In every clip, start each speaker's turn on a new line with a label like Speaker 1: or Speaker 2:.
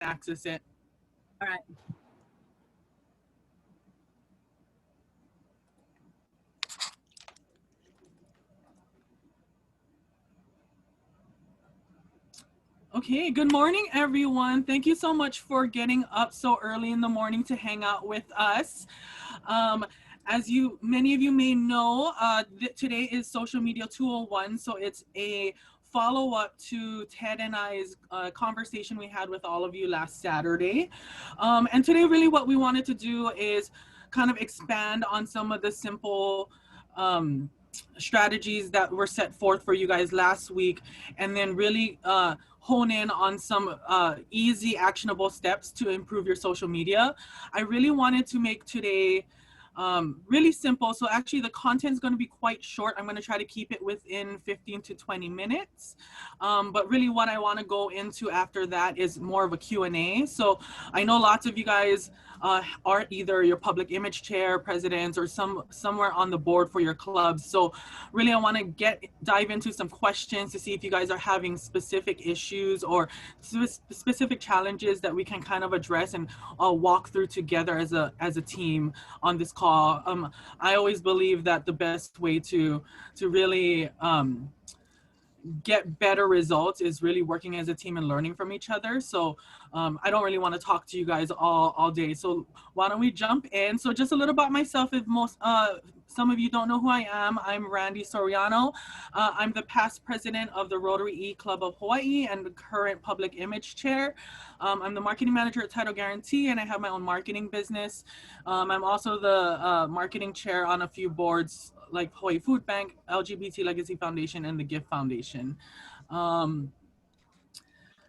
Speaker 1: access it. All right. Okay, good morning, everyone. Thank you so much for getting up so early in the morning to hang out with us. Um, as many of you may know, today is Social Media 201, so it's a follow-up to Ted and I's conversation we had with all of you last Saturday. And today, really what we wanted to do is kind of expand on some of the simple strategies that were set forth for you guys last week, and then really hone in on some easy actionable steps to improve your social media. I really wanted to make today really simple. So actually the content is going to be quite short. I'm going to try to keep it within 15 to 20 minutes. But really what I want to go into after that is more of a Q&A. So I know lots of you guys are either your public image chair, presidents, or somewhere on the board for your clubs. So really I want to dive into some questions to see if you guys are having specific issues or specific challenges that we can kind of address and walk through together as a team on this call. I always believe that the best way to really get better results is really working as a team and learning from each other. So I don't really want to talk to you guys all day. So why don't we jump in? So just a little about myself. If some of you don't know who I am, I'm Randy Soriano. I'm the past president of the Rotary E Club of Hawaii and the current public image chair. I'm the marketing manager at Title Guarantee, and I have my own marketing business. I'm also the marketing chair on a few boards like Hawaii Food Bank, LGBT Legacy Foundation, and the Gift Foundation.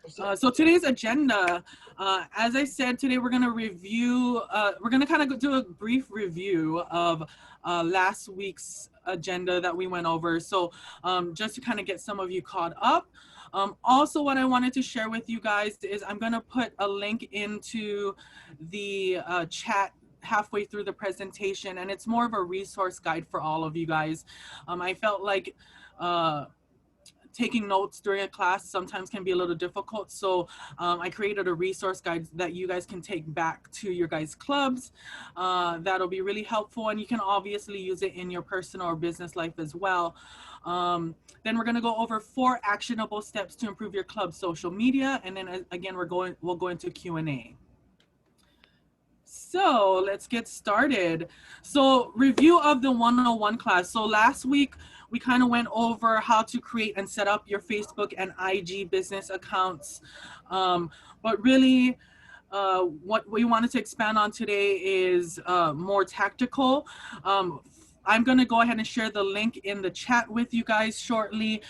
Speaker 1: So today's agenda, as I said, today we're going to review, we're going to kind of do a brief review of last week's agenda that we went over. So just to kind of get some of you caught up. Also, what I wanted to share with you guys is I'm going to put a link into the chat halfway through the presentation, and it's more of a resource guide for all of you guys. I felt like taking notes during a class sometimes can be a little difficult. So I created a resource guide that you guys can take back to your guys' clubs. That'll be really helpful, and you can obviously use it in your personal or business life as well. Then we're gonna go over 4 actionable steps to improve your club's social media. And then again, we'll go into Q&A. So let's get started. So review of the 101 class. So last week, we kind of went over how to create and set up your Facebook and IG business accounts. But really, what we wanted to expand on today is more tactical. I'm going to go ahead and share the link in the chat with you guys shortly.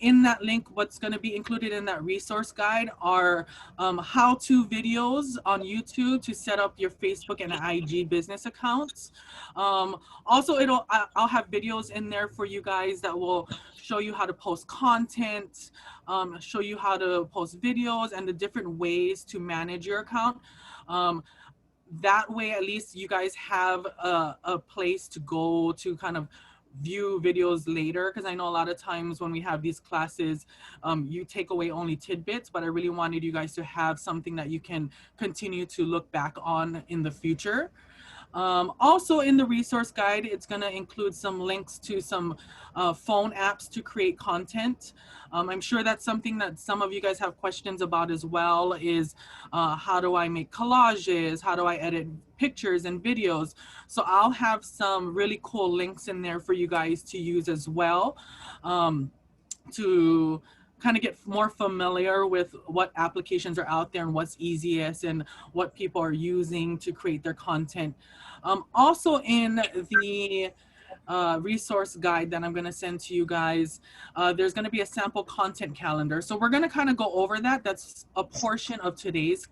Speaker 1: In that link, what's going to be included in that resource guide are how-to videos on YouTube to set up your Facebook and IG business accounts. Also, I'll have videos in there for you guys that will show you how to post content, show you how to post videos and the different ways to manage your account. That way, at least you guys have a place to go to kind of view videos later, because I know a lot of times when we have these classes, you take away only tidbits, but I really wanted you guys to have something that you can continue to look back on in the future. Also in the resource guide, it's going to include some links to some phone apps to create content. I'm sure that's something that some of you guys have questions about as well, is how do I make collages? How do I edit pictures and videos? So I'll have some really cool links in there for you guys to use as well, to kind of get more familiar with what applications are out there and what's easiest and what people are using to create their content. Also in the resource guide that I'm going to send to you guys, there's going to be a sample content calendar. So we're going to kind of go over that. That's a portion of today's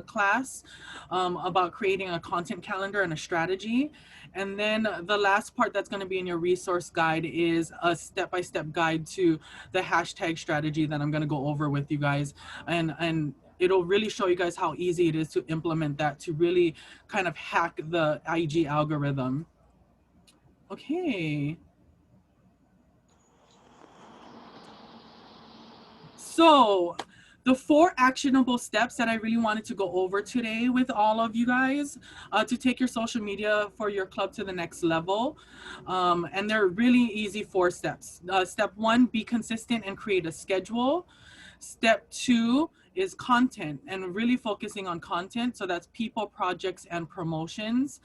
Speaker 1: class, about creating a content calendar and a strategy. And then the last part that's going to be in your resource guide is a step-by-step guide to the hashtag strategy that I'm going to go over with you guys. And it'll really show you guys how easy it is to implement that to really kind of hack the IG algorithm. Okay. So the 4 actionable steps that I really wanted to go over today with all of you guys to take your social media for your club to the next level. And they're really easy 4 steps. Step 1, be consistent and create a schedule. Step 2 is content and really focusing on content. So that's people, projects, and promotions.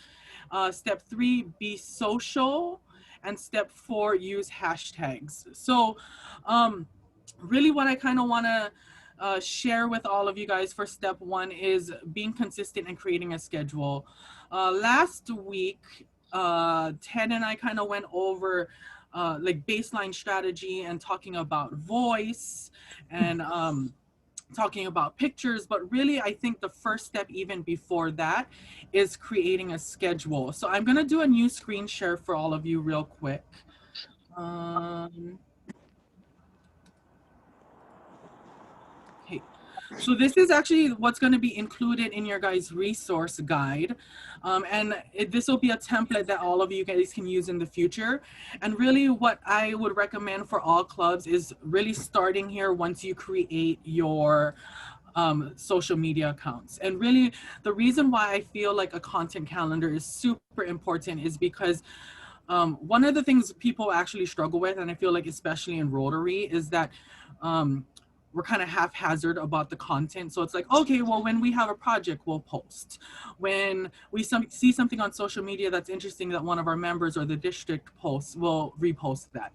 Speaker 1: Step 3, be social. And step 4, use hashtags. So really what I kind of want to share with all of you guys for step 1 is being consistent and creating a schedule. Last week, Ted and I kind of went over like baseline strategy and talking about voice and talking about pictures, but really I think the first step even before that is creating a schedule. So I'm gonna do a new screen share for all of you real quick. Okay, so this is actually what's going to be included in your guys' resource guide. This will be a template that all of you guys can use in the future. And really what I would recommend for all clubs is really starting here once you create your social media accounts. And really the reason why I feel like a content calendar is super important is because one of the things people actually struggle with, and I feel like especially in Rotary, is that we're kind of haphazard about the content. So it's like, okay, well, when we have a project, we'll post. When we see something on social media that's interesting that one of our members or the district posts, we'll repost that.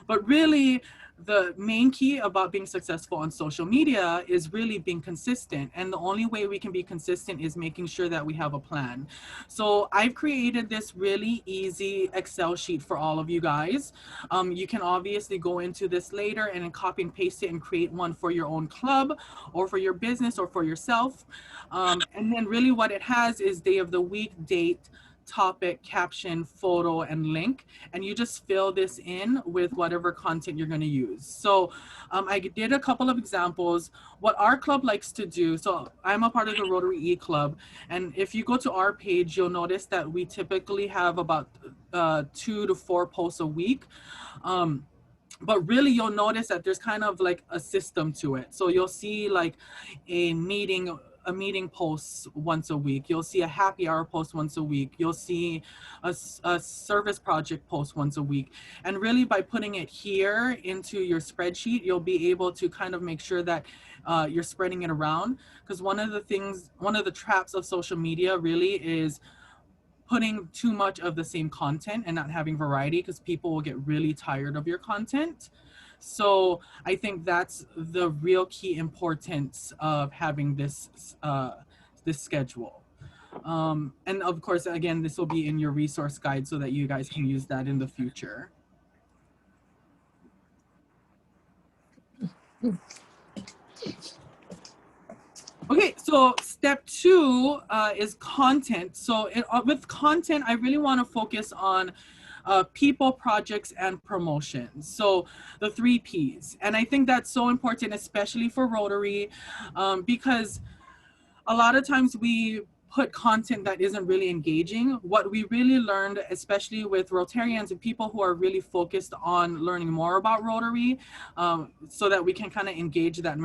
Speaker 1: But really, the main key about being successful on social media is really being consistent. And the only way we can be consistent is making sure that we have a plan. So I've created this really easy Excel sheet for all of you guys. You can obviously go into this later and then copy and paste it and create one for your own club or for your business or for yourself. And then really what it has is day of the week, date, topic, caption, photo, and link, and you just fill this in with whatever content you're going to use. So I did a couple of examples. What our club likes to do, so I'm a part of the Rotary E Club, and if you go to our page, you'll notice that we typically have about 2 to 4 posts a week. But really you'll notice that there's kind of like a system to it. So you'll see like a meeting post once a week. You'll see a happy hour post once a week. You'll see a service project post once a week. And really by putting it here into your spreadsheet, you'll be able to kind of make sure that you're spreading it around. Because one of the traps of social media really is putting too much of the same content and not having variety, because people will get really tired of your content. So I think that's the real key importance of having this this schedule. And of course, again, this will be in your resource guide so that you guys can use that in the future. Okay, so step 2 is content. So with content, I really want to focus on people, projects, and promotions. So the 3 Ps. And I think that's so important, especially for Rotary, because a lot of times we put content that isn't really engaging. What we really learned, especially with Rotarians and people who are really focused on learning more about Rotary, so that we can kind of engage that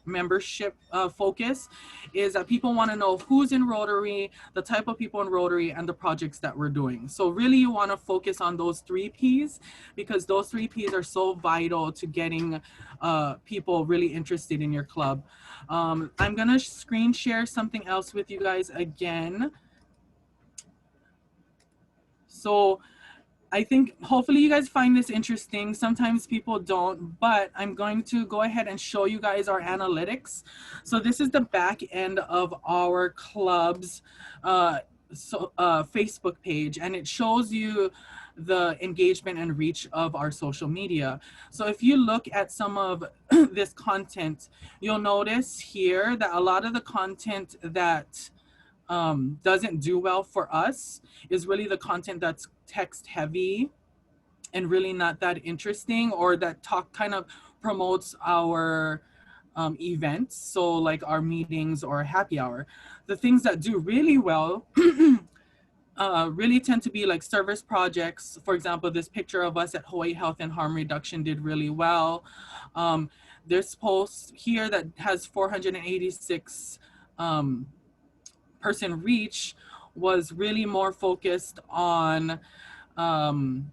Speaker 1: membership focus, is that people want to know who's in Rotary, the type of people in Rotary, and the projects that we're doing. So really you want to focus on those 3 Ps, because those 3 Ps are so vital to getting people really interested in your club. I'm gonna screen share something else with you guys again. So I think hopefully you guys find this interesting. Sometimes people don't, but I'm going to go ahead and show you guys our analytics. So this is the back end of our club's Facebook page, and it shows you the engagement and reach of our social media. So if you look at some of this content, you'll notice here that a lot of the content that doesn't do well for us is really the content that's text heavy and really not that interesting, or that kind of promotes our events. So like our meetings or happy hour. The things that do really well really tend to be like service projects. For example, this picture of us at Hawai'i Health and Harm Reduction did really well. this post here that has 486 person reach was really more focused on um,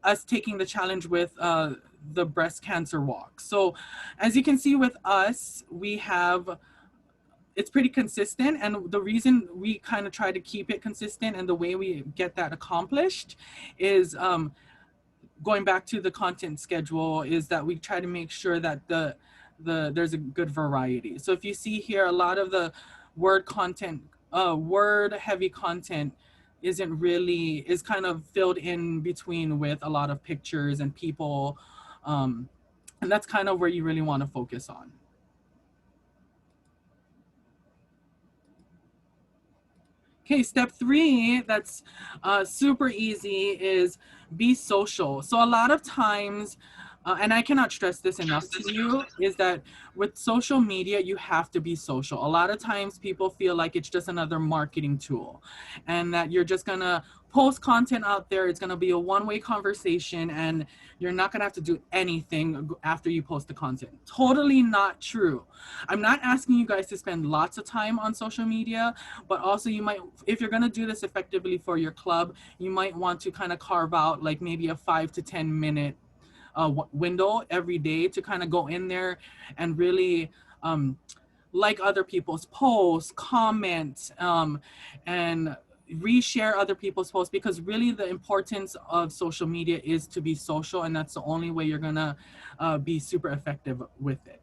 Speaker 1: us taking the challenge with the breast cancer walk. So as you can see with us, we have, it's pretty consistent. And the reason we kind of try to keep it consistent and the way we get that accomplished is going back to the content schedule, is that we try to make sure that there's a good variety. So if you see here, a lot of the word content, word heavy content is kind of filled in between with a lot of pictures and people. And that's kind of where you really want to focus on. Okay, step 3, that's super easy, is be social. So a lot of times, and I cannot stress this enough to you, is that with social media, you have to be social. A lot of times people feel like it's just another marketing tool and that you're just gonna post content out there. It's gonna be a one-way conversation and you're not gonna have to do anything after you post the content. Totally not true. I'm not asking you guys to spend lots of time on social media, but also you might, if you're gonna do this effectively for your club, you might want to kind of carve out like maybe a 5 to 10 minute window every day to kind of go in there and really like other people's posts, comment, and reshare other people's posts, because really the importance of social media is to be social, and that's the only way you're gonna be super effective with it.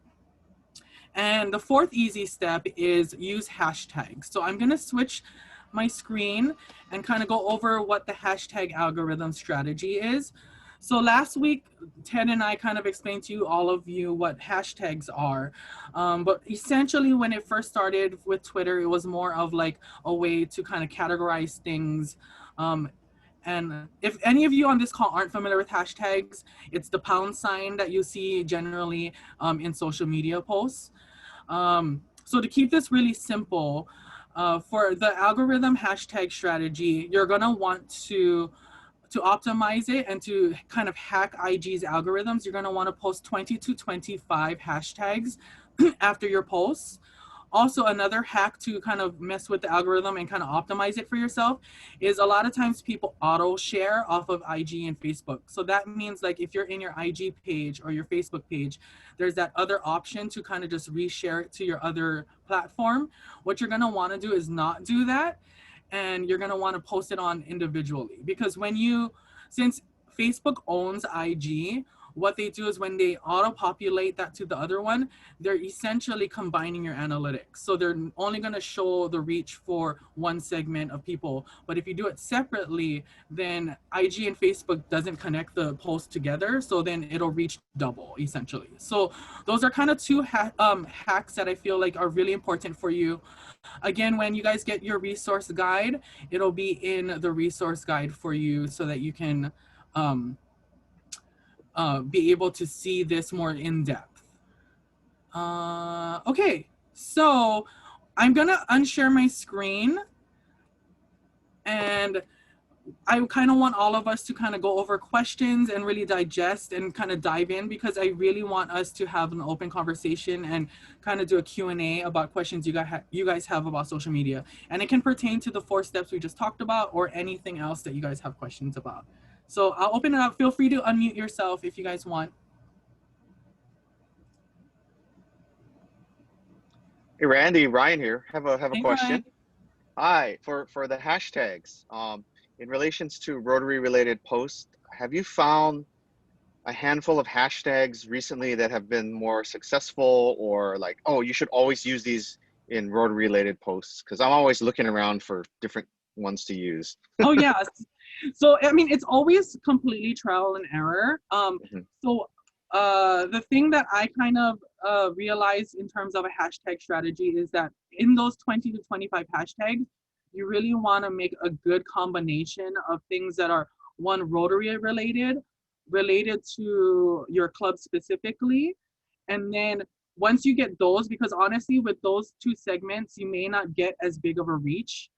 Speaker 1: And the 4th easy step is use hashtags. So I'm gonna switch my screen and kind of go over what the hashtag algorithm strategy is. So last week, Ted and I kind of explained to all of you what hashtags are. But essentially when it first started with Twitter, it was more of like a way to kind of categorize things. And if any of you on this call aren't familiar with hashtags, it's the # that you see generally in social media posts. So to keep this really simple, for the algorithm hashtag strategy, you're gonna want to optimize it and to kind of hack IG's algorithms, you're gonna wanna post 20 to 25 hashtags after your posts. Also, another hack to kind of mess with the algorithm and kind of optimize it for yourself is a lot of times people auto share off of IG and Facebook. So that means like if you're in your IG page or your Facebook page, there's that other option to kind of just reshare it to your other platform. What you're gonna wanna do is not do that. And you're gonna wanna post it on individually, because since Facebook owns IG, what they do is when they auto-populate that to the other one, they're essentially combining your analytics. So they're only gonna show the reach for one segment of people. But if you do it separately, then IG and Facebook doesn't connect the posts together. So then it'll reach double, essentially. So those are kind of 2 hacks that I feel like are really important for you. Again, when you guys get your resource guide, it'll be in the resource guide for you so that you can be able to see this more in depth. Okay, so I'm gonna unshare my screen, and I kind of want all of us to kind of go over questions and really digest and kind of dive in, because I really want us to have an open conversation and kind of do a Q&A about questions you guys have about social media. And it can pertain to the 4 steps we just talked about or anything else that you guys have questions about. So I'll open it up. Feel free to unmute yourself if you guys want.
Speaker 2: Hey Randy, Ryan here. Have a
Speaker 1: Hey,
Speaker 2: question.
Speaker 1: Ryan.
Speaker 2: Hi, for the hashtags. In relations to Rotary related posts, have you found a handful of hashtags recently that have been more successful, or like, oh, you should always use these in Rotary related posts? Because I'm always looking around for different ones to use.
Speaker 1: Oh, yes. So, I mean, it's always completely trial and error.
Speaker 2: Mhm.
Speaker 1: So the thing that I kind of realized in terms of a hashtag strategy is that in those 20 to 25 hashtags, you really want to make a good combination of things that are, one, Rotary related to your club specifically. And then once you get those, because honestly, with those 2 segments, you may not get as big of a reach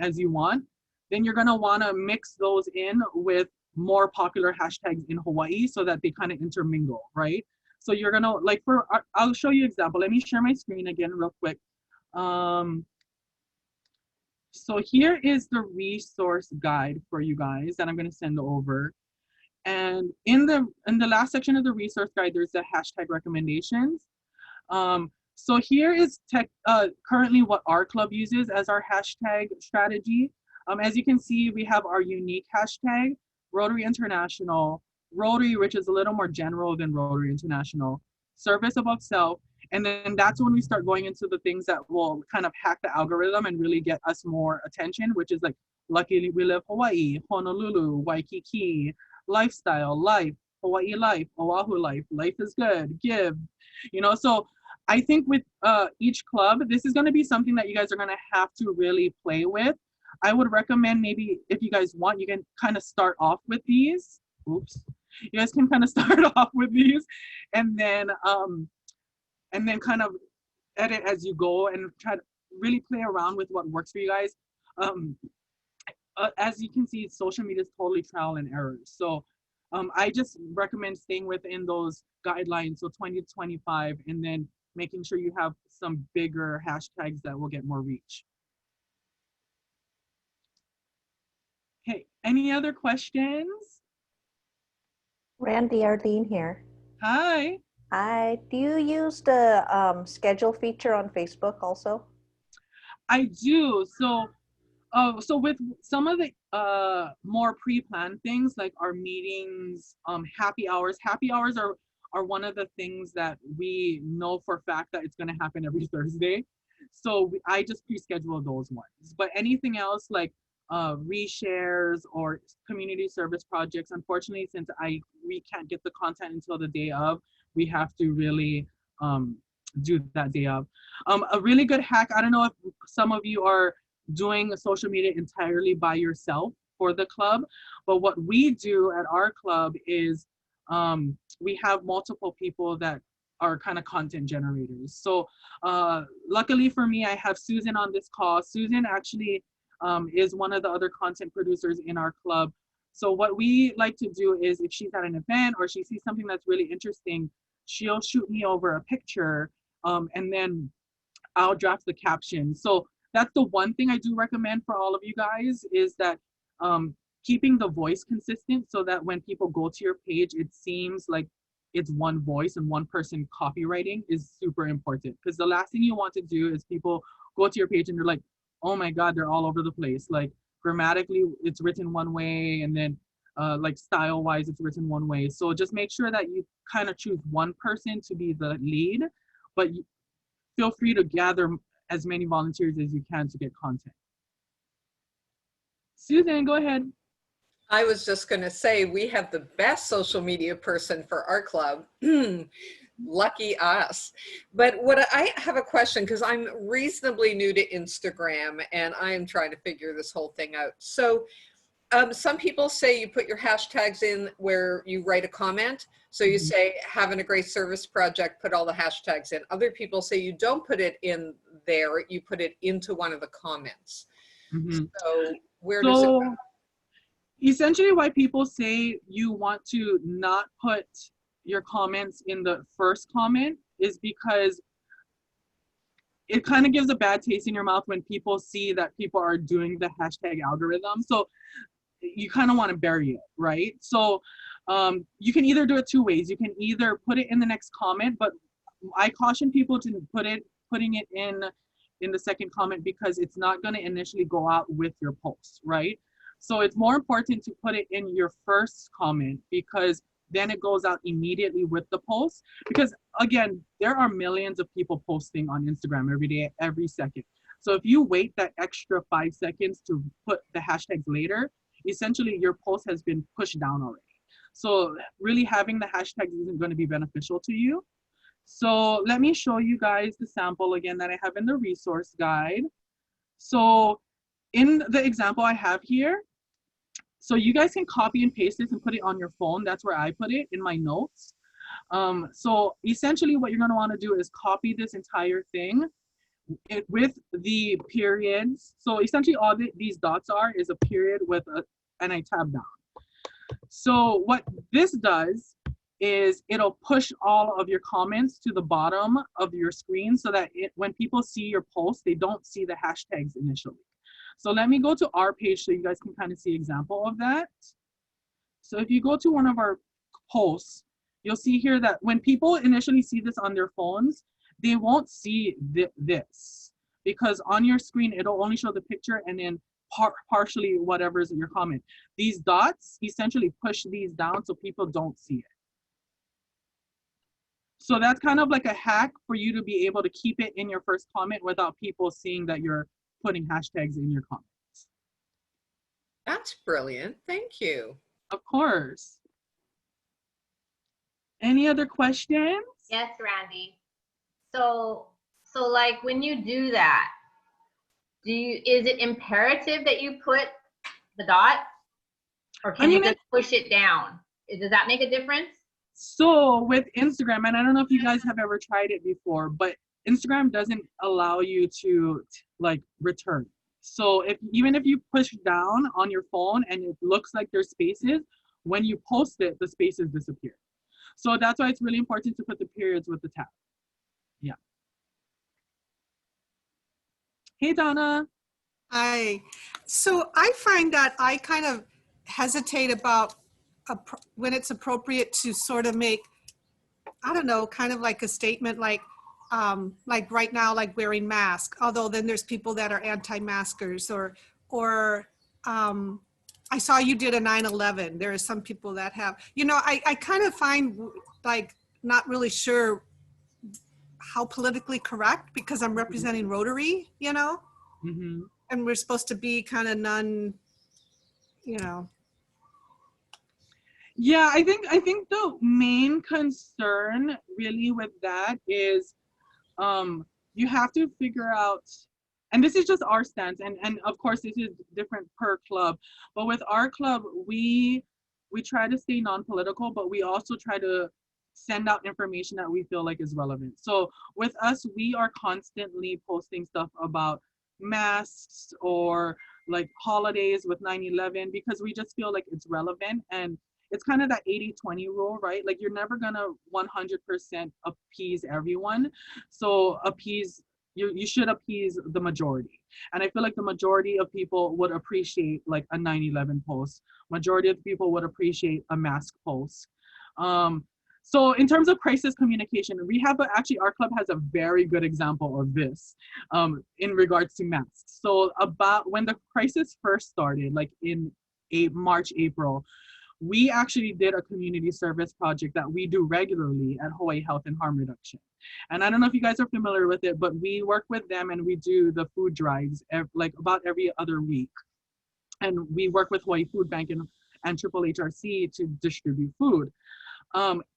Speaker 1: as you want, then you're gonna wanna mix those in with more popular hashtags in Hawaii so that they kind of intermingle, right? So you're gonna, like, I'll show you example. Let me share my screen again real quick. So here is the resource guide for you guys that I'm gonna send over. And in the last section of the resource guide, there's the hashtag recommendations. So here is currently what our club uses as our hashtag strategy. As you can see, we have our unique hashtag, Rotary International, Rotary, which is a little more general than Rotary International, service above self. And then that's when we start going into the things that will kind of hack the algorithm and really get us more attention, which is like, luckily we live Hawaii, Honolulu, Waikiki, lifestyle, life, Hawaii life, Oahu life, life is good, give, so I think with each club, this is going to be something that you guys are going to have to really play with. I would recommend, maybe if you guys want, you can kind of start off with these. Oops. You guys can kind of start off with these and then kind of edit as you go and try to really play around with what works for you guys. As you can see, social media is totally trial and error. So I just recommend staying within those guidelines, so 20 to 25, and then making sure you have some bigger hashtags that will get more reach. Okay, any other questions?
Speaker 3: Randy, Arlene here.
Speaker 1: Hi.
Speaker 3: Hi, do you use the schedule feature on Facebook also?
Speaker 1: I do. So with some of the more pre-planned things, like our meetings, happy hours are one of the things that we know for a fact that it's going to happen every Thursday. So I just pre-schedule those ones. But anything else like reshares or community service projects, unfortunately, since we can't get the content until the day of, we have to really do that day of. A really good hack, I don't know if some of you are doing social media entirely by yourself for the club, but what we do at our club is we have multiple people that are kind of content generators. So luckily for me, I have Susan on this call. Susan actually is one of the other content producers in our club. So what we like to do is, if she's at an event or she sees something that's really interesting, she'll shoot me over a picture and then I'll draft the caption. So that's the one thing I do recommend for all of you guys, is that keeping the voice consistent so that when people go to your page, it seems like it's one voice and one person copywriting is super important. Because the last thing you want to do is people go to your page and they're like, oh my God, they're all over the place. Like grammatically, it's written one way, and then like style wise, it's written one way. So just make sure that you kind of choose one person to be the lead, but feel free to gather as many volunteers as you can to get content. Susan, go ahead.
Speaker 4: I was just going to say, we have the best social media person for our club. Lucky us. But I have a question, because I'm reasonably new to Instagram and I am trying to figure this whole thing out. So some people say you put your hashtags in where you write a comment. So you say, having a great service project, put all the hashtags in. Other people say you don't put it in there, you put it into one of the comments. So where does it go?
Speaker 1: Essentially, why people say you want to not put your comments in the first comment is because it kind of gives a bad taste in your mouth when people see that people are doing the hashtag algorithm. So you kind of want to bury it, right? So you can either do it two ways. You can either put it in the next comment, but I caution people to putting it in the second comment, because it's not going to initially go out with your post, right? So it's more important to put it in your first comment, because then it goes out immediately with the post. Because again, there are millions of people posting on Instagram every day, every second. So if you wait that extra 5 seconds to put the hashtags later, essentially your post has been pushed down already. So really having the hashtags isn't going to be beneficial to you. So let me show you guys the sample again that I have in the resource guide. So in the example I have here, so you guys can copy and paste this and put it on your phone. That's where I put it in my notes. So essentially what you're going to want to do is copy this entire thing with the periods. So essentially all these dots is a period with and I tab down. So what this does is it'll push all of your comments to the bottom of your screen so that when people see your post, they don't see the hashtags initially. So let me go to our page so you guys can kind of see example of that. So if you go to one of our posts, you'll see here that when people initially see this on their phones, they won't see this, because on your screen, it'll only show the picture and then partially whatever's in your comment. These dots essentially push these down so people don't see it. So that's kind of like a hack for you to be able to keep it in your first comment without people seeing that you're putting hashtags in your comments.
Speaker 4: That's brilliant. Thank you.
Speaker 1: Of course. Any other questions?
Speaker 5: Yes, Randy. So like when you do that, is it imperative that you put the dot, or can you just push it down? Does that make a difference?
Speaker 1: So with Instagram, and I don't know if you guys have ever tried it before, but Instagram doesn't allow you to like return. So even if you push down on your phone and it looks like there's spaces, when you post it, the spaces disappear. So that's why it's really important to put the periods with the tab. Yeah. Hey, Donna.
Speaker 6: Hi. So I find that I kind of hesitate about when it's appropriate to sort of make, I don't know, kind of like a statement like right now, like wearing masks, although then there's people that are anti-maskers, or I saw you did a 9/11. There are some people that have, you know, I kind of find like not really sure how politically correct, because I'm representing Rotary, you know, and we're supposed to be kind of you know.
Speaker 1: Yeah, I think the main concern really with that is you have to figure out, and this is just our stance, and of course this is different per club, but with our club, we try to stay non-political, but we also try to send out information that we feel like is relevant. So with us, we are constantly posting stuff about masks or like holidays with 9/11, because we just feel like it's relevant, and it's kind of that 80-20 rule, right? Like you're never gonna 100% appease everyone. So you should appease the majority. And I feel like the majority of people would appreciate like a 9/11 post. Majority of people would appreciate a mask post. So in terms of crisis communication, we have actually our club has a very good example of this in regards to masks. So about when the crisis first started, like in March, April, we actually did a community service project that we do regularly at Hawaii Health and Harm Reduction. And I don't know if you guys are familiar with it, but we work with them and we do the food drives like about every other week. And we work with Hawaii Food Bank and Triple HRC to distribute food.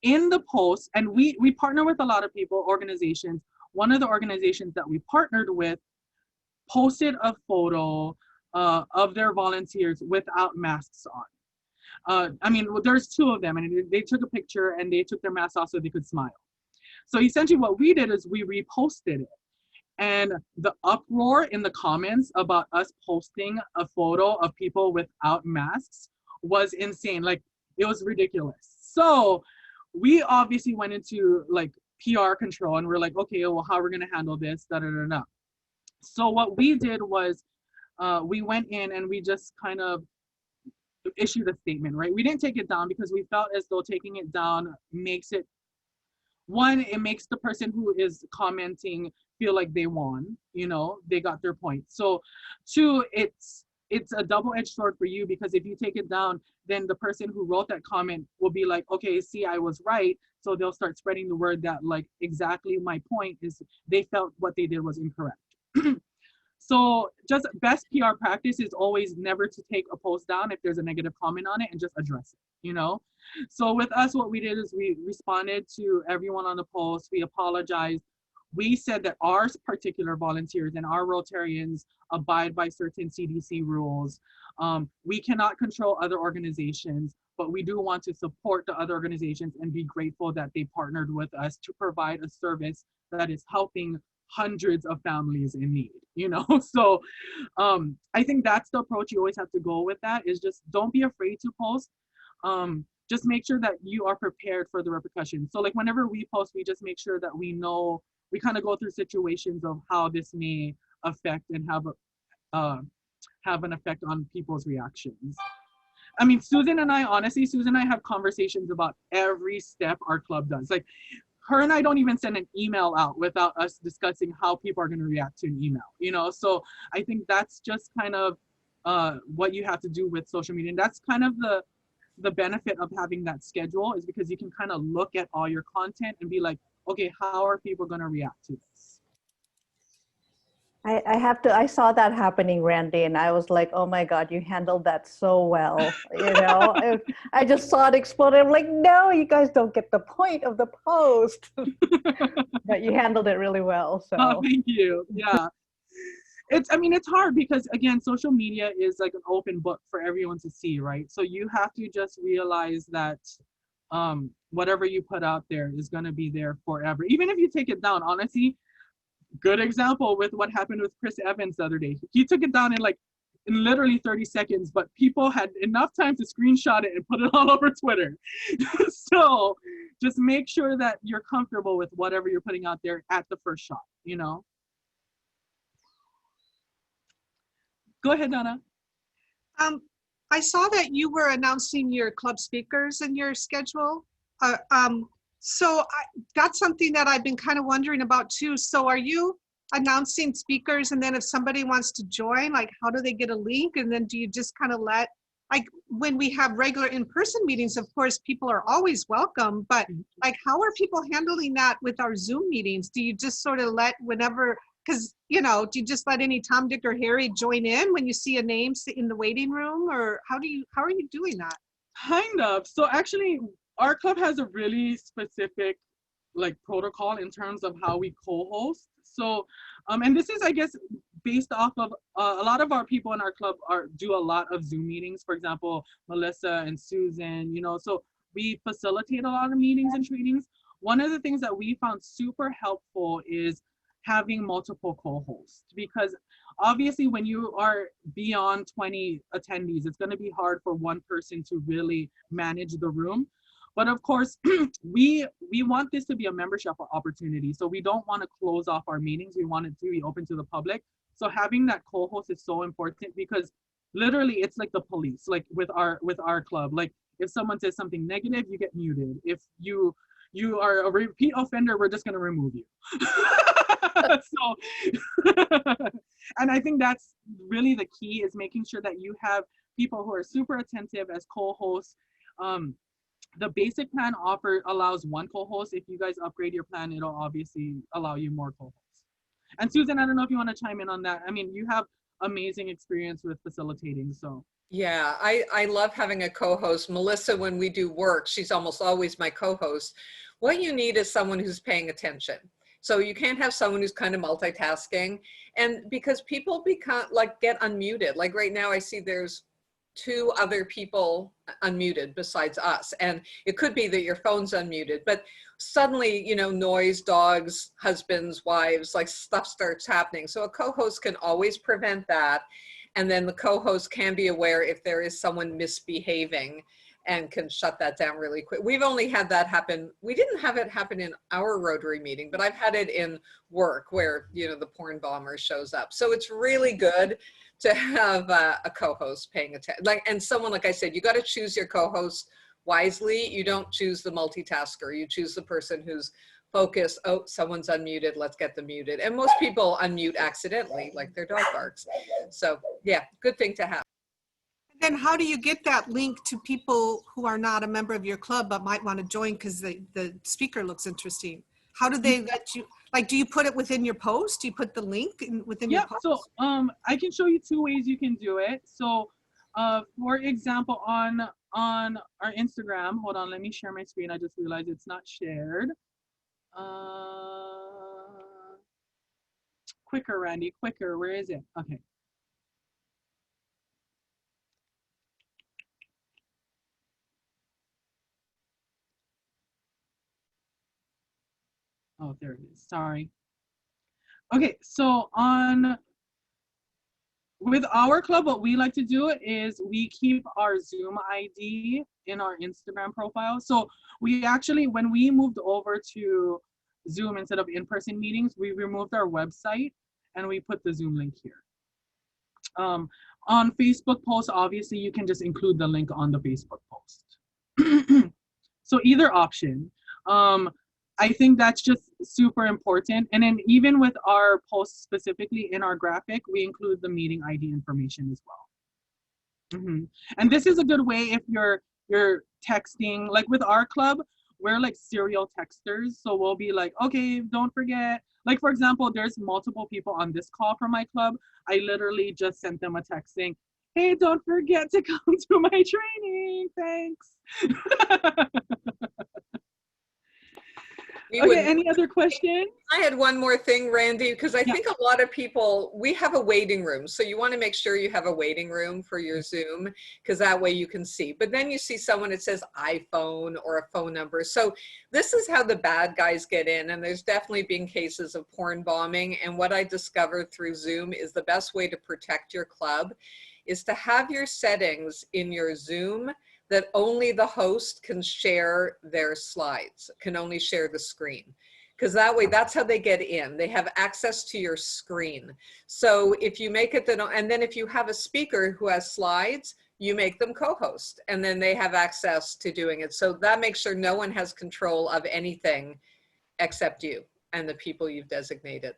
Speaker 1: In the post, and we partner with a lot of people, organizations. One of the organizations that we partnered with posted a photo of their volunteers without masks on. I mean, there's two of them, and they took a picture and they took their masks off so they could smile. So essentially what we did is we reposted it. And the uproar in the comments about us posting a photo of people without masks was insane. Like, it was ridiculous. So we obviously went into like PR control and we're like, okay, well, how are we gonna handle this? Da, da, da, da. So what we did was we went in and we just kind of issued a statement, right? We didn't take it down because we felt as though taking it down makes it, one, it makes the person who is commenting feel like they won, you know, they got their point. So two, it's a double-edged sword for you, because if you take it down, then the person who wrote that comment will be like, okay, see, I was right. So they'll start spreading the word that like exactly my point is they felt what they did was incorrect. So just best PR practice is always never to take a post down if there's a negative comment on it and just address it, you know? So with us, what we did is we responded to everyone on the post. We apologized. We said that our particular volunteers and our Rotarians abide by certain CDC rules. We cannot control other organizations, but we do want to support the other organizations and be grateful that they partnered with us to provide a service that is helping hundreds of families in need, you know? So I think that's the approach you always have to go with. That is just don't be afraid to post. just make sure that you are prepared for the repercussions. So like whenever we post, we just make sure that we know, we kind of go through situations of how this may affect and have an effect on people's reactions. I mean, Susan and I, honestly, Susan and I have conversations about every step our club does. Like, her and I don't even send an email out without us discussing how people are going to react to an email, you know? So I think that's just kind of what you have to do with social media. And that's kind of the benefit of having that schedule, is because you can kind of look at all your content and be like, okay, how are people going to react to this?
Speaker 3: I saw that happening, Randy, and I was like, oh my God, you handled that so well. You know, I just saw it explode. I'm like, no, you guys don't get the point of the post. But you handled it really well. So
Speaker 1: Oh, thank you. Yeah. I mean, it's hard because, again, social media is like an open book for everyone to see, right? So you have to just realize that whatever you put out there is going to be there forever. Even if you take it down, honestly, good example with what happened with Chris Evans the other day. He took it down in literally 30 seconds, but people had enough time to screenshot it and put it all over Twitter. So just make sure that you're comfortable with whatever you're putting out there at the first shot, you know? Go ahead, Donna.
Speaker 6: I saw that you were announcing your club speakers in your schedule. That's something that I've been kind of wondering about too. So are you announcing speakers, and then if somebody wants to join, like how do they get a link? And then do you just kind of like when we have regular in-person meetings, of course, people are always welcome, but like how are people handling that with our Zoom meetings? Do you just sort of let whenever, because, you know, do you just let any Tom, Dick, or Harry join in when you see a name in the waiting room, or how are you doing that?
Speaker 1: Kind of. So actually, our club has a really specific like protocol in terms of how we co-host. So, and this is, I guess, based off of a lot of our people in our club do a lot of Zoom meetings. For example, Melissa and Susan, you know, so we facilitate a lot of meetings and trainings. One of the things that we found super helpful is having multiple co-hosts, because obviously when you are beyond 20 attendees, it's going to be hard for one person to really manage the room. But of course, we want this to be a membership opportunity. So we don't want to close off our meetings. We want it to be open to the public. So having that co-host is so important, because literally it's like the police, like with our club. Like if someone says something negative, you get muted. If you are a repeat offender, we're just going to remove you. So, and I think that's really the key, is making sure that you have people who are super attentive as co-hosts. The basic plan allows one co-host. If you guys upgrade your plan, it'll obviously allow you more co-hosts. And Susan, I don't know if you want to chime in on that. I mean, you have amazing experience with facilitating, so.
Speaker 4: Yeah, I love having a co-host. Melissa, when we do work, she's almost always my co-host. What you need is someone who's paying attention. So you can't have someone who's kind of multitasking, and because people get unmuted. Like right now I see there's 2 other people unmuted besides us, and it could be that your phone's unmuted, but suddenly, you know, noise, dogs, husbands, wives, like stuff starts happening. So a co-host can always prevent that, and then the co-host can be aware if there is someone misbehaving and can shut that down really quick. We've only had that happen. We didn't have it happen in our Rotary meeting, but I've had it in work where, you know, the porn bomber shows up. So it's really good to have a co-host paying attention. And someone, like I said, you got to choose your co-host wisely. You don't choose the multitasker. You choose the person who's focused. Oh, someone's unmuted. Let's get them muted. And most people unmute accidentally, like their dog barks. So yeah, good thing to have.
Speaker 6: Then how do you get that link to people who are not a member of your club but might want to join because the speaker looks interesting? How do they let you, like, do you put it within your post? Do you put the link within your post?
Speaker 1: So I can show you 2 ways you can do it. So for example, on our Instagram, hold on, let me share my screen. I just realized it's not shared. Quicker, Randy, quicker, where is it? Okay. Oh, there it is. Sorry. Okay, so with our club, what we like to do is we keep our Zoom ID in our Instagram profile. So we actually, when we moved over to Zoom instead of in-person meetings, we removed our website and we put the Zoom link here. On Facebook posts, obviously you can just include the link on the Facebook post. So either option. I think that's just super important. And then even with our posts specifically in our graphic, we include the meeting ID information as well. And this is a good way if you're texting, like with our club, we're like serial texters. So we'll be like, okay, don't forget. Like, for example, there's multiple people on this call from my club. I literally just sent them a text saying, hey, don't forget to come to my training. Thanks. Okay, any other questions?
Speaker 4: I had one more thing, Randy, because I think a lot of people, we have a waiting room. So you want to make sure you have a waiting room for your Zoom, because that way you can see. But then you see someone that says iPhone or a phone number. So this is how the bad guys get in. And there's definitely been cases of porn bombing. And what I discovered through Zoom is the best way to protect your club is to have your settings in your Zoom that only the host can share their slides, can only share the screen. Because that way, that's how they get in. They have access to your screen. So if you make it, and then if you have a speaker who has slides, you make them co-host, and then they have access to doing it. So that makes sure no one has control of anything except you and the people you've designated.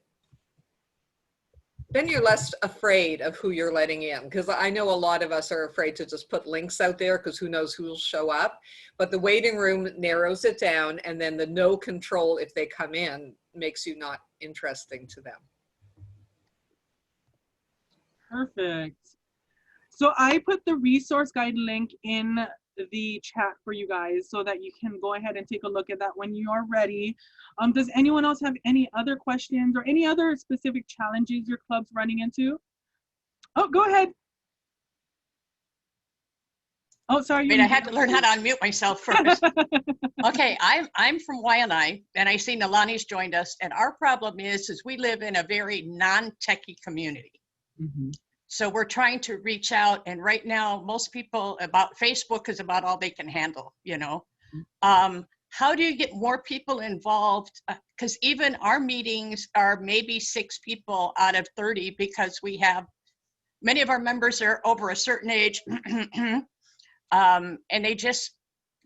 Speaker 4: Then you're less afraid of who you're letting in, because I know a lot of us are afraid to just put links out there because who knows who will show up. But the waiting room narrows it down, and then the no control if they come in makes you not interesting to them.
Speaker 1: Perfect. So I put the resource guide link in the chat for you guys so that you can go ahead and take a look at that when you are ready. Does anyone else have any other questions or any other specific challenges your club's running into? Oh, go ahead. Oh, sorry.
Speaker 7: Wait, I had to learn how to unmute myself first. Okay, I'm from Waianae, and I see Nalani's joined us, and our problem is we live in a very non-techie community. So we're trying to reach out, and right now, most people about Facebook is about all they can handle, you know. How do you get more people involved? Because even our meetings are maybe 6 people out of 30 because we have, many of our members are over a certain age, and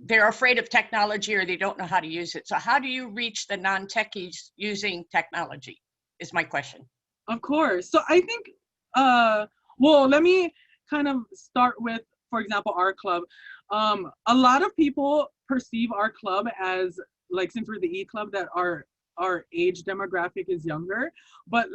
Speaker 7: they're afraid of technology or they don't know how to use it. So how do you reach the non-techies using technology is my question.
Speaker 1: Of course. So I think, well, let me kind of start with, for example, our club. A lot of people perceive our club as, like, since we're the E Club, that our age demographic is younger. But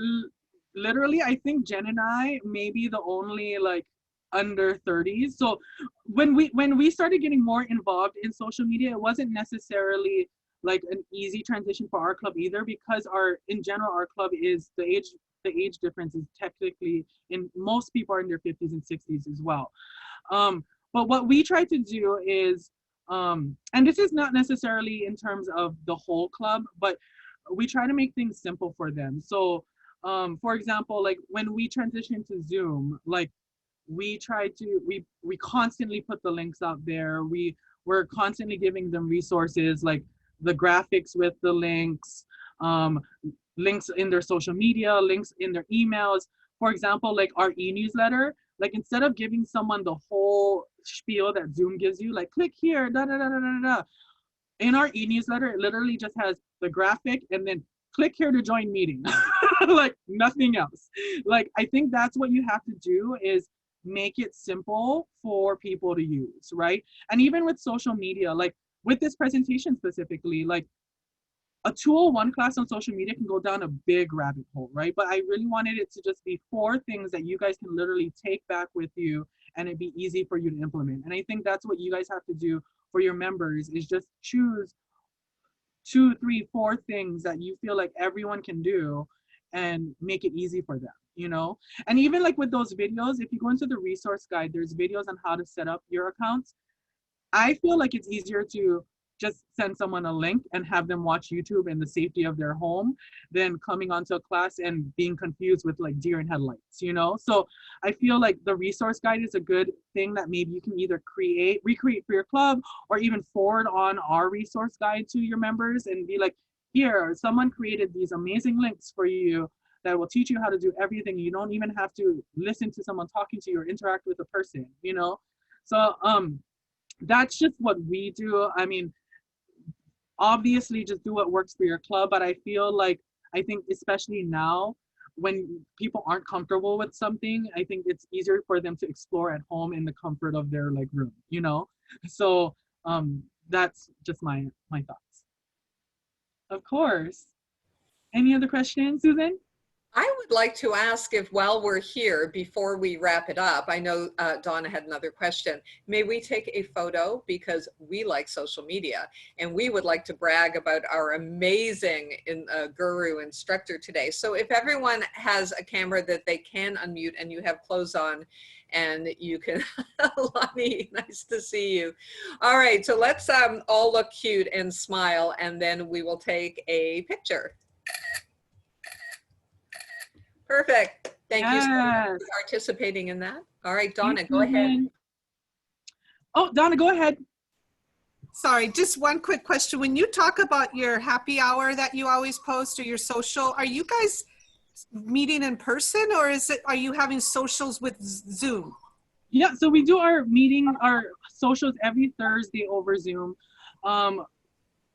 Speaker 1: literally, I think Jen and I may be the only, like, under 30s. So when we started getting more involved in social media, it wasn't necessarily like an easy transition for our club either, because in general our club is the age difference is technically, in most people are in their 50s and 60s as well. But what we try to do is, and this is not necessarily in terms of the whole club, but we try to make things simple for them. So for example, like when we transition to Zoom, like we constantly put the links out there. We're constantly giving them resources like the graphics with the links, links in their social media, links in their emails. For example, like our e-newsletter, like instead of giving someone the whole spiel that Zoom gives you, like click here, da da da da da da. In our e-newsletter, it literally just has the graphic and then click here to join meeting, like nothing else. Like I think that's what you have to do, is make it simple for people to use, right? And even with social media, like with this presentation specifically, like a 201 class on social media can go down a big rabbit hole, right? But I really wanted it to just be 4 things that you guys can literally take back with you and it'd be easy for you to implement. And I think that's what you guys have to do for your members, is just choose 2, 3, 4 things that you feel like everyone can do and make it easy for them, you know? And even like with those videos, if you go into the resource guide, there's videos on how to set up your accounts. I feel like it's easier to just send someone a link and have them watch YouTube in the safety of their home than coming onto a class and being confused with like deer in headlights, you know? So I feel like the resource guide is a good thing that maybe you can either recreate for your club, or even forward on our resource guide to your members and be like, here, someone created these amazing links for you that will teach you how to do everything. You don't even have to listen to someone talking to you or interact with a person, you know? So that's just what we do. I mean, obviously just do what works for your club, but I feel like, I think especially now when people aren't comfortable with something, I think it's easier for them to explore at home in the comfort of their like room, you know? So that's just my thoughts. Of course. Any other questions, Susan?
Speaker 4: I would like to ask if while we're here, before we wrap it up, I know Donna had another question. May we take a photo, because we like social media and we would like to brag about our amazing guru instructor today. So if everyone has a camera that they can unmute and you have clothes on and you can, Lonnie, nice to see you. All right, so let's all look cute and smile, and then we will take a picture. Perfect. Thank you so much for participating in that. All right, Donna, go ahead.
Speaker 1: Oh, Donna, go ahead.
Speaker 6: Sorry, just one quick question. When you talk about your happy hour that you always post, or your social, are you guys meeting in person, or are you having socials with Zoom?
Speaker 1: Yeah, so we do our socials every Thursday over Zoom.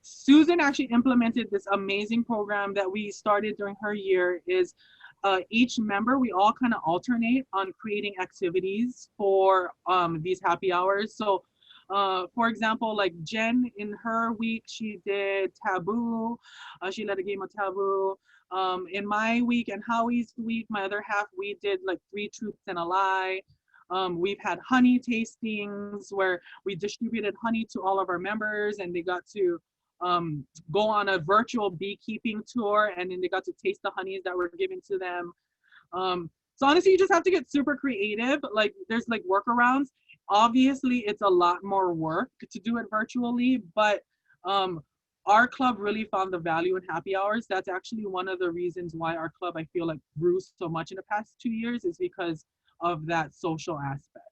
Speaker 1: Susan actually implemented this amazing program that we started during her year. Is each member, we all kind of alternate on creating activities for these happy hours. So for example, like Jen, in her week, she did taboo. She led a game of taboo. In my week and Hawai'i's week, my other half, we did like 3 truths and a lie. We've had honey tastings where we distributed honey to all of our members, and they got to go on a virtual beekeeping tour, and then they got to taste the honeys that were given to them. So honestly, you just have to get super creative. Like there's like workarounds. Obviously, it's a lot more work to do it virtually, but our club really found the value in happy hours. That's actually one of the reasons why our club, I feel like, grew so much in the past 2 years, is because of that social aspect.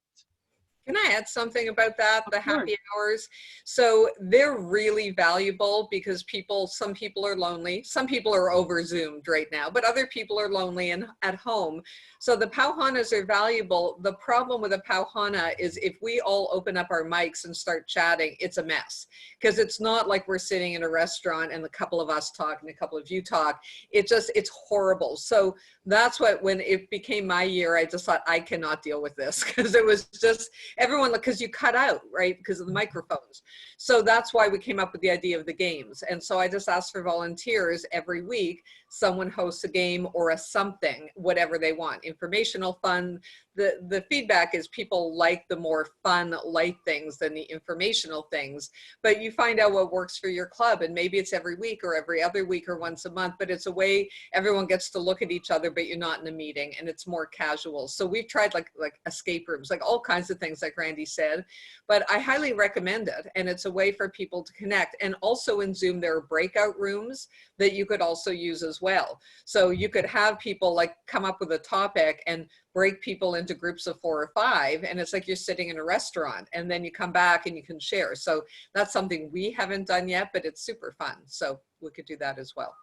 Speaker 4: Can I add something about that? The happy hours. So they're really valuable because some people are lonely. Some people are over Zoomed right now, but other people are lonely and at home. So the pauhanas are valuable. The problem with a pauhana is if we all open up our mics and start chatting, it's a mess, because it's not like we're sitting in a restaurant and a couple of us talk and a couple of you talk. It's horrible. So that's what, when it became my year, I just thought, I cannot deal with this, because it was just everyone, because you cut out, right, because of the microphones. So that's why we came up with the idea of the games. And so I just asked for volunteers every week. Someone hosts a game or a something, whatever they want, informational, fun. The feedback is people like the more fun, light things than the informational things. But you find out what works for your club, and maybe it's every week or every other week or once a month, but it's a way everyone gets to look at each other, but you're not in a meeting, and it's more casual. So we've tried like escape rooms, like all kinds of things, like Randy said, but I highly recommend it. And it's a way for people to connect. And also in Zoom, there are breakout rooms that you could also use as well. So you could have people like come up with a topic and break people into groups of 4 or 5, and it's like you're sitting in a restaurant, and then you come back and you can share. So that's something we haven't done yet, but it's super fun. So we could do that as well.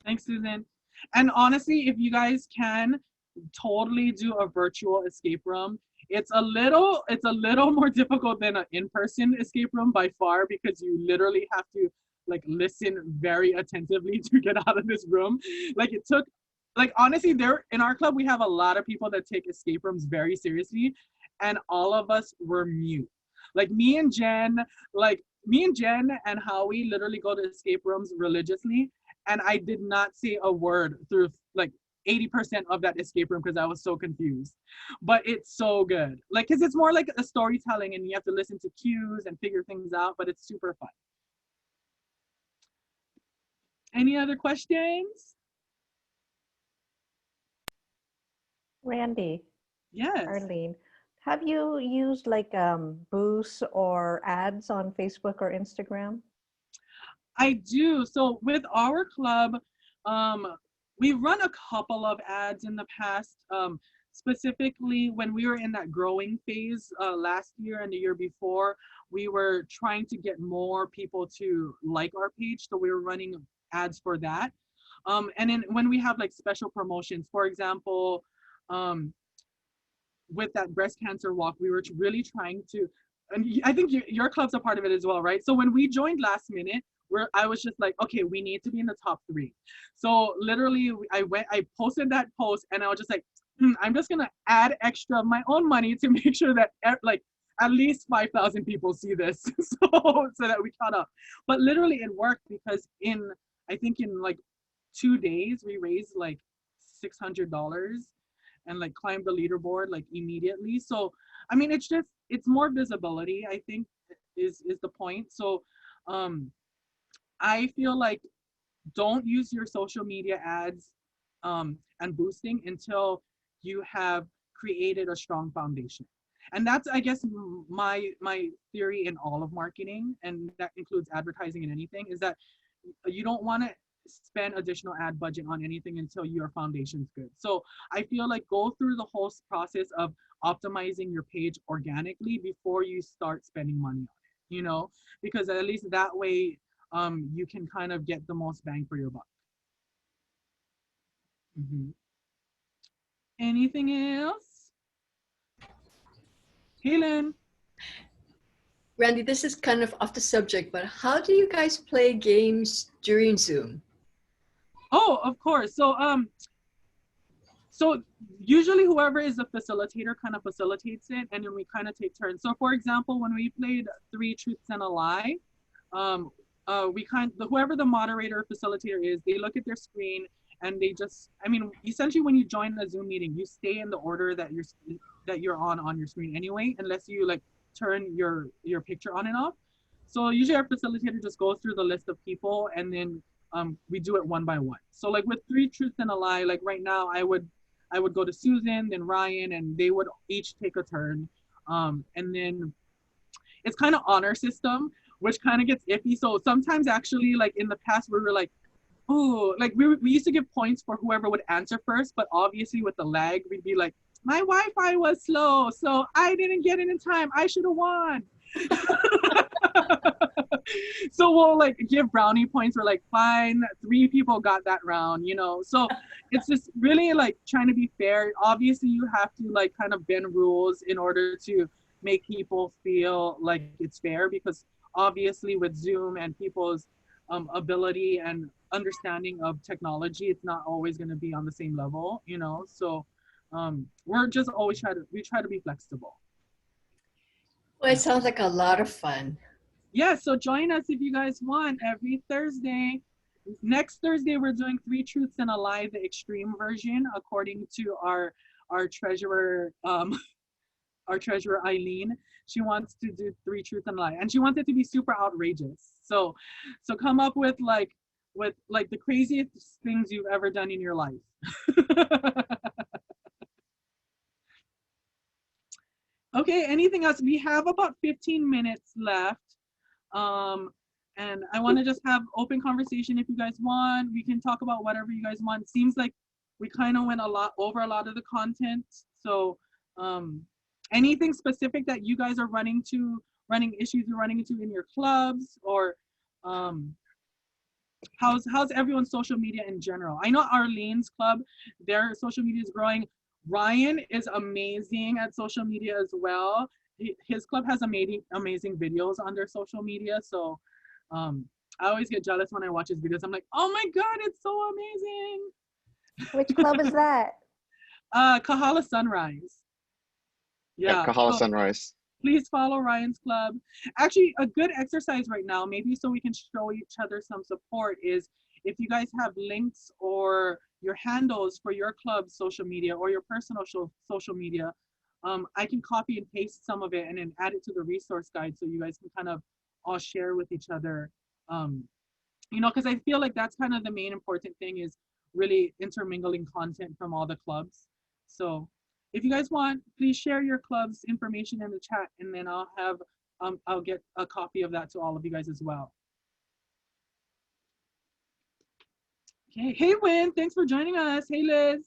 Speaker 1: Thanks, Susan. And honestly, if you guys can totally do a virtual escape room, it's a little more difficult than an in-person escape room by far, because you literally have to like listen very attentively to get out of this room. Like it took, like honestly, there in our club, we have a lot of people that take escape rooms very seriously, and all of us were mute. Like me and Jen and Hawai'i literally go to escape rooms religiously, and I did not say a word through like 80% of that escape room because I was so confused. But it's so good. Like, because it's more like a storytelling, and you have to listen to cues and figure things out, but it's super fun. Any other questions?
Speaker 3: Randy.
Speaker 1: Yes.
Speaker 3: Arlene, Have you used like boosts or ads on Facebook or Instagram?
Speaker 1: I do. So with our club, um, we've run a couple of ads in the past. Specifically, when we were in that growing phase last year and the year before, we were trying to get more people to like our page. So we were running ads for that. And then when we have like special promotions, for example, um, with that breast cancer walk, we were really trying to, and I think your club's a part of it as well, right? So when we joined last minute, where I was just like, okay, we need to be in the top 3. So literally, I posted that post, and I was just like, I'm just gonna add extra of my own money to make sure that like at least 5,000 people see this, so that we caught up. But literally, it worked because I think in like 2 days, we raised like $600 and like climbed the leaderboard like immediately. So I mean, it's more visibility, I think, is the point. So I feel like don't use your social media ads and boosting until you have created a strong foundation. And that's, I guess, my theory in all of marketing, and that includes advertising and anything, is that you don't want to spend additional ad budget on anything until your foundation's good. So I feel like go through the whole process of optimizing your page organically before you start spending money on it, because at least that way you can kind of get the most bang for your buck. Anything else? Helen?
Speaker 8: Randy, this is kind of off the subject, but how do you guys play games during Zoom?
Speaker 1: Oh, of course. So usually whoever is the facilitator kind of facilitates it, and then we kind of take turns. So for example, when we played 3 Truths and a Lie, whoever the moderator facilitator is, they look at their screen and they just, I mean, essentially when you join a Zoom meeting, you stay in the order that you're on your screen anyway, unless you like turn your picture on and off. So usually our facilitator just goes through the list of people, and then we do it one by one. So like with 3 Truths and a Lie, like right now I would go to Susan, then Ryan, and they would each take a turn. And then it's kind of honor system, which kind of gets iffy. So sometimes actually, like in the past, we were like, oh, like we used to give points for whoever would answer first, but obviously with the lag, we'd be like, my Wi-Fi was slow, so I didn't get it in time. I should have won. So we'll like give brownie points. We're like, fine, 3 people got that round, So it's just really like trying to be fair. Obviously, you have to like kind of bend rules in order to make people feel like it's fair, because obviously with Zoom and people's ability and understanding of technology, it's not always going to be on the same level, So we're just always try to be flexible.
Speaker 8: Well, it sounds like a lot of fun.
Speaker 1: Yeah, so join us if you guys want every Thursday. Next Thursday, we're doing 3 Truths and a Lie, the extreme version, according to our treasurer, our treasurer Eileen. She wants to do 3 Truths and a Lie, and she wants it to be super outrageous. So come up with like the craziest things you've ever done in your life. Okay, anything else? We have about 15 minutes left. And I want to just have open conversation. If you guys want, we can talk about whatever you guys want. It seems like we kind of went over a lot of the content. So anything specific that you guys are issues you're running into in your clubs, or how's everyone's social media in general? I know Arlene's club, their social media is growing. Ryan is amazing at social media as well. His club has amazing videos on their social media. So I always get jealous when I watch his videos. I'm like, oh my God, it's so amazing.
Speaker 3: Which club is that?
Speaker 1: Kahala Sunrise. Yeah,
Speaker 2: Kahala
Speaker 1: so
Speaker 2: Sunrise.
Speaker 1: please follow Ryan's club. Actually, a good exercise right now, maybe so we can show each other some support, is if you guys have links or your handles for your club's social media or your personal social media, I can copy and paste some of it and then add it to the resource guide, so you guys can kind of all share with each other. Because I feel like that's kind of the main important thing, is really intermingling content from all the clubs. So if you guys want, please share your club's information in the chat, and then I'll get a copy of that to all of you guys as well. Okay, hey Win, thanks for joining us. Hey Liz.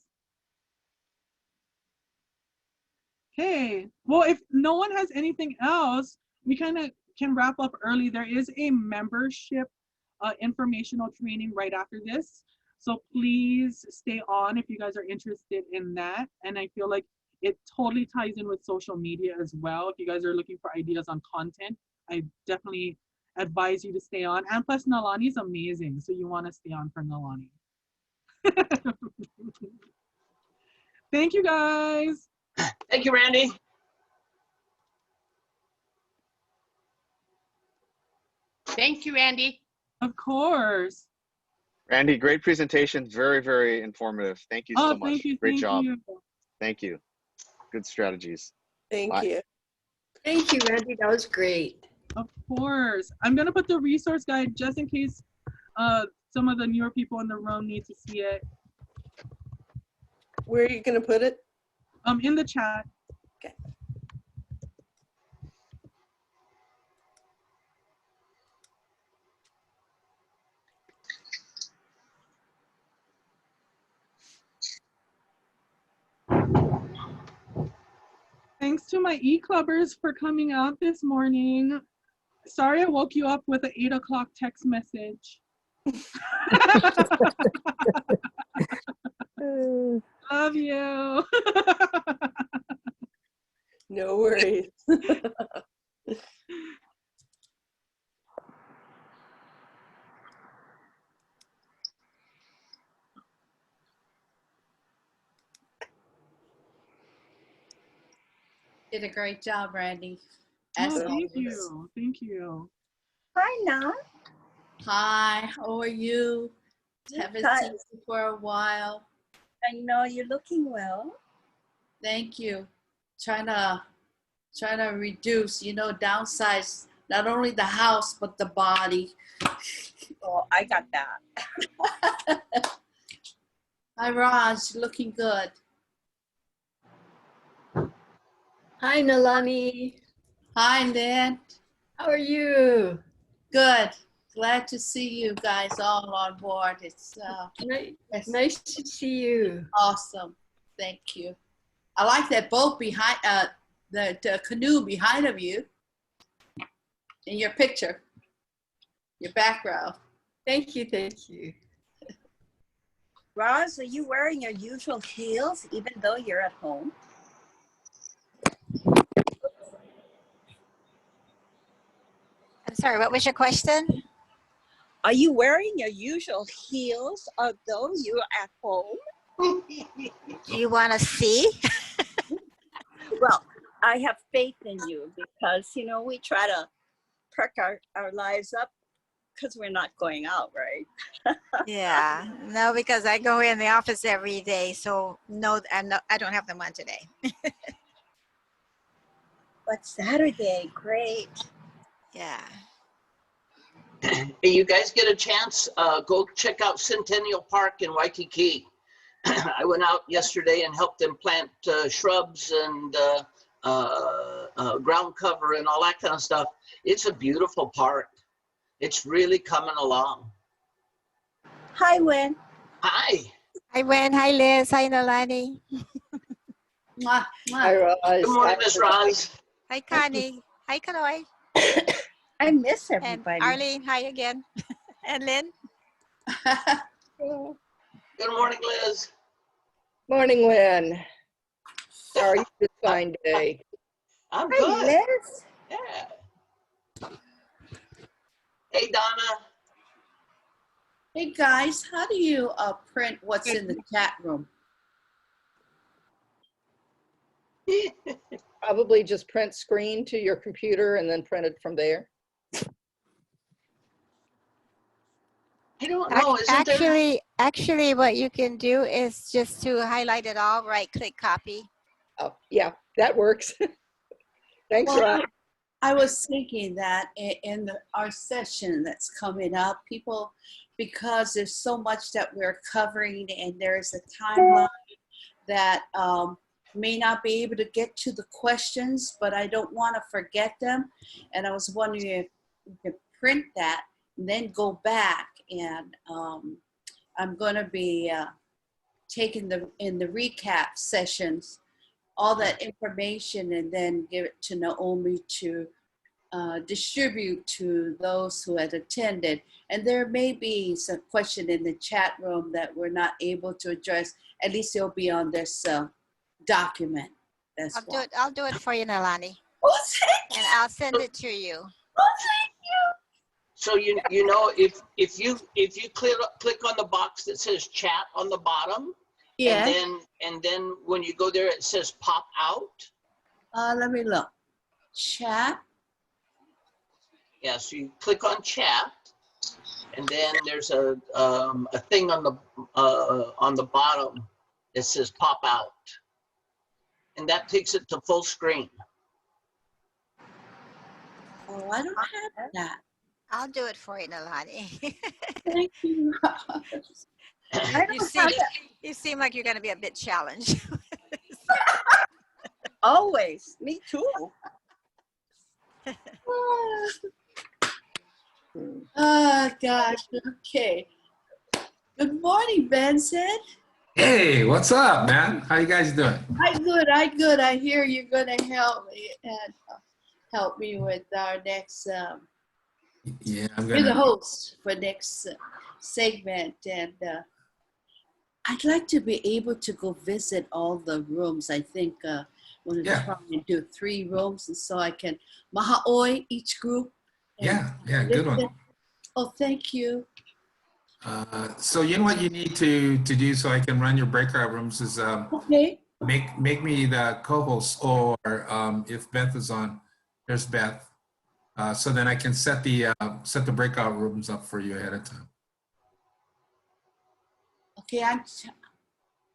Speaker 1: Okay, well, if no one has anything else, we kind of can wrap up early. There is a membership informational training right after this. So please stay on if you guys are interested in that. And I feel like it totally ties in with social media as well. If you guys are looking for ideas on content, I definitely advise you to stay on. And plus Nalani's amazing, so you want to stay on for Nalani. Thank you guys.
Speaker 9: Thank you, Randy.
Speaker 7: Thank you, Andy.
Speaker 1: Of course.
Speaker 2: Randy, great presentation. Very, very informative. Thank you so much.
Speaker 1: Thank you.
Speaker 2: Great
Speaker 1: Thank
Speaker 2: job.
Speaker 1: you.
Speaker 2: Thank you. Good strategies.
Speaker 8: Thank
Speaker 2: Bye.
Speaker 8: you. Thank you, Randy. That was great.
Speaker 1: Of course. I'm going to put the resource guide just in case some of the newer people in the room need to see it.
Speaker 8: Where are you going to put it?
Speaker 1: In the chat.
Speaker 8: Okay.
Speaker 1: Thanks to my e-clubbers for coming out this morning. Sorry I woke you up with an 8 o'clock text message. Love you.
Speaker 8: No worries.
Speaker 10: Did a great job, Randy.
Speaker 1: Oh, thank you. Thank you.
Speaker 11: Hi, Nan.
Speaker 10: Hi, how are you? Haven't
Speaker 11: Hi.
Speaker 10: seen you for a while.
Speaker 11: I know you're looking well.
Speaker 10: Thank you. Trying to reduce, downsize not only the house but the body.
Speaker 11: Oh, I got that.
Speaker 10: Hi, Raj, looking good.
Speaker 8: Hi, Nalani.
Speaker 10: Hi, Lynn.
Speaker 8: How are you?
Speaker 10: Good. Glad to see you guys all on board. It's
Speaker 8: Nice to see you.
Speaker 10: awesome. Thank you. I like that boat behind, the canoe behind of you in your picture, your background.
Speaker 8: Thank you. Thank you.
Speaker 11: Roz, are you wearing your usual heels even though you're at home?
Speaker 12: I'm sorry, what was your question?
Speaker 11: Are you wearing your usual heels although you're at home?
Speaker 12: Do you want to see?
Speaker 11: Well, I have faith in you because, we try to perk our lives up because we're not going out, right?
Speaker 12: Yeah, no, because I go in the office every day, so no, I don't have them on today.
Speaker 11: But Saturday, great.
Speaker 12: Yeah.
Speaker 9: Hey, you guys get a chance, go check out Centennial Park in Waikiki. I went out yesterday and helped them plant shrubs and ground cover and all that kind of stuff. It's a beautiful park. It's really coming along.
Speaker 11: Hi, Win.
Speaker 9: Hi.
Speaker 12: Hi, Wen. Hi, Liz. Hi, Nalani.
Speaker 10: Mwah, mwah.
Speaker 8: Hi, Roz.
Speaker 9: Good morning, Miss Roz.
Speaker 12: Hi, Connie. Hi, Kanoy.
Speaker 11: I miss
Speaker 12: And
Speaker 11: everybody.
Speaker 12: Arlene, hi again. And Lynn.
Speaker 9: Good morning, Liz.
Speaker 8: Morning, Lynn. How are you this fine day?
Speaker 9: I'm
Speaker 11: Hi,
Speaker 9: good.
Speaker 11: Liz.
Speaker 9: Yeah. Hey, Donna.
Speaker 10: Hey guys, how do you print what's in the chat room?
Speaker 8: Probably just print screen to your computer and then print it from there.
Speaker 9: I don't know. Isn't there?
Speaker 12: Actually, what you can do is just to highlight it all, right-click copy.
Speaker 8: Oh, yeah, that works. Thanks,
Speaker 10: Well,
Speaker 8: Roz.
Speaker 10: I was thinking that in our session that's coming up, people, because there's so much that we're covering and there's a timeline that may not be able to get to the questions, but I don't want to forget them. And I was wondering if you could print that and then go back. And I'm going to be taking in the recap sessions all that information and then give it to Naomi to distribute to those who had attended. And there may be some question in the chat room that we're not able to address. At least it'll be on this document. That's why.
Speaker 12: I'll do it for you, Nalani.
Speaker 10: Oh, thank
Speaker 12: And I'll send it to you.
Speaker 10: Oh, thank you.
Speaker 9: So you know, if you click on the box that says chat on the bottom,
Speaker 10: Yeah.
Speaker 9: and then when you go there it says pop out.
Speaker 10: Let me look. Chat.
Speaker 9: Yeah, so you click on chat, and then there's a thing on the bottom that says pop out, and that takes it to full screen.
Speaker 10: Oh, I don't have that.
Speaker 12: I'll do it for you, Nalani.
Speaker 10: Thank you.
Speaker 12: You seem like you're going to be a bit challenged.
Speaker 11: Always. Me too.
Speaker 10: Oh, gosh. Okay. Good morning, Benson.
Speaker 13: Hey, what's up, man? How you guys doing?
Speaker 10: I'm good. I'm good. I hear you're going to help me and help me with our next.
Speaker 13: Yeah,
Speaker 10: You're the host for next segment, and I'd like to be able to go visit all the rooms. I think I'm going to try and do 3 rooms, and so I can maha'oi each group.
Speaker 13: Yeah, good one.
Speaker 10: Oh, thank you.
Speaker 13: So you know what you need to do so I can run your breakout rooms is
Speaker 10: Okay.
Speaker 13: make me the co-host, or if Beth is on, there's Beth. So then I can set the breakout rooms up for you ahead of time.
Speaker 10: Okay, I'm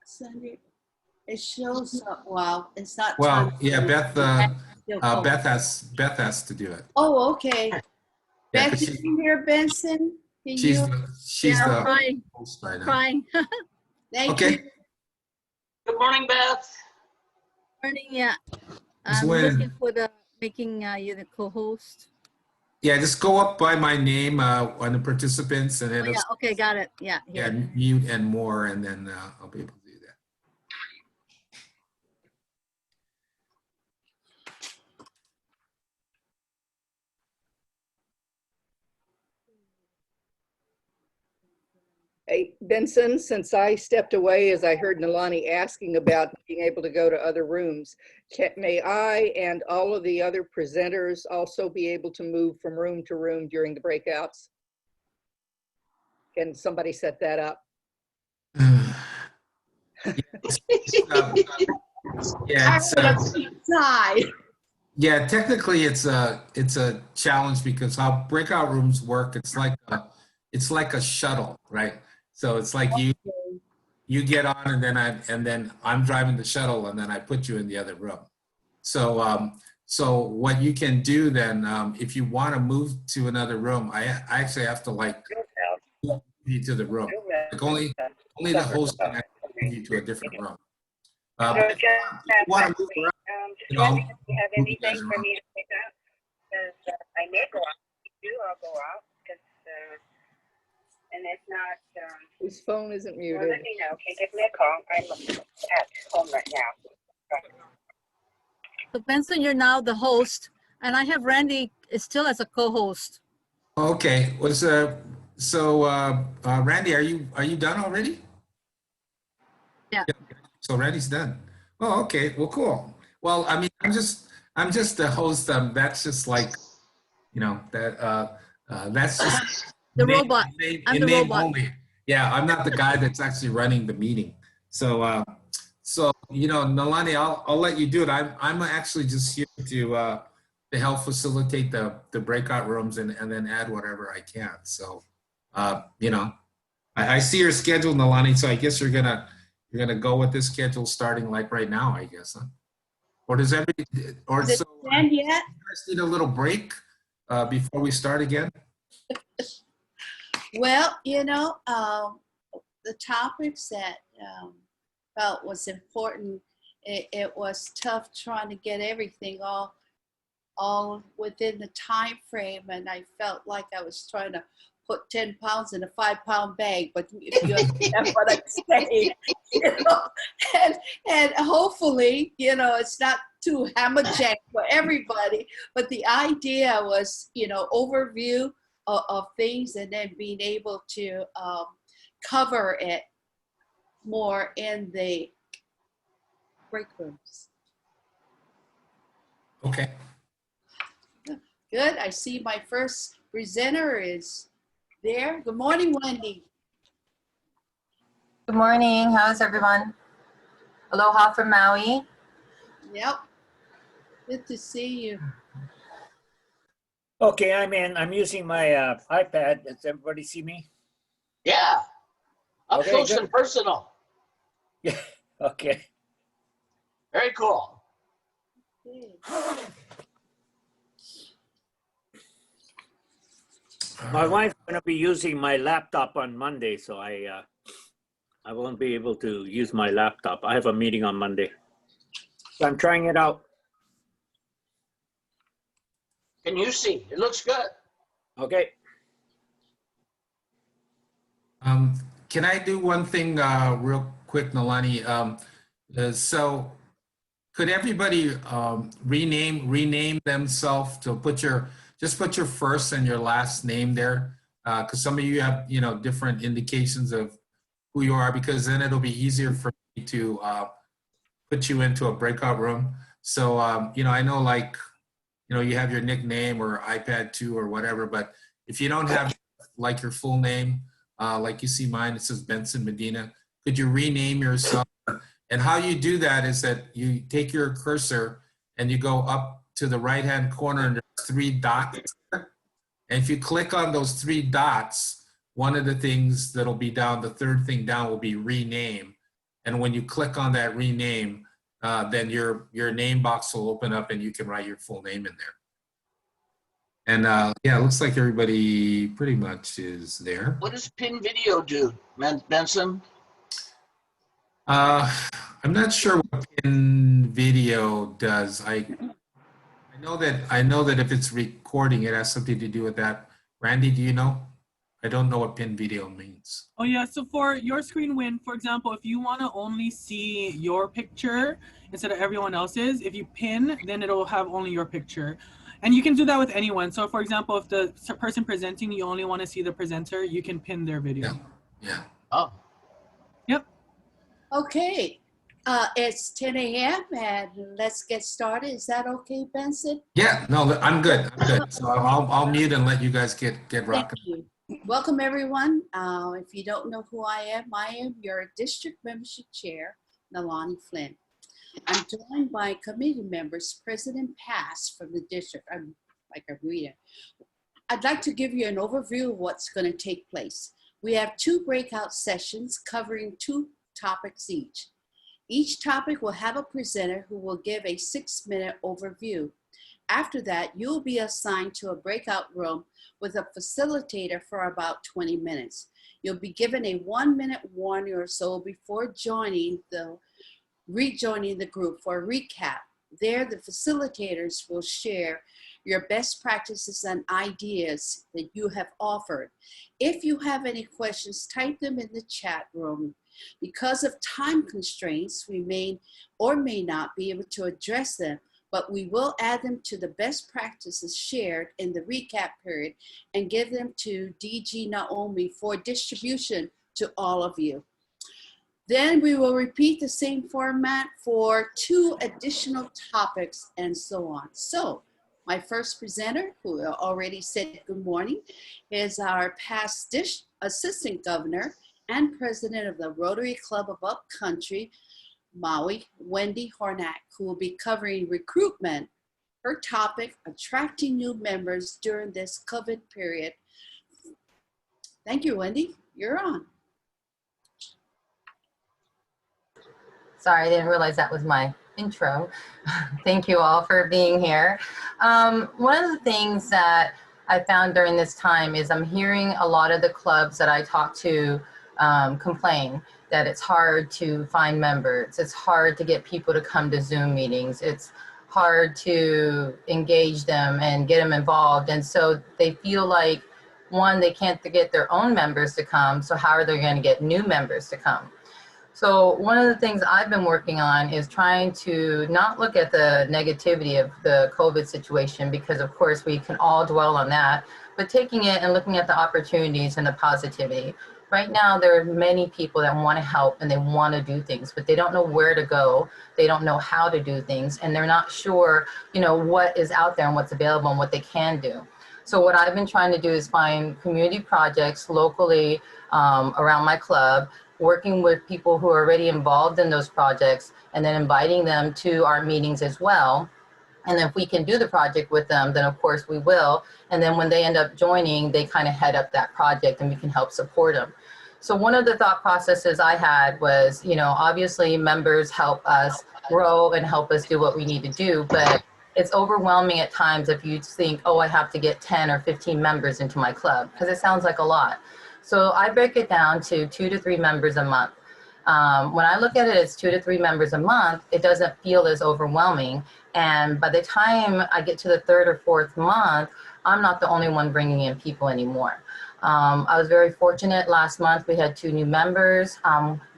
Speaker 10: Sunday. It shows up. Well, it's not.
Speaker 13: Well,
Speaker 10: time.
Speaker 13: yeah, Beth has to do it.
Speaker 10: Oh, okay.
Speaker 13: Yeah,
Speaker 10: Beth, you can hear Benson? Can
Speaker 13: she's
Speaker 10: you?
Speaker 13: the host right now.
Speaker 11: Crying.
Speaker 10: Thank
Speaker 13: Okay.
Speaker 10: you.
Speaker 9: Good morning, Beth.
Speaker 11: Morning, yeah.
Speaker 13: Just
Speaker 11: I'm
Speaker 13: when-
Speaker 11: looking for making you the co-host.
Speaker 13: Yeah, just go up by my name on the participants, and then
Speaker 11: Oh, yeah, okay, got it. Yeah,
Speaker 13: yeah,
Speaker 11: here.
Speaker 13: mute and more, and then I'll be able to do that.
Speaker 14: Hey, Benson, since I stepped away as I heard Nalani asking about being able to go to other rooms, may I and all of the other presenters also be able to move from room to room during the breakouts? Can somebody set that up?
Speaker 13: Yeah, technically it's a challenge because how breakout rooms work, it's like a shuttle, right? So it's like you get on, and then I'm driving the shuttle, and then I put you in the other room. So so what you can do then, if you want to move to another room, I actually have to like move you to the room. Like only the host can actually move you to a different room. If you want to move around, you know,
Speaker 15: have anything for me to pick up? Because I may go out. If you do, I'll go out. And if not,
Speaker 14: Whose phone isn't muted?
Speaker 15: well, let me know. Okay, give me a call. I'm at home right now.
Speaker 11: So Benson, you're now the host, and I have Randy still as a co-host.
Speaker 13: Okay. Randy, are you done already?
Speaker 11: Yeah.
Speaker 13: So Randy's done. Oh, okay. Well, cool. Well, I mean, I'm just the host. That's just like, you know, that's just
Speaker 11: the robot. I'm the robot.
Speaker 13: Only. Yeah, I'm not the guy that's actually running the meeting. So, you know, Nalani, I'll let you do it. I'm actually just here to help facilitate the breakout rooms and then add whatever I can. So, you know, I see your schedule, Nalani. So I guess you're gonna go with this schedule starting like right now, I guess, huh? Or does everybody, or
Speaker 10: Is it
Speaker 13: so
Speaker 10: planned yet?
Speaker 13: you guys need a little break before we start again?
Speaker 10: Well, you know, the topics that felt was important it was tough trying to get everything all within the time frame, and I felt like I was trying to put 10 pounds in a 5-pound bag, but if you understand what I'm saying, you know, and hopefully, you know, it's not too hammerjack for everybody, but the idea was, you know, overview of things and then being able to cover it more in the break rooms.
Speaker 13: Okay.
Speaker 10: Good. I see my first presenter is there. Good morning, Wendy.
Speaker 16: Good morning. How's everyone? Aloha from Maui.
Speaker 10: Yep. Good to see you.
Speaker 17: Okay, I'm in. I'm using my iPad. Does everybody see me?
Speaker 9: Yeah. Up
Speaker 17: Okay,
Speaker 9: close
Speaker 17: good.
Speaker 9: and personal.
Speaker 17: Yeah. Okay.
Speaker 9: Very cool.
Speaker 17: My wife's going to be using my laptop on Monday, so I won't be able to use my laptop. I have a meeting on Monday. So I'm trying it out.
Speaker 9: Can you see? It looks good.
Speaker 17: Okay.
Speaker 13: Can I do one thing real quick, Nalani? So could everybody rename themselves to just put your first and your last name there? Because some of you have, you know, different indications of who you are, because then it'll be easier for me to put you into a breakout room. So, you know, I know, like, you know, you have your nickname or iPad 2 or whatever, but if you don't have like your full name, like you see mine, it says Benson Medina, could you rename yourself? And how you do that is that you take your cursor and you go up to the right-hand corner and there's 3 dots. And if you click on those 3 dots, one of the things that'll be down, the third thing down will be rename. And when you click on that rename, then your name box will open up and you can write your full name in there. And yeah, it looks like everybody pretty much is there.
Speaker 9: What does pin video do, Benson?
Speaker 13: I'm not sure what pin video does. I know that if it's recording, it has something to do with that. Randy, do you know? I don't know what pin video means.
Speaker 1: Oh yeah, so for your screen win, for example, if you want to only see your picture instead of everyone else's, if you pin, then it'll have only your picture. And you can do that with anyone. So for example, if the person presenting, you only want to see the presenter, you can pin their video.
Speaker 13: Yeah.
Speaker 9: Oh.
Speaker 1: Yep.
Speaker 10: Okay. It's 10 a.m. and let's get started. Is that okay, Benson?
Speaker 13: Yeah, no, I'm good. I'm good. So I'll mute and let you guys get rocking.
Speaker 10: Thank you. Welcome, everyone. If you don't know who I am your district membership chair, Nalani Flynn. I'm joined by committee members, President Pass from the district. I'm like a reader. I'd like to give you an overview of what's going to take place. We have 2 breakout sessions covering 2 topics each. Each topic will have a presenter who will give a 6-minute overview. After that, you'll be assigned to a breakout room with a facilitator for about 20 minutes. You'll be given a 1-minute warning or so before rejoining the group for a recap. There, the facilitators will share your best practices and ideas that you have offered. If you have any questions, type them in the chat room. Because of time constraints, we may or may not be able to address them, but we will add them to the best practices shared in the recap period and give them to DG Naomi for distribution to all of you. Then we will repeat the same format for 2 additional topics and so on. So my first presenter, who already said good morning, is our past assistant governor and president of the Rotary Club of Upcountry, Maui, Wendy Hornak, who will be covering recruitment. Her topic, attracting new members during this COVID period. Thank you, Wendy. You're on.
Speaker 16: Sorry, I didn't realize that was my intro. Thank you all for being here. One of the things that I found during this time is I'm hearing a lot of the clubs that I talk to complain that it's hard to find members. It's hard to get people to come to Zoom meetings. It's hard to engage them and get them involved. And so they feel like, one, they can't get their own members to come. So how are they going to get new members to come? So one of the things I've been working on is trying to not look at the negativity of the COVID situation, because of course we can all dwell on that, but taking it and looking at the opportunities and the positivity. Right now, there are many people that want to help and they want to do things, but they don't know where to go. They don't know how to do things, and they're not sure, you know, what is out there and what's available and what they can do. So what I've been trying to do is find community projects locally around my club, working with people who are already involved in those projects, and then inviting them to our meetings as well. And if we can do the project with them, then of course we will. And then when they end up joining, they kind of head up that project and we can help support them. So one of the thought processes I had was, you know, obviously members help us grow and help us do what we need to do, but it's overwhelming at times if you think, oh, I have to get 10 or 15 members into my club, because it sounds like a lot. So I break it down to 2 to 3 members a month. When I look at it as 2 to 3 members a month, it doesn't feel as overwhelming. And by the time I get to the 3rd or 4th month, I'm not the only one bringing in people anymore. I was very fortunate. Last month we had 2 new members.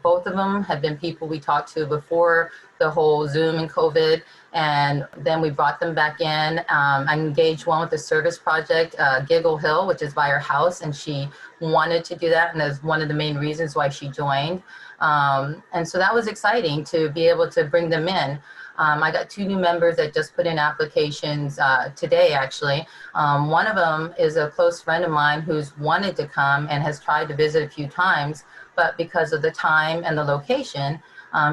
Speaker 16: Both of them had been people we talked to before the whole Zoom and COVID, and then we brought them back in. I engaged one with the service project, Giggle Hill, which is by her house, and she wanted to do that, and that's one of the main reasons why she joined. And so that was exciting to be able to bring them in. I got 2 new members that just put in applications today, actually. One of them is a close friend of mine who's wanted to come and has tried to visit a few times, but because of the time and the location,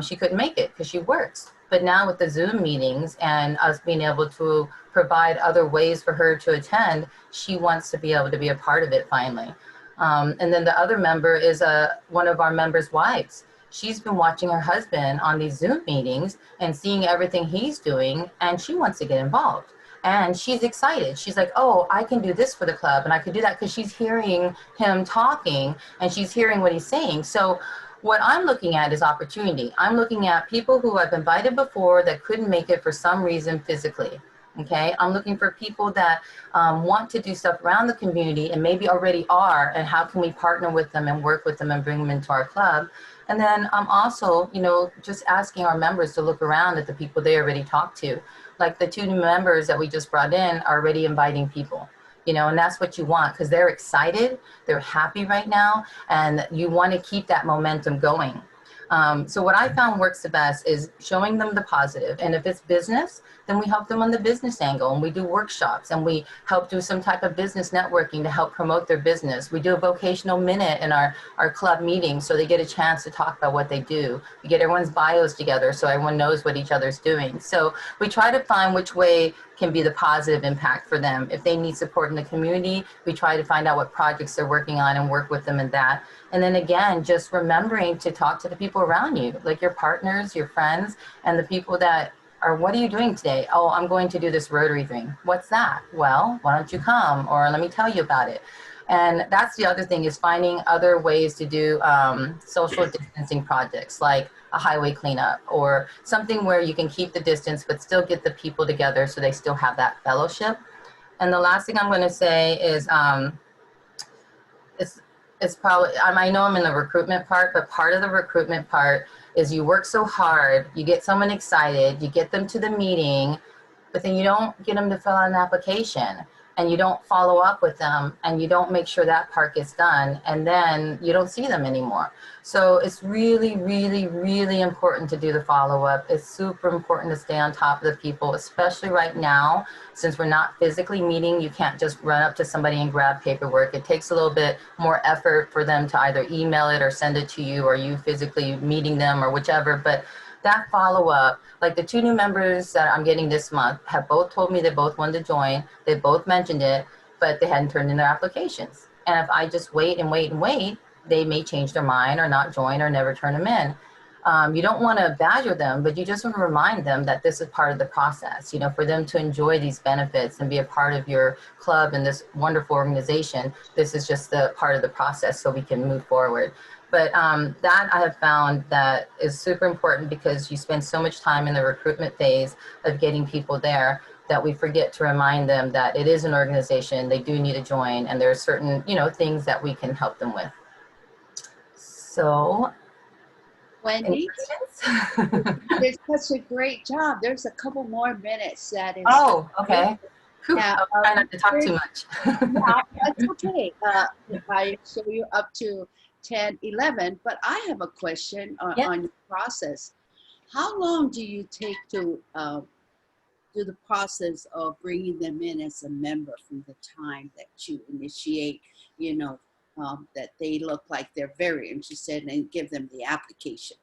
Speaker 16: she couldn't make it because she works. But now with the Zoom meetings and us being able to provide other ways for her to attend, she wants to be able to be a part of it finally. And then the other member is one of our members' wives. She's been watching her husband on these Zoom meetings and seeing everything he's doing, and she wants to get involved. And she's excited. She's like, oh, I can do this for the club, and I can do that, because she's hearing him talking and she's hearing what he's saying. So what I'm looking at is opportunity. I'm looking at people who I've invited before that couldn't make it for some reason physically. Okay, I'm looking for people that want to do stuff around the community and maybe already are, and how can we partner with them and work with them and bring them into our club. And then I'm also, you know, just asking our members to look around at the people they already talked to. Like the 2 new members that we just brought in are already inviting people, you know, and that's what you want, because they're excited, they're happy right now, and you want to keep that momentum going. So what I found works the best is showing them the positive. And if it's business, then we help them on the business angle, and we do workshops, and we help do some type of business networking to help promote their business. We do a vocational minute in our club meetings, so they get a chance to talk about what they do. We get everyone's bios together so everyone knows what each other's doing. So we try to find which way can be the positive impact for them. If they need support in the community, we try to find out what projects they're working on and work with them in that. And then again, just remembering to talk to the people around you, like your partners, your friends, and the people that are, what are you doing today? Oh, I'm going to do this Rotary thing. What's that? Well, why don't you come? Or let me tell you about it. And that's the other thing, is finding other ways to do social distancing projects, like a highway cleanup or something where you can keep the distance but still get the people together so they still have that fellowship. And the last thing I'm going to say is it's probably, I know I'm in the recruitment part, but part of the recruitment part is you work so hard, you get someone excited, you get them to the meeting, but then you don't get them to fill out an application, and you don't follow up with them, and you don't make sure that part gets done, and then you don't see them anymore. So it's really, really, really important to do the follow-up. It's super important to stay on top of the people, especially right now, since we're not physically meeting. You can't just run up to somebody and grab paperwork. It takes a little bit more effort for them to either email it or send it to you, or you physically meeting them or whichever. But that follow-up, like the 2 new members that I'm getting this month have both told me they both wanted to join. They both mentioned it, but they hadn't turned in their applications. And if I just wait and wait and wait, they may change their mind or not join or never turn them in. You don't want to badger them, but you just want to remind them that this is part of the process, you know, for them to enjoy these benefits and be a part of your club and this wonderful organization. This is just the part of the process so we can move forward. But that I have found that is super important because you spend so much time in the recruitment phase of getting people there that we forget to remind them that it is an organization, they do need to join, and there are certain, you know, things that we can help them with. So,
Speaker 10: Wendy, you did such a great job. There's a couple more minutes that is.
Speaker 16: Oh, okay. Whew,
Speaker 10: Yeah,
Speaker 16: I'll try not to talk too much.
Speaker 10: yeah, that's okay. I show you up to 10, 11, but I have a question on your process. How long do you take to do the process of bringing them in as a member from the time that you initiate, you know, that they look like they're very interested and give them the application?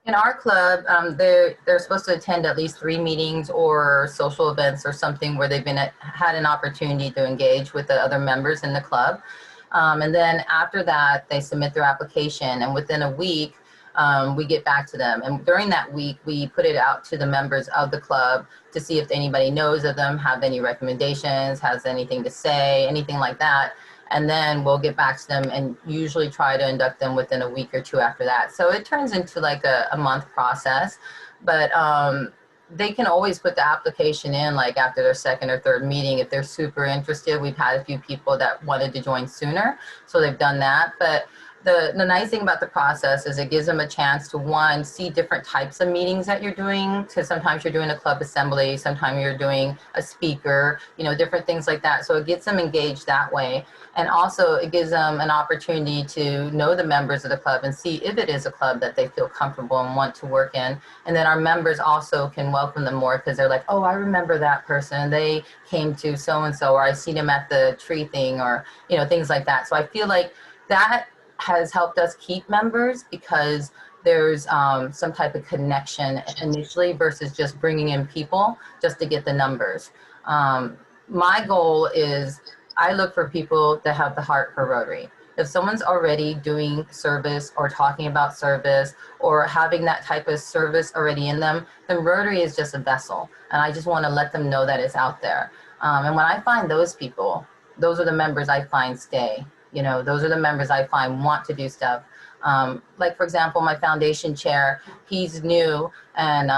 Speaker 16: In our club, they're supposed to attend at least 3 meetings or social events or something where they've had an opportunity to engage with the other members in the club. And then after that, they submit their application, and within a week, we get back to them. And during that week, we put it out to the members of the club to see if anybody knows of them, have any recommendations, has anything to say, anything like that. And then we'll get back to them and usually try to induct them within a week or 2 after that. So it turns into like a month process, but they can always put the application in like after their 2nd or 3rd meeting if they're super interested. We've had a few people that wanted to join sooner, so they've done that. But the nice thing about the process is it gives them a chance to, one, see different types of meetings that you're doing. So sometimes you're doing a club assembly, sometimes you're doing a speaker, you know, different things like that. So it gets them engaged that way. And also it gives them an opportunity to know the members of the club and see if it is a club that they feel comfortable and want to work in. And then our members also can welcome them more because they're like, oh, I remember that person. They came to so-and-so, or I seen them at the tree thing, or, you know, things like that. So I feel like that has helped us keep members because there's some type of connection initially versus just bringing in people just to get the numbers. My goal is I look for people that have the heart for Rotary. If someone's already doing service or talking about service or having that type of service already in them, then Rotary is just a vessel. And I just want to let them know that it's out there. And when I find those people, those are the members I find stay. You know, those are the members I find want to do stuff. Like, for example, my foundation chair, he's new, and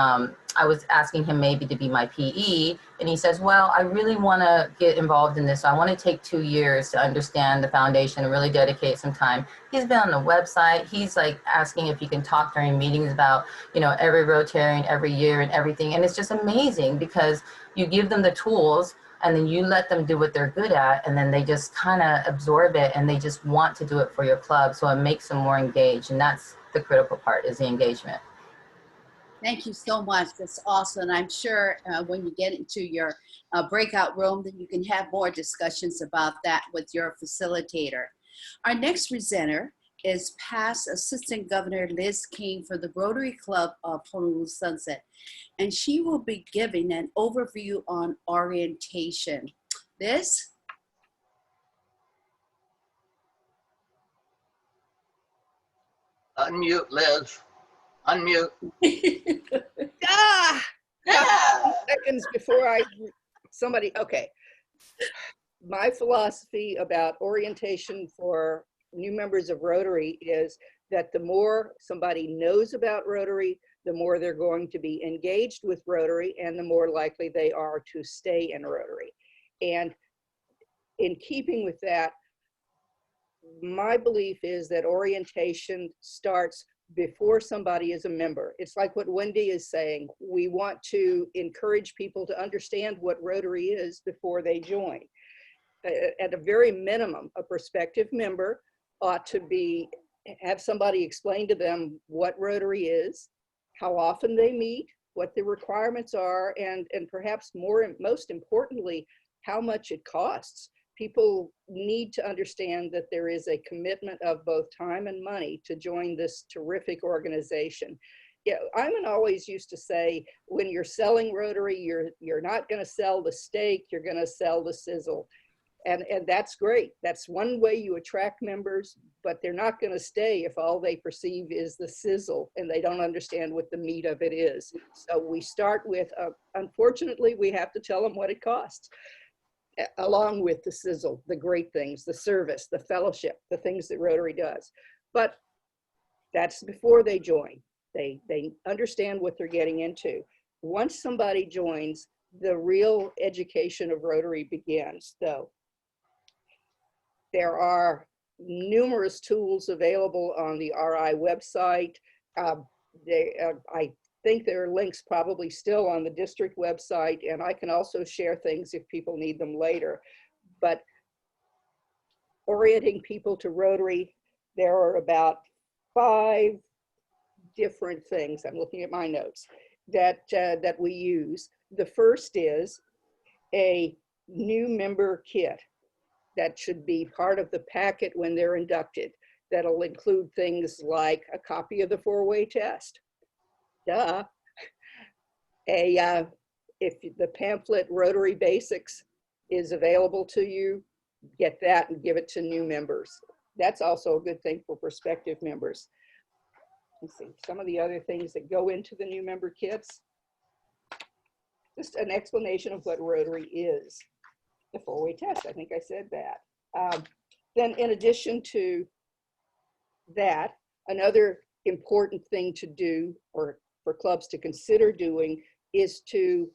Speaker 16: I was asking him maybe to be my PE, and he says, well, I really want to get involved in this. So I want to take 2 years to understand the foundation and really dedicate some time. He's been on the website. He's like asking if he can talk during meetings about, you know, every Rotarian every year and everything. And it's just amazing because you give them the tools and then you let them do what they're good at, and then they just kind of absorb it and they just want to do it for your club. So it makes them more engaged, and that's the critical part, is the engagement.
Speaker 10: Thank you so much. That's awesome. I'm sure when you get into your breakout room, then you can have more discussions about that with your facilitator. Our next presenter is past Assistant Governor Liz King for the Rotary Club of Honolulu Sunset, and she will be giving an overview on orientation. Liz?
Speaker 9: Unmute, Liz. Unmute.
Speaker 14: Seconds before somebody, okay. My philosophy about orientation for new members of Rotary is that the more somebody knows about Rotary, the more they're going to be engaged with Rotary, and the more likely they are to stay in Rotary. And in keeping with that, my belief is that orientation starts before somebody is a member. It's like what Wendy is saying. We want to encourage people to understand what Rotary is before they join. At a very minimum, a prospective member ought to have somebody explain to them what Rotary is, how often they meet, what the requirements are, and perhaps most importantly, how much it costs. People need to understand that there is a commitment of both time and money to join this terrific organization. Yeah, Iman always used to say, when you're selling Rotary, you're not going to sell the steak, you're going to sell the sizzle. And that's great. That's one way you attract members, but they're not going to stay if all they perceive is the sizzle and they don't understand what the meat of it is. So we start with, unfortunately, we have to tell them what it costs, along with the sizzle, the great things, the service, the fellowship, the things that Rotary does. But That's before they join. They understand what they're getting into. Once somebody joins, the real education of Rotary begins, though. There are numerous tools available on the RI website. I think there are links probably still on the district website, and I can also share things if people need them later. But orienting people to Rotary, there are about 5 different things, I'm looking at my notes, that we use. The first is a new member kit that should be part of the packet when they're inducted. That'll include things like a copy of the 4-way test. Duh. If the pamphlet Rotary Basics is available to you, get that and give it to new members. That's also a good thing for prospective members. Let's see, some of the other things that go into the new member kits. Just an explanation of what Rotary is. The 4-way test, I think I said that. Then in addition to that, another important thing to do, or for clubs to consider doing, is to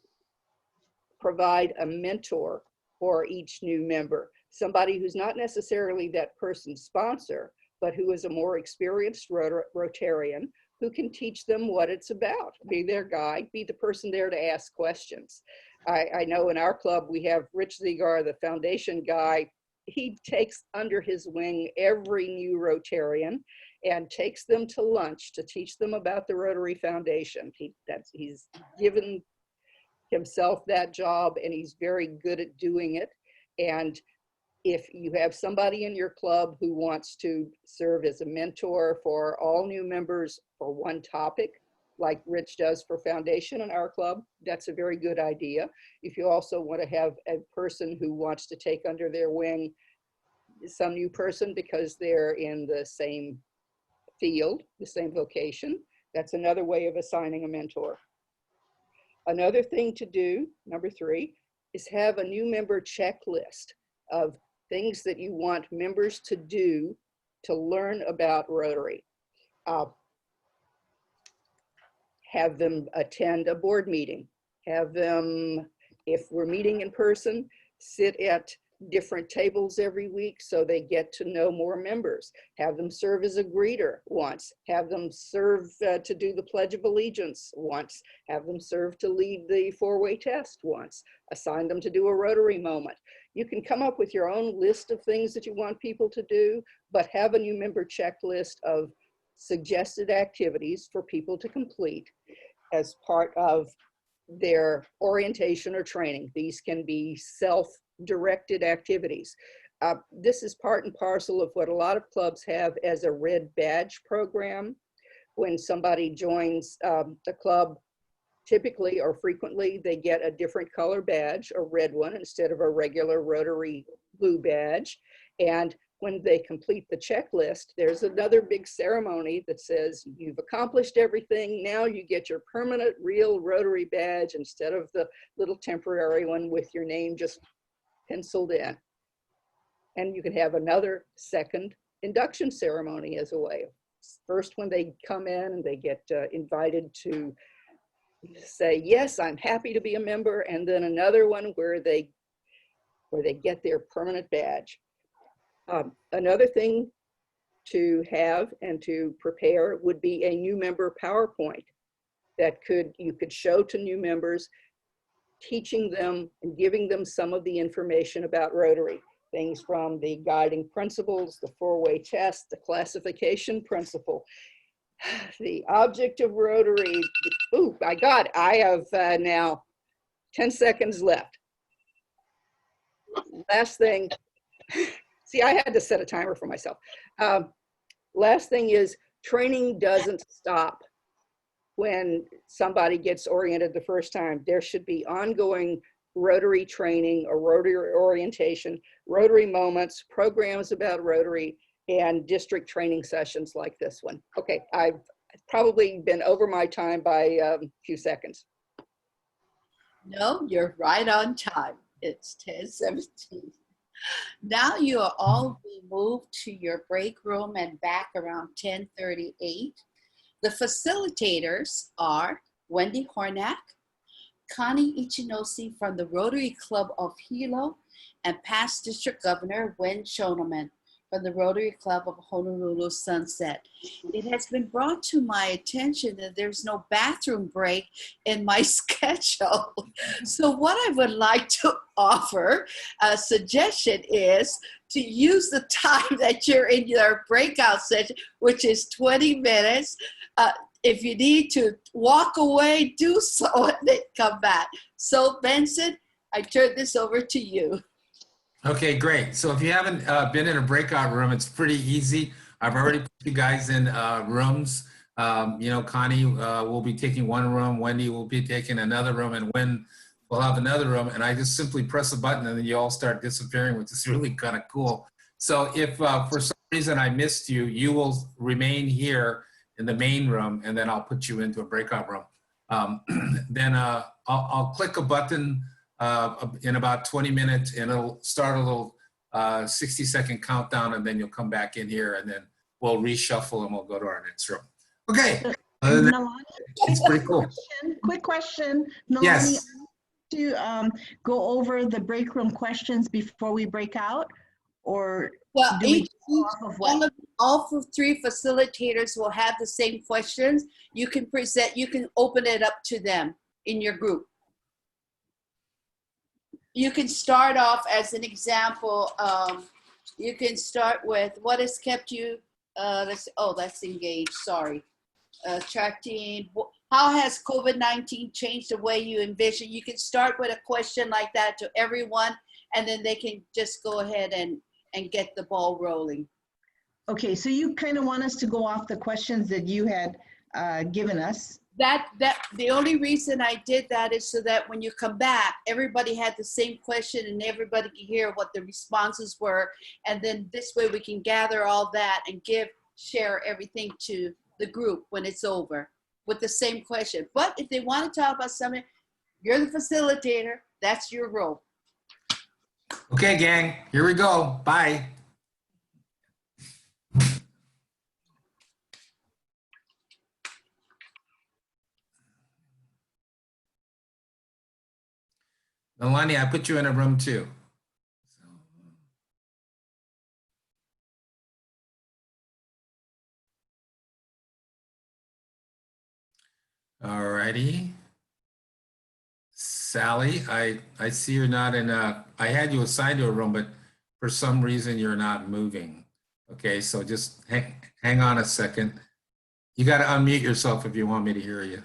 Speaker 14: provide a mentor for each new member. Somebody who's not necessarily that person's sponsor, but who is a more experienced Rotarian who can teach them what it's about. Be their guide, be the person there to ask questions. I know in our club we have Rich Zigar, the foundation guy. He takes under his wing every new Rotarian and takes them to lunch to teach them about the Rotary Foundation. He's given himself that job, and he's very good at doing it. And if you have somebody in your club who wants to serve as a mentor for all new members for one topic, like Rich does for Foundation in our club, that's a very good idea. If you also want to have a person who wants to take under their wing some new person because they're in the same field, the same vocation, that's another way of assigning a mentor. Another thing to do, number 3, is have a new member checklist of things that you want members to do to learn about Rotary. Have them attend a board meeting. Have them, if we're meeting in person, sit at different tables every week so they get to know more members. Have them serve as a greeter once. Have them serve to do the Pledge of Allegiance once. Have them serve to lead the 4-way test once. Assign them to do a Rotary moment. You can come up with your own list of things that you want people to do, but have a new member checklist of suggested activities for people to complete as part of their orientation or training. These can be self-directed activities. This is part and parcel of what a lot of clubs have as a red badge program. When somebody joins the club, typically or frequently, they get a different color badge, a red one, instead of a regular Rotary blue badge. And when they complete the checklist, there's another big ceremony that says, you've accomplished everything, now you get your permanent real Rotary badge instead of the little temporary one with your name just penciled in. And you can have another second induction ceremony as a way. First, when they come in and they get invited to say, yes, I'm happy to be a member, and then another one where they get their permanent badge. Another thing to have and to prepare would be a new member PowerPoint that you could show to new members, teaching them and giving them some of the information about Rotary. Things from the guiding principles, the 4-way test, the classification principle, the object of Rotary. Ooh, I got it. I have now 10 seconds left. Last thing. See, I had to set a timer for myself. Last thing is, training doesn't stop when somebody gets oriented the first time. There should be ongoing Rotary training or Rotary orientation, Rotary moments, programs about Rotary, and district training sessions like this one. Okay, I've probably been over my time by a few seconds.
Speaker 10: No, you're right on time. It's 10:17. Now you are all being moved to your break room and back around 10:38. The facilitators are Wendy Hornack, Connie Ichinosi from the Rotary Club of Hilo, and past District Governor Wen Shoneman from the Rotary Club of Honolulu Sunset. It has been brought to my attention that there's no bathroom break in my schedule. So what I would like to offer, a suggestion is to use the time that you're in your breakout session, which is 20 minutes. If you need to walk away, do so and then come back. So Benson, I turn this over to you.
Speaker 13: Okay, great. So if you haven't been in a breakout room, it's pretty easy. I've already put you guys in rooms. You know, Connie will be taking one room, Wendy will be taking another room, and Wen will have another room. And I just simply press a button and then you all start disappearing, which is really kind of cool. So if for some reason I missed you, you will remain here in the main room, and then I'll put you into a breakout room. Then I'll click a button in about 20 minutes, and it'll start a little 60-second countdown, and then you'll come back in here, and then we'll reshuffle and we'll go to our next room. Okay. Other than that, it's pretty cool.
Speaker 18: Quick question, Nalani.
Speaker 13: Yes.
Speaker 18: To go over the break room questions before we break out, or
Speaker 10: well,
Speaker 18: do we go off of what?
Speaker 10: all three facilitators will have the same questions. You can present, you can open it up to them in your group. You can start off as an example. You can start with what has kept you, that's engaged, sorry. Attracting, how has COVID-19 changed the way you envision? You can start with a question like that to everyone, and then they can just go ahead and get the ball rolling.
Speaker 18: Okay, so you kind of want us to go off the questions that you had given us.
Speaker 10: The only reason I did that is so that when you come back, everybody had the same question and everybody can hear what the responses were. And then this way we can gather all that and share everything to the group when it's over with the same question. But if they want to talk about something, you're the facilitator, that's your role.
Speaker 13: Okay, gang, here we go. Bye. Nalani, I put you in a room too. All righty. Sally, I see you're not in a, I had you assigned to a room, but for some reason you're not moving. Okay, so just hang on a second. You got to unmute yourself if you want me to hear you.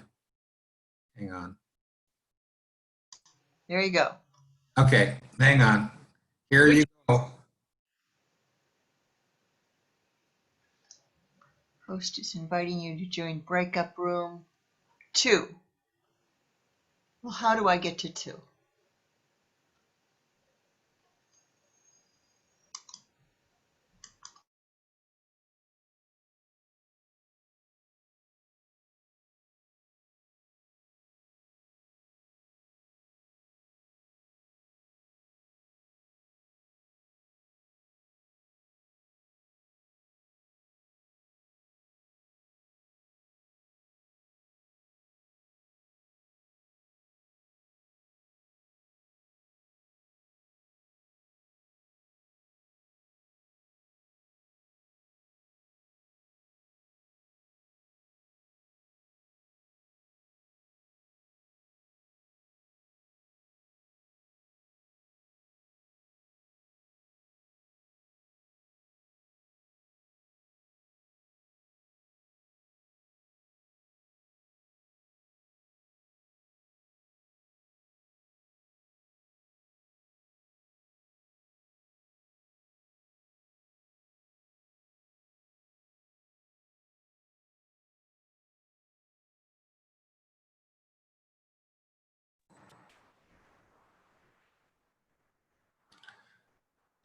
Speaker 13: Hang on.
Speaker 19: There you go.
Speaker 13: Okay, hang on. Here you go.
Speaker 19: Host is inviting you to join breakup room 2. Well, how do I get to 2?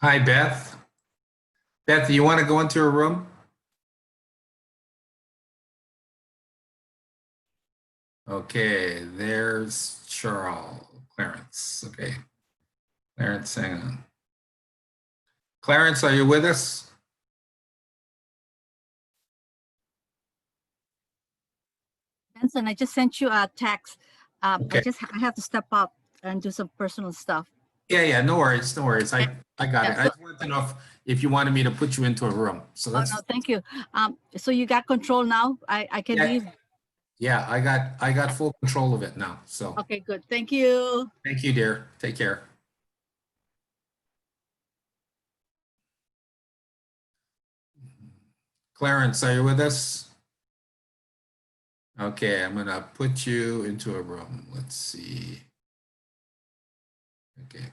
Speaker 13: Hi, Beth. Beth, do you want to go into a room? Okay, there's Clarence. Okay, Clarence, hang on. Clarence, are you with us?
Speaker 20: Benson, I just sent you a text.
Speaker 13: Okay.
Speaker 20: I have to step up and do some personal stuff.
Speaker 13: Yeah, no worries, no worries. I got
Speaker 20: Yeah,
Speaker 13: it. I just wanted to know if you wanted me to put you into a room. So
Speaker 20: Oh,
Speaker 13: that's,
Speaker 20: no, thank you. So you got control now? I can
Speaker 13: Yeah.
Speaker 20: leave?
Speaker 13: yeah, I got full control of it now. So
Speaker 20: Okay, good. Thank you.
Speaker 13: thank you, dear. Take care. Clarence, are you with us? Okay, I'm gonna put you into a room. Let's see. Okay.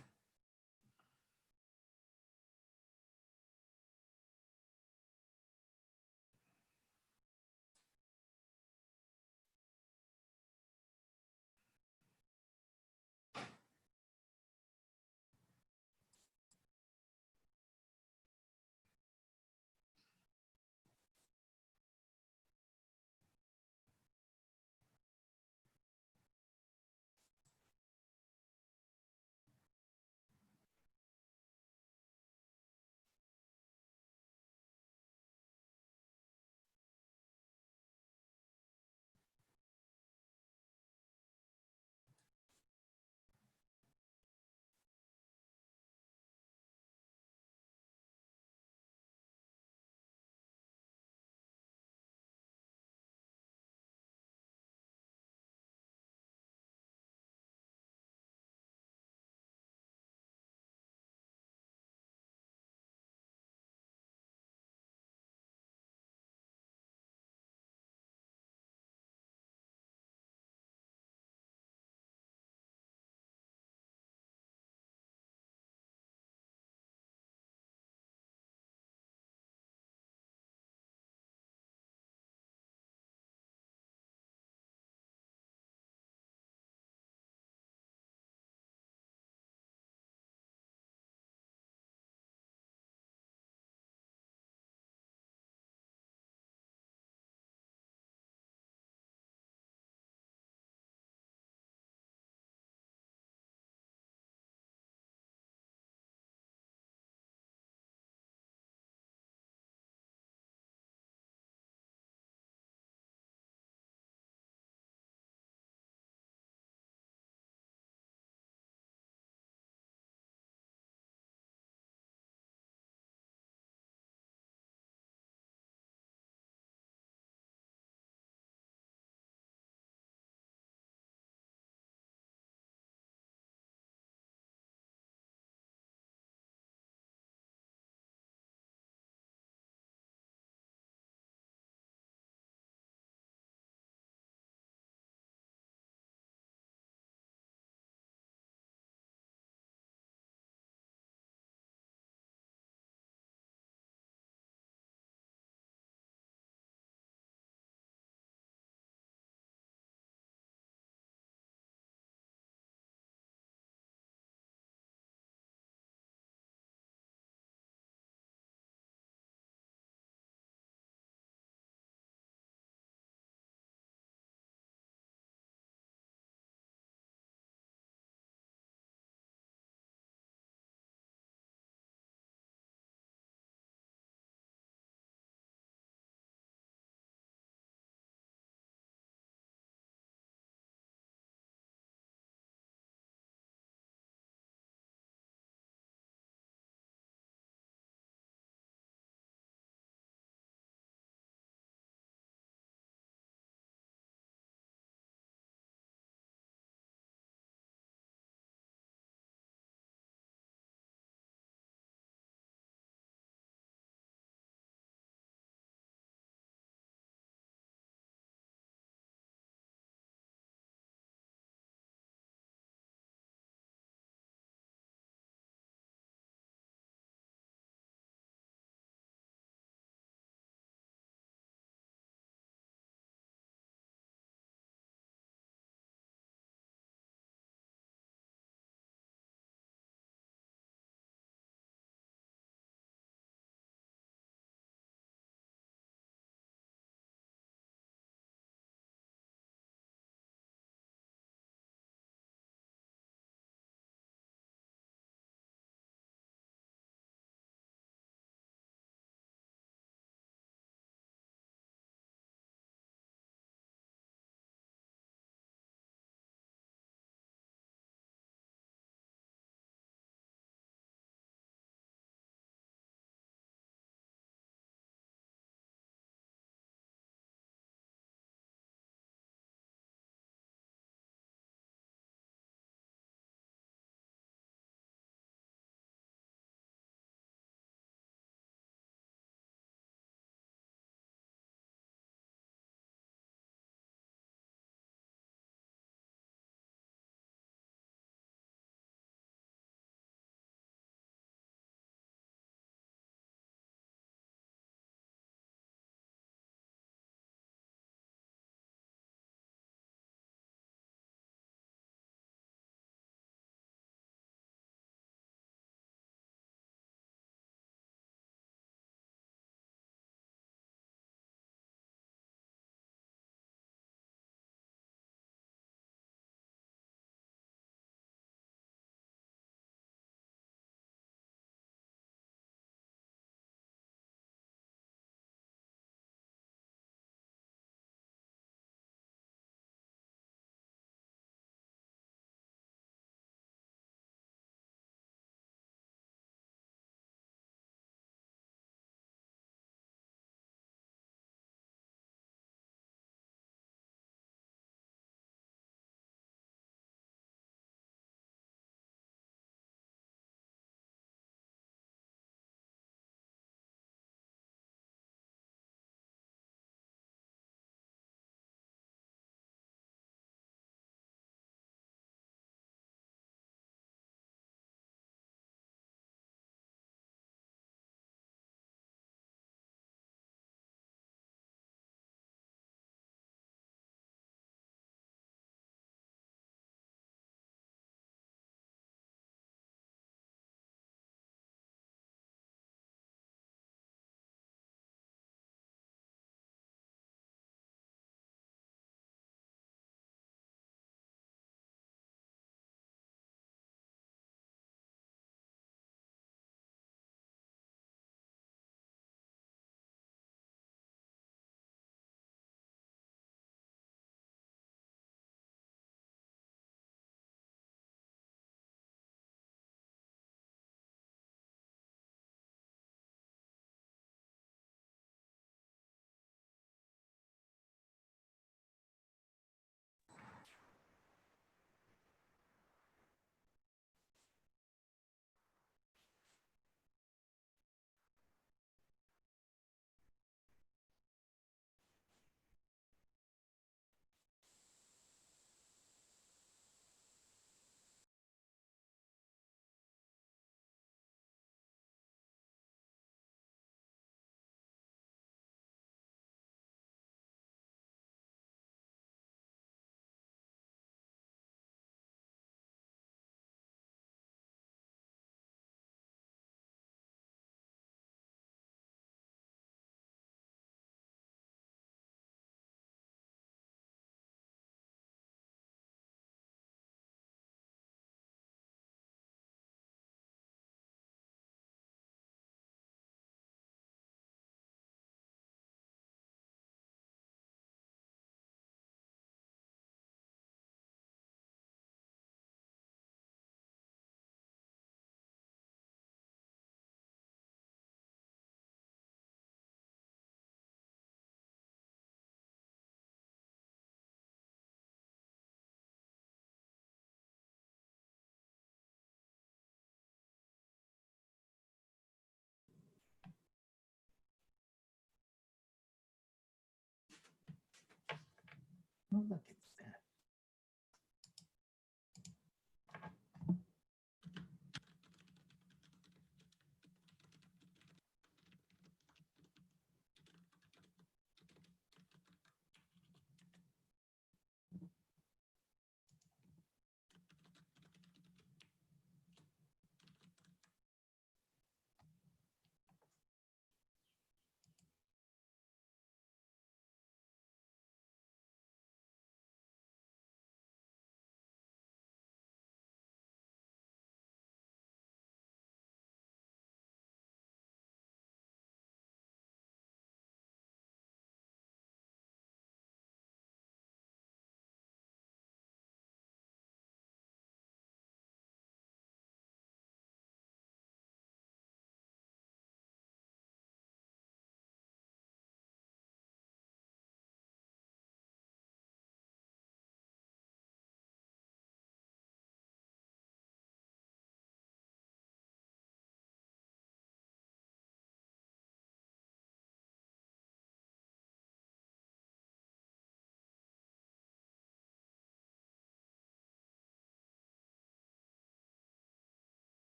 Speaker 13: Oh, look, it's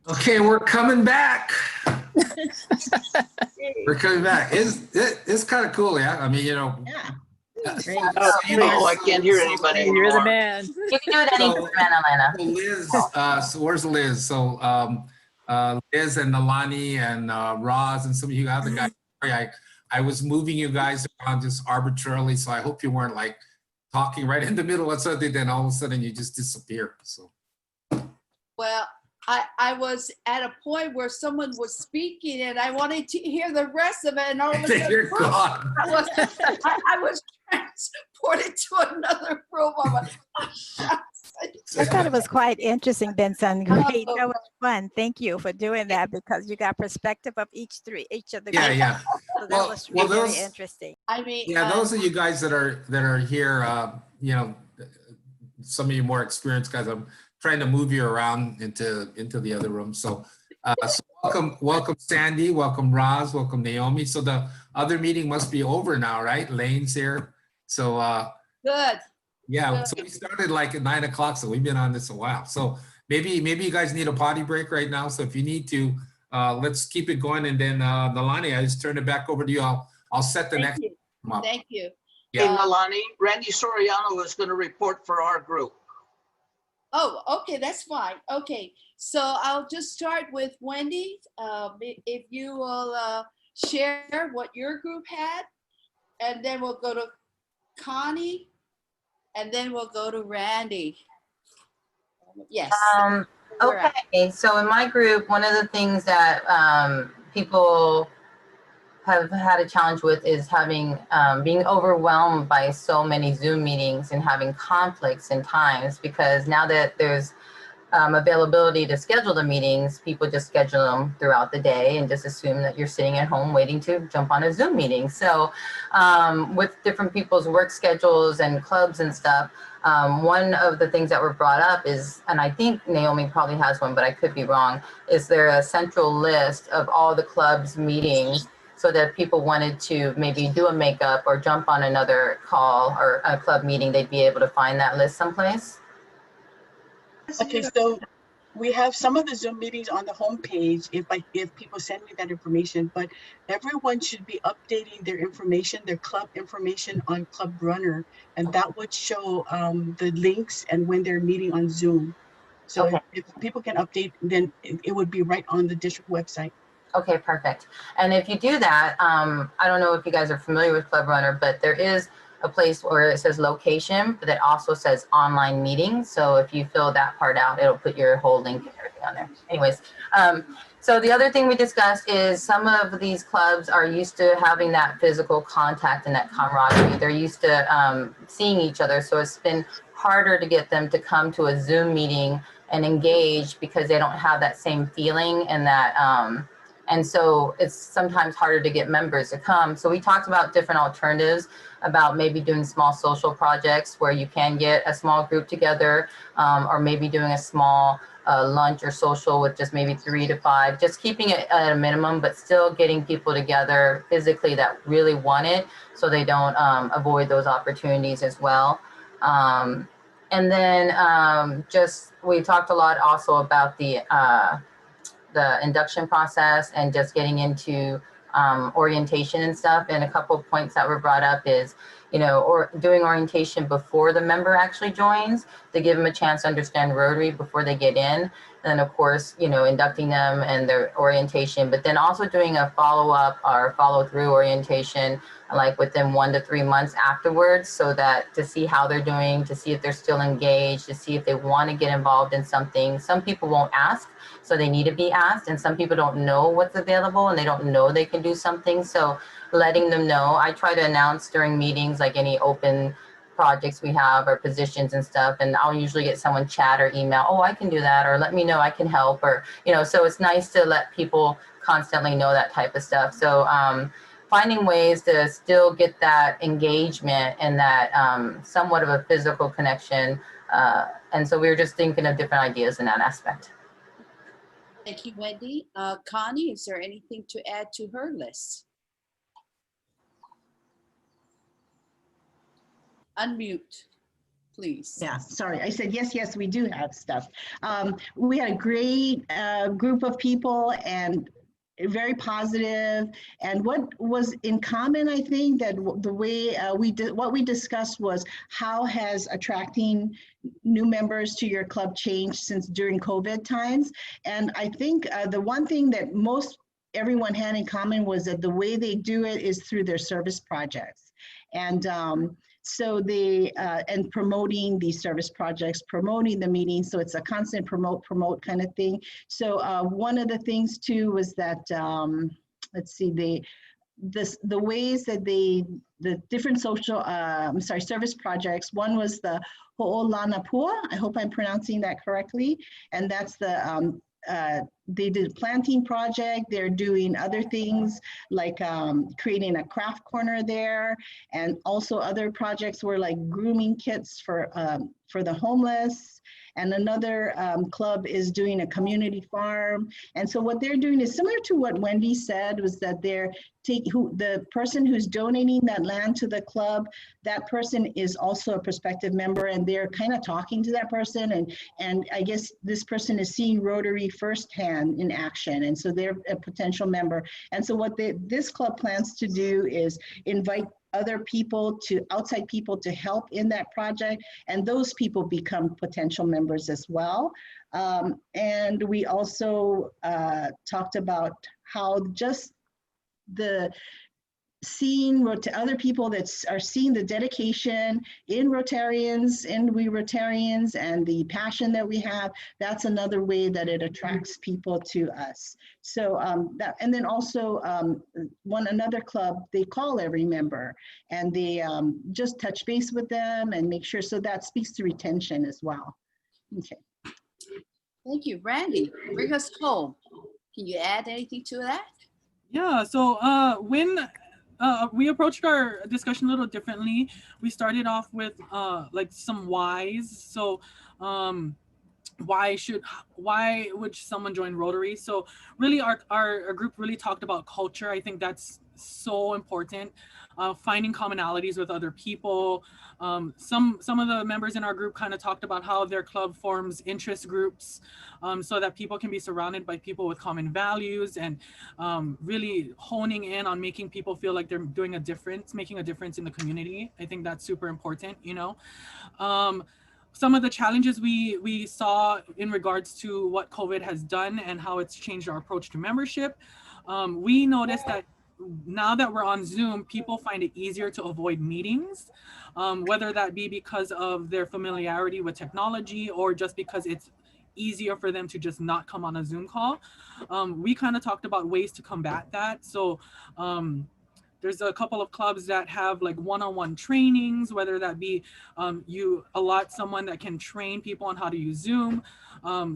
Speaker 13: Okay, we're coming back. We're coming back. It's kind of cool, yeah. I mean, you know.
Speaker 18: Yeah.
Speaker 9: Oh, I can't hear anybody anymore.
Speaker 20: You're the man.
Speaker 16: You can do it anytime, Atlanta.
Speaker 13: So Liz, so where's Liz? So Liz and Nalani and Roz and some of you other guys. Sorry, I was moving you guys around just arbitrarily, so I hope you weren't like talking right in the middle of something, then all of a sudden you just disappear. So.
Speaker 10: Well, I was at a point where someone was speaking and I wanted to hear the rest of it, and all of a sudden,
Speaker 13: You're gone.
Speaker 10: I was transported to another room. I'm like, oh, shucks.
Speaker 12: I thought it was quite interesting, Benson. Great. That was fun. Thank you for doing that, because you got perspective of each of the
Speaker 13: Yeah,
Speaker 12: groups.
Speaker 13: yeah.
Speaker 12: So that was really
Speaker 13: those,
Speaker 12: interesting.
Speaker 10: I mean,
Speaker 13: yeah, those of you guys that are here, you know, some of you more experienced guys, I'm trying to move you around into the other room. So, so welcome Sandy, welcome Roz, welcome Naomi. So the other meeting must be over now, right? Lane's here. So
Speaker 10: good.
Speaker 13: yeah, so we started like at 9 o'clock, so we've been on this a while. So maybe you guys need a potty break right now. So if you need to, let's keep it going. And then Nalani, I just turn it back over to you. I'll set the next one up.
Speaker 10: Thank you.
Speaker 9: Hey, Nalani, Randy Soriano is going to report for our group.
Speaker 10: Oh, okay, that's fine. Okay, so I'll just start with Wendy. If you will share what your group had, and then we'll go to Connie, and then we'll go to Randy. Yes.
Speaker 16: Okay, so in my group, one of the things that people have had a challenge with is having being overwhelmed by so many Zoom meetings and having conflicts in times, because now that there's availability to schedule the meetings, people just schedule them throughout the day and just assume that you're sitting at home waiting to jump on a Zoom meeting. So with different people's work schedules and clubs and stuff, one of the things that were brought up is, and I think Naomi probably has one, but I could be wrong, is there a central list of all the club's meetings, so that if people wanted to maybe do a makeup or jump on another call or a club meeting, they'd be able to find that list someplace?
Speaker 21: Okay, so we have some of the Zoom meetings on the homepage if people send me that information, but everyone should be updating their information, their club information on Club Runner, and that would show the links and when they're meeting on Zoom. So
Speaker 16: Okay.
Speaker 21: if people can update, then it would be right on the district website.
Speaker 16: Okay, perfect. And if you do that, I don't know if you guys are familiar with Club Runner, but there is a place where it says location, but it also says online meetings. So if you fill that part out, it'll put your whole link and everything on there. Anyways, so the other thing we discussed is some of these clubs are used to having that physical contact and that camaraderie. They're used to seeing each other. So it's been harder to get them to come to a Zoom meeting and engage, because they don't have that same feeling and that, and so it's sometimes harder to get members to come. So we talked about different alternatives, about maybe doing small social projects where you can get a small group together, or maybe doing a small lunch or social with just maybe 3 to 5, just keeping it at a minimum, but still getting people together physically that really want it, so they don't avoid those opportunities as well. And then just, we talked a lot also about the induction process and just getting into orientation and stuff. And a couple of points that were brought up is, you know, or doing orientation before the member actually joins, to give them a chance to understand Rotary before they get in. And of course, you know, inducting them and their orientation, but then also doing a follow-up or follow-through orientation, like within 1 to 3 months afterwards, so that to see how they're doing, to see if they're still engaged, to see if they want to get involved in something. Some people won't ask, so they need to be asked, and some people don't know what's available and they don't know they can do something. So letting them know. I try to announce during meetings, like any open projects we have or positions and stuff, and I'll usually get someone chat or email, oh, I can do that, or let me know, I can help, or, you know, so it's nice to let people constantly know that type of stuff. So finding ways to still get that engagement and that somewhat of a physical connection. And so we were just thinking of different ideas in that aspect.
Speaker 10: Thank you, Wendy. Connie, is there anything to add to her list? unmute, please.
Speaker 18: Yeah, sorry. I said, yes, yes, we do have stuff. We had a great group of people and very positive. And what was in common, I think, that the way what we discussed was how has attracting new members to your club changed since during COVID times. And I think the one thing that everyone had in common was that the way they do it is through their service projects. And so and promoting these service projects, promoting the meetings. So it's a constant promote kind of thing. So one of the things too was that, let's see, the ways that the different service projects, one was the Ho'olanapua, I hope I'm pronouncing that correctly. And that's they did a planting project. They're doing other things like creating a craft corner there, and also other projects were like grooming kits for the homeless. And another club is doing a community farm. And so what they're doing is similar to what Wendy said, was that they're the person who's donating that land to the club, that person is also a prospective member, and they're kind of talking to that person. And I guess this person is seeing Rotary firsthand in action. And so they're a potential member. And so what this club plans to do is invite other people outside people to help in that project, and those people become potential members as well. And we also talked about how just seeing other people that are seeing the dedication in Rotarians, and we Rotarians, and the passion that we have, that's another way that it attracts people to us. So and then also another club, they call every member, and they just touch base with them and make sure, so that speaks to retention as well. Okay.
Speaker 10: Thank you. Randy, bring us home. Can you add anything to that?
Speaker 1: Yeah, so when we approached our discussion a little differently, we started off with like some whys. So why would someone join Rotary? So really our group really talked about culture. I think that's so important. Finding commonalities with other people. Some of the members in our group kind of talked about how their club forms interest groups so that people can be surrounded by people with common values, and really honing in on making people feel like they're making a difference in the community. I think that's super important, you know. Some of the challenges we saw in regards to what COVID has done and how it's changed our approach to membership. We noticed that now that we're on Zoom, people find it easier to avoid meetings, whether that be because of their familiarity with technology or just because it's easier for them to just not come on a Zoom call. We kind of talked about ways to combat that. So there's a couple of clubs that have like one-on-one trainings, whether that be you allot someone that can train people on how to use Zoom.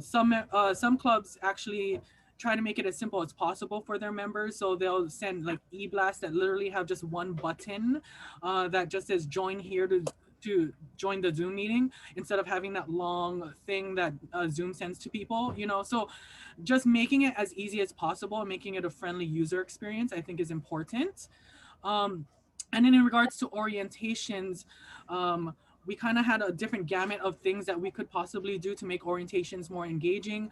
Speaker 1: Some clubs actually try to make it as simple as possible for their members. So they'll send like e-blasts that literally have just one button that just says join here to join the Zoom meeting, instead of having that long thing that Zoom sends to people, you know. So just making it as easy as possible and making it a friendly user experience, I think, is important. And then in regards to orientations, we kind of had a different gamut of things that we could possibly do to make orientations more engaging.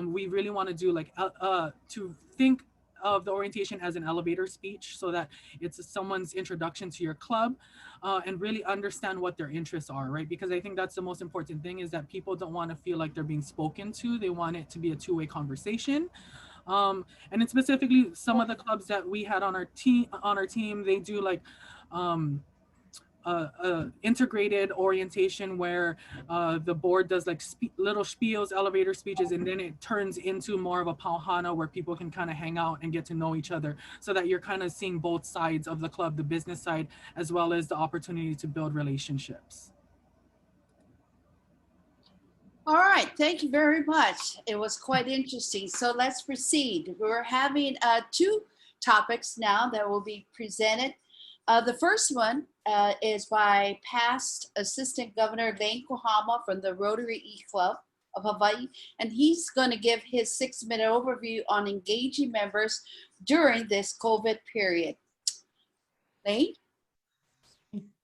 Speaker 1: We really want to do like to think of the orientation as an elevator speech, so that it's someone's introduction to your club, and really understand what their interests are, right? Because I think that's the most important thing, is that people don't want to feel like they're being spoken to. They want it to be a two-way conversation. And then specifically, some of the clubs that we had on our team, they do like integrated orientation where the board does like little spiels, elevator speeches, and then it turns into more of a pauhana where people can kind of hang out and get to know each other, so that you're kind of seeing both sides of the club, the business side, as well as the opportunity to build relationships.
Speaker 10: All right, thank you very much. It was quite interesting. So let's proceed. We're having two topics now that will be presented. The first one is by past Assistant Governor Lane Kohama from the Rotary E-Club of Hawaii, and he's going to give his 6-minute overview on engaging members during this COVID period. Lane?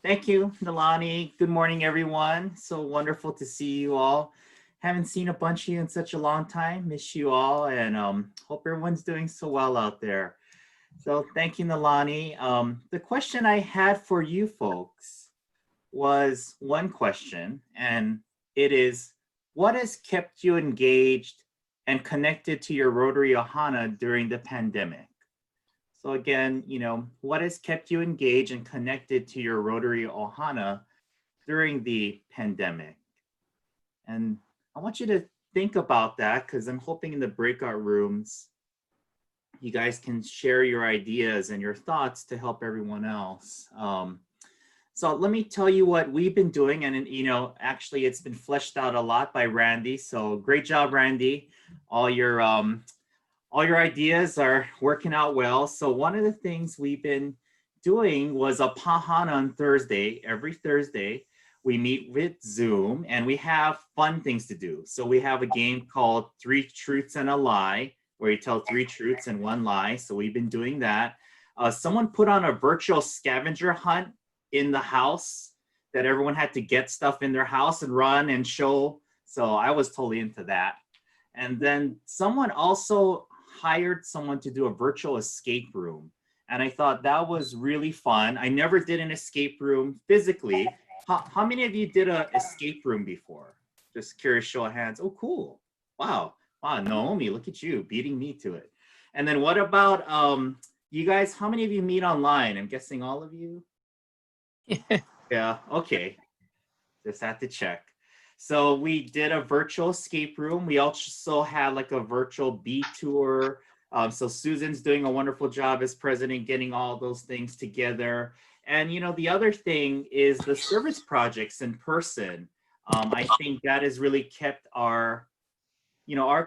Speaker 5: Thank you, Nalani. Good morning, everyone. So wonderful to see you all. Haven't seen a bunch of you in such a long time. Miss you all, and hope everyone's doing so well out there. So thank you, Nalani. The question I had for you folks was one question, and it is, what has kept you engaged and connected to your Rotary Ohana during the pandemic? So again, what has kept you engaged and connected to your Rotary Ohana during the pandemic? And I want you to think about that, because I'm hoping in the breakout rooms, you guys can share your ideas and your thoughts to help everyone else. So let me tell you what we've been doing, and actually it's been fleshed out a lot by Randy. So great job, Randy. All your ideas are working out well. So one of the things we've been doing was a Pahana on Thursday. Every Thursday, we meet with Zoom and we have fun things to do. So we have a game called 3 Truths and a Lie, where you tell 3 truths and 1 lie. So we've been doing that. Someone put on a virtual scavenger hunt in the house that everyone had to get stuff in their house and run and show. So I was totally into that. And then someone also hired someone to do a virtual escape room. And I thought that was really fun. I never did an escape room physically. How many of you did an escape room before? Just curious, show of hands. Oh, cool. Wow. Wow, Naomi, look at you beating me to it. And then what about you guys? How many of you meet online? I'm guessing all of you. Yeah, okay. Just had to check. So we did a virtual escape room. We also had like a virtual bee tour. So Susan's doing a wonderful job as president, getting all those things together. And the other thing is the service projects in person. I think that has really kept our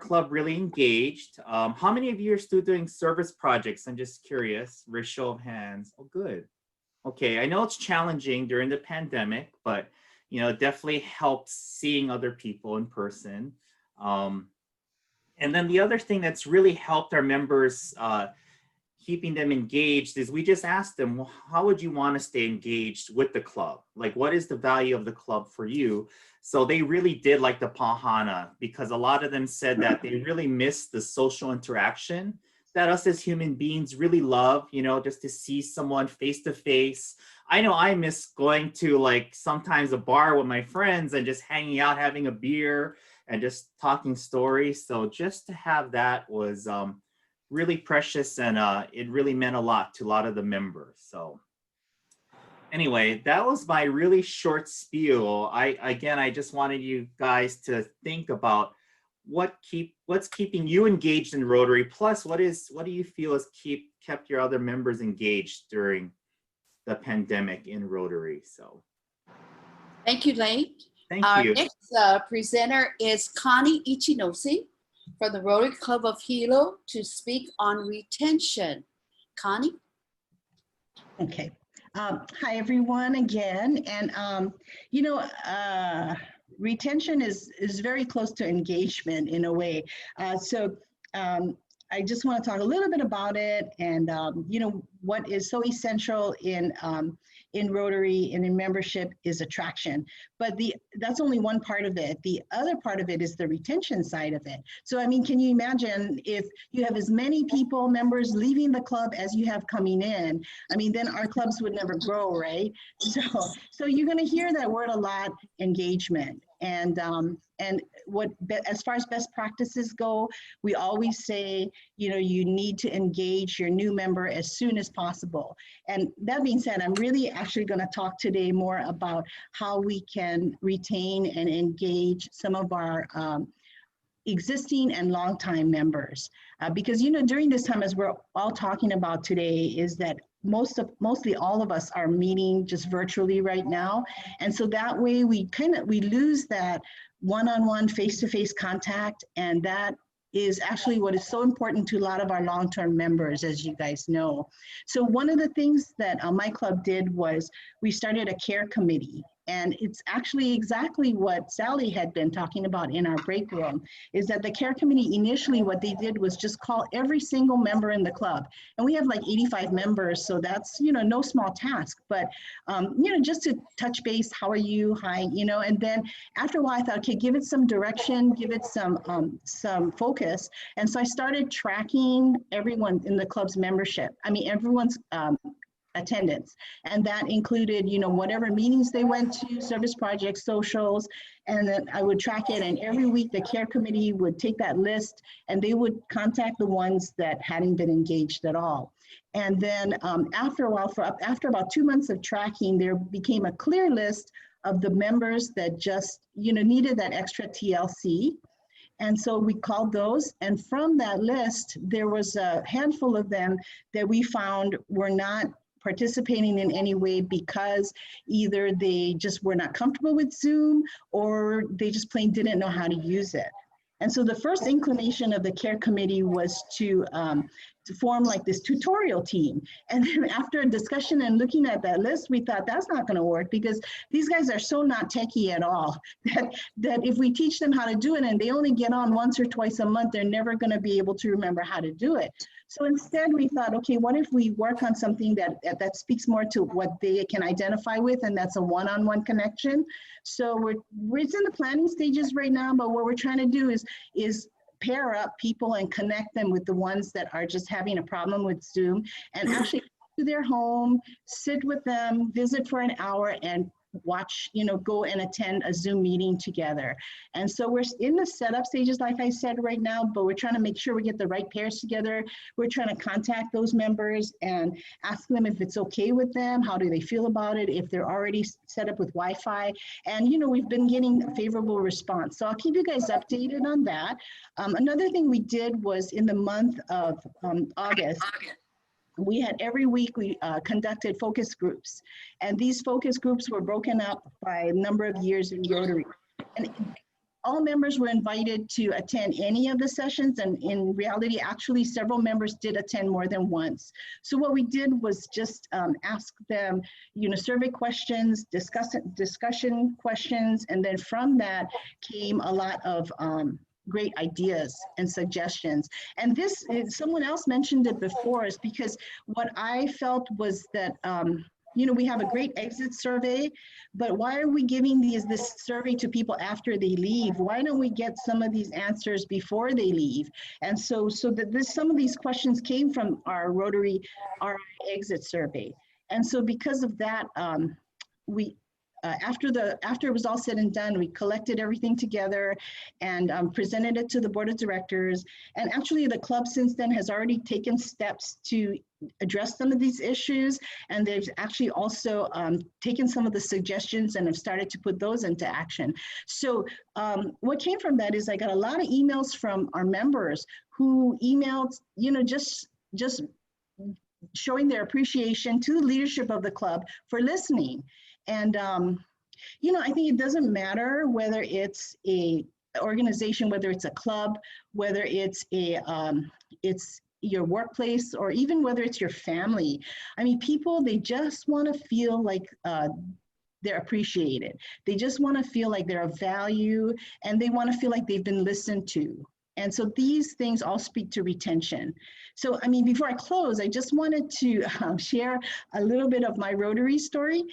Speaker 5: club really engaged. How many of you are still doing service projects? I'm just curious. Show of hands. Oh, good. Okay, I know it's challenging during the pandemic, but it definitely helps seeing other people in person. And then the other thing that's really helped our members, keeping them engaged, is we just asked them, well, how would you want to stay engaged with the club? Like, what is the value of the club for you? So they really did like the Pahana, because a lot of them said that they really missed the social interaction that us as human beings really love, just to see someone face to face. I know I miss going to sometimes a bar with my friends and just hanging out, having a beer and just talking stories. So just to have that was really precious, and it really meant a lot to a lot of the members. So anyway, that was my really short spiel. I just wanted you guys to think about what's keeping you engaged in Rotary, plus what do you feel has kept your other members engaged during the pandemic in Rotary. So
Speaker 10: Thank you, Lane.
Speaker 5: Thank
Speaker 10: Our
Speaker 5: you.
Speaker 10: next presenter is Connie Ichinosi from the Rotary Club of Hilo to speak on retention. Connie?
Speaker 18: Okay. Hi, everyone, again. And, retention is very close to engagement in a way. I just want to talk a little bit about it, and what is so essential in Rotary and in membership is attraction. But that's only one part of it. The other part of it is the retention side of it. So I mean, can you imagine if you have as many members leaving the club as you have coming in? I mean, then our clubs would never grow, right? So you're going to hear that word a lot, engagement. And as far as best practices go, we always say, you need to engage your new member as soon as possible. And that being said, I'm really actually going to talk today more about how we can retain and engage some of our existing and longtime members. Because, during this time, as we're all talking about today, is that mostly all of us are meeting just virtually right now. And so that way we lose that one-on-one face-to-face contact. And that is actually what is so important to a lot of our long-term members, as you guys know. So one of the things that my club did was we started a care committee. And it's actually exactly what Sally had been talking about in our break room, is that the care committee initially, what they did was just call every single member in the club. And we have like 85 members, so that's, no small task. But, just to touch base, how are you? Hi, and then after a while I thought, okay, give it some direction, give it some focus. And so I started tracking everyone in the club's membership. Everyone's attendance. And that included, whatever meetings they went to, service projects, socials, and then I would track it. And every week the care committee would take that list and they would contact the ones that hadn't been engaged at all. And then after a while, after about 2 months of tracking, there became a clear list of the members that just, needed that extra TLC. And so we called those, and from that list, there was a handful of them that we found were not participating in any way because either they just were not comfortable with Zoom or they just plain didn't know how to use it. And so the first inclination of the care committee was to form like this tutorial team. And then after a discussion and looking at that list, we thought that's not going to work because these guys are so not techie at all that if we teach them how to do it and they only get on once or twice a month, they're never going to be able to remember how to do it. So instead we thought, okay, what if we work on something that speaks more to what they can identify with, and that's a one-on-one connection. So we're in the planning stages right now, but what we're trying to do is pair up people and connect them with the ones that are just having a problem with Zoom, and actually go to their home, sit with them, visit for an hour, and watch, go and attend a Zoom meeting together. And so we're in the setup stages, like I said, right now, but we're trying to make sure we get the right pairs together. We're trying to contact those members and ask them if it's okay with them, how do they feel about it, if they're already set up with Wi-Fi. And, we've been getting a favorable response. So I'll keep you guys updated on that. Another thing we did was in the month of August, we had every week we conducted focus groups, and these focus groups were broken up by a number of years in Rotary. And all members were invited to attend any of the sessions, and in reality, actually several members did attend more than once. So what we did was just ask them, survey questions, discussion questions, and then from that came a lot of great ideas and suggestions. And this, someone else mentioned it before, is because what I felt was that, we have a great exit survey, but why are we giving this survey to people after they leave? Why don't we get some of these answers before they leave? And so that some of these questions came from our Rotary exit survey. And so because of that, after it was all said and done, we collected everything together and presented it to the board of directors. And actually the club since then has already taken steps to address some of these issues. And they've actually also taken some of the suggestions and have started to put those into action. So what came from that is I got a lot of emails from our members who emailed, just showing their appreciation to the leadership of the club for listening. And, I think it doesn't matter whether it's a organization, whether it's a club, whether it's it's your workplace, or even whether it's your family. People, they just want to feel like they're appreciated. They just want to feel like they're of value, and they want to feel like they've been listened to. And so these things all speak to retention. So, before I close, I just wanted to share a little bit of my Rotary story.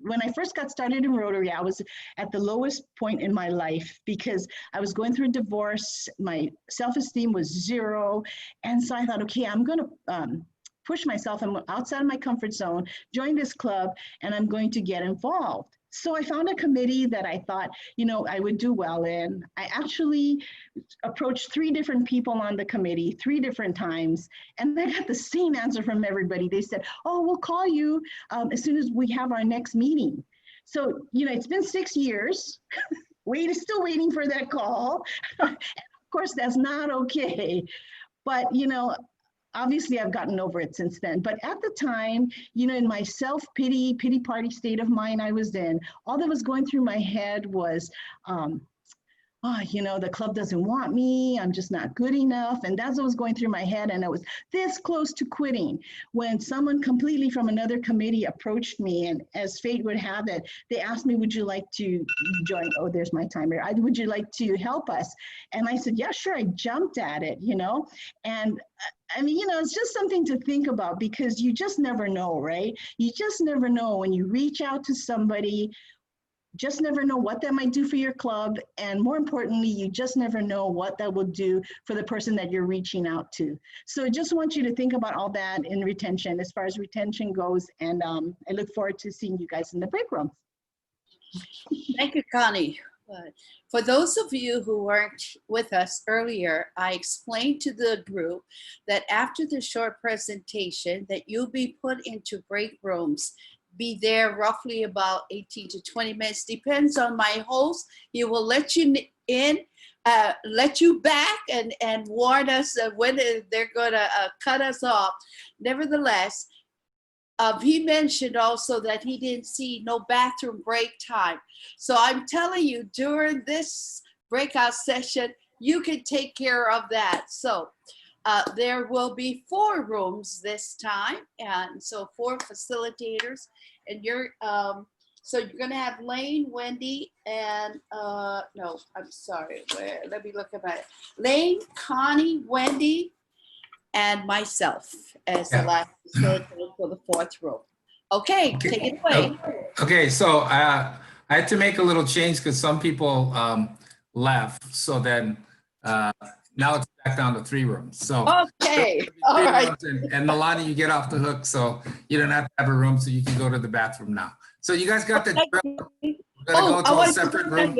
Speaker 18: When I first got started in Rotary, I was at the lowest point in my life because I was going through a divorce. My self-esteem was zero. And so I thought, okay, I'm going to push myself. I'm outside of my comfort zone, join this club, and I'm going to get involved. So I found a committee that I thought, I would do well in. I actually approached 3 different people on the committee 3 different times, and I got the same answer from everybody. They said, oh, we'll call you as soon as we have our next meeting. So, it's been 6 years, still waiting for that call. And of course, that's not okay. But, obviously, I've gotten over it since then. But at the time, in my self-pity, pity party state of mind I was in, all that was going through my head was, oh, you know, the club doesn't want me. I'm just not good enough. And that's what was going through my head. And I was this close to quitting when someone completely from another committee approached me. And as fate would have it, they asked me, would you like to join? Oh, there's my timer. Would you like to help us? And I said, yeah, sure. I jumped at it, you know, and I mean, you know, it's just something to think about because you just never know, right? You just never know when you reach out to somebody, just never know what that might do for your club. And more importantly, you just never know what that will do for the person that you're reaching out to. So I just want you to think about all that in retention, as far as retention goes. And I look forward to seeing you guys in the break room.
Speaker 10: Thank you, Connie. For those of you who weren't with us earlier, I explained to the group that after the short presentation that you'll be put into break rooms. Be there roughly about 18 to 20 minutes, depends on my host. He will let you in, let you back and warn us when they're gonna cut us off. Nevertheless, he mentioned also that he didn't see no bathroom break time. So I'm telling you, during this breakout session, you can take care of that. So there will be 4 rooms this time, and so 4 facilitators. And you're so you're gonna have Lane, Wendy, and no, I'm sorry. Let me look at my Lane, Connie, Wendy, and myself as the last facilitator for the 4th room. Okay, take it away.
Speaker 13: Okay, so I had to make a little change because some people left. So then now it's back down to 3 rooms. So
Speaker 10: okay, all right.
Speaker 13: And Nalani, you get off the hook, so you don't have to have a room, so you can go to the bathroom now. So you guys got the drill. We're gonna go to a separate room.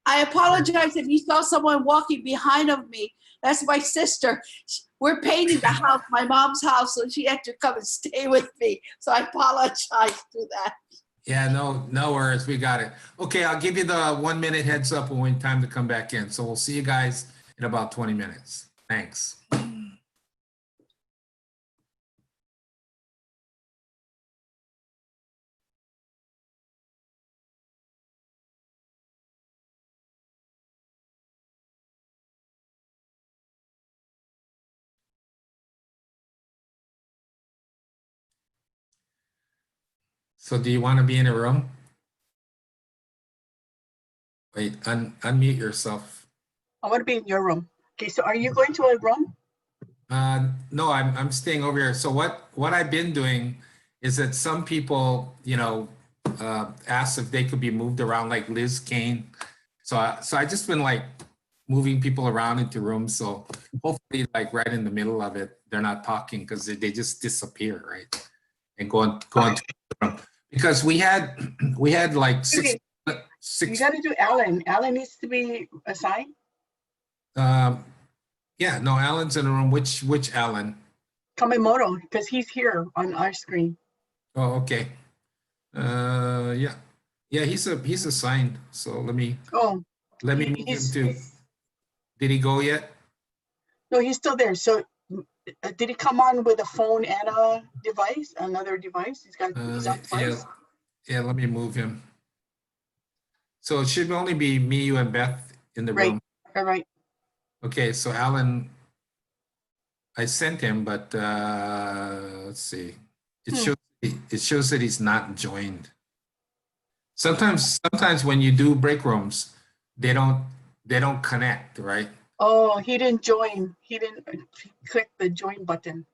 Speaker 10: I apologize if you saw someone walking behind of me. That's my sister. We're painting the house, my mom's house, so she had to come and stay with me. So I apologize for that.
Speaker 13: Yeah, no worries. We got it. Okay, I'll give you the 1 minute heads up when it's time to come back in. So we'll see you guys in about 20 minutes. Thanks. So do you want to be in a room? Wait, unmute yourself.
Speaker 21: I want to be in your room. Okay, so are you going to a room?
Speaker 13: No, I'm staying over here. So what I've been doing is that some people, you know, asked if they could be moved around, like Liz Kane. So I just been like moving people around into rooms. So hopefully, like right in the middle of it, they're not talking because they just disappear, right? And go into the room. Because we had like six.
Speaker 21: You got to do Alan. Alan needs to be assigned.
Speaker 13: Yeah, no, Alan's in the room. Which Alan?
Speaker 21: Kamemoto, because he's here on our screen.
Speaker 13: Oh, okay. Yeah, he's assigned. So let me move him too. Did he go yet?
Speaker 21: No, he's still there. So did he come on with a phone and a device, another device? He's on twice.
Speaker 13: Yeah, let me move him. So it should only be me, you, and Beth in the room.
Speaker 21: Right.
Speaker 13: Okay, so Alan, I sent him, but let's see. It shows that he's not joined. Sometimes when you do break rooms, they don't connect, right?
Speaker 21: Oh, he didn't join. He didn't click the join button.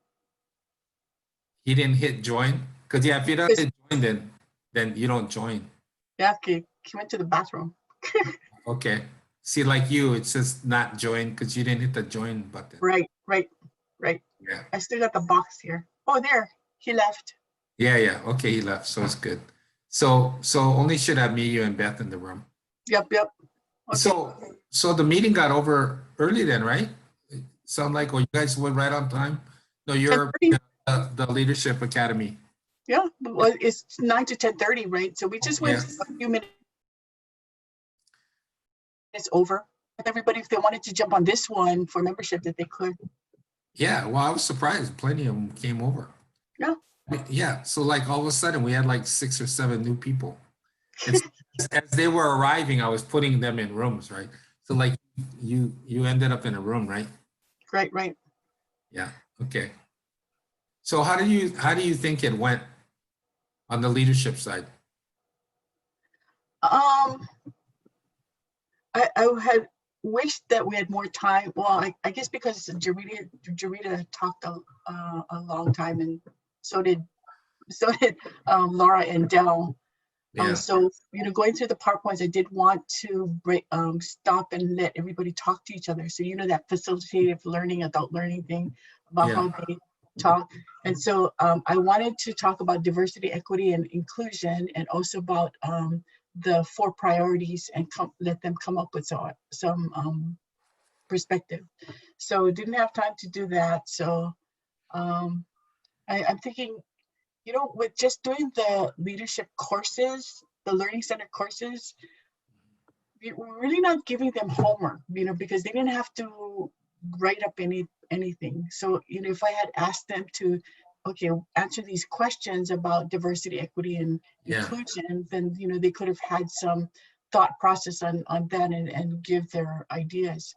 Speaker 13: He didn't hit join? Because yeah, if you don't hit join, then you don't join.
Speaker 21: Yeah, he went to the bathroom.
Speaker 13: Okay. See, like you, it says not join because you didn't hit the join button.
Speaker 21: Right.
Speaker 13: Yeah.
Speaker 21: I still got the box here. Oh, there. He left.
Speaker 13: Yeah. Okay, he left, so it's good. So only should have me, you, and Beth in the room.
Speaker 21: Yep. Okay.
Speaker 13: So the meeting got over early then, right? Sound like, you guys went right on time? No, you're the Leadership Academy.
Speaker 21: Yeah, well, it's 9 to 10:30, right? So we just went a few minutes over. Everybody, if they wanted to jump on this one for membership, that they could.
Speaker 13: Yeah, well, I was surprised. Plenty of them came over.
Speaker 21: Yeah.
Speaker 13: Yeah, so like all of a sudden we had like 6 or 7 new people. As they were arriving, I was putting them in rooms, right? So like you ended up in a room, right?
Speaker 21: Right.
Speaker 13: Yeah. Okay. So how do you think it went on the leadership side?
Speaker 21: I had wished that we had more time. Well, I guess because Jarita talked a long time, and so did Laura and Dell.
Speaker 13: Yeah.
Speaker 21: So going through the PowerPoints, I did want to stop and let everybody talk to each other. So that facilitative learning, adult learning thing about how they talk. And so I wanted to talk about diversity, equity, and inclusion, and also about the 4 priorities, and let them come up with some perspective. So didn't have time to do that. So I'm thinking, with just doing the leadership courses, the Learning Center courses, we're really not giving them homework, because they didn't have to write up anything. So, if I had asked them to, okay, answer these questions about diversity, equity, and inclusion, then, they could have had some thought process on that and give their ideas.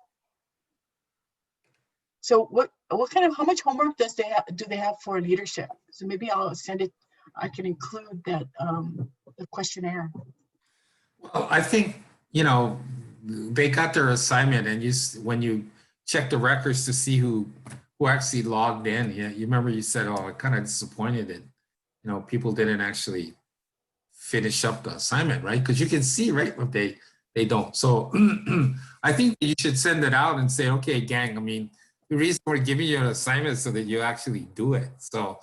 Speaker 21: So how much homework do they have for leadership? So maybe I'll send it, I can include that, the questionnaire.
Speaker 13: Well, I think, they got their assignment, and when you check the records to see who actually logged in, you remember you said, oh, I'm kind of disappointed that, people didn't actually finish up the assignment, right? Because you can see, right, if they don't. So I think you should send it out and say, okay, gang, the reason we're giving you an assignment is so that you actually do it. So,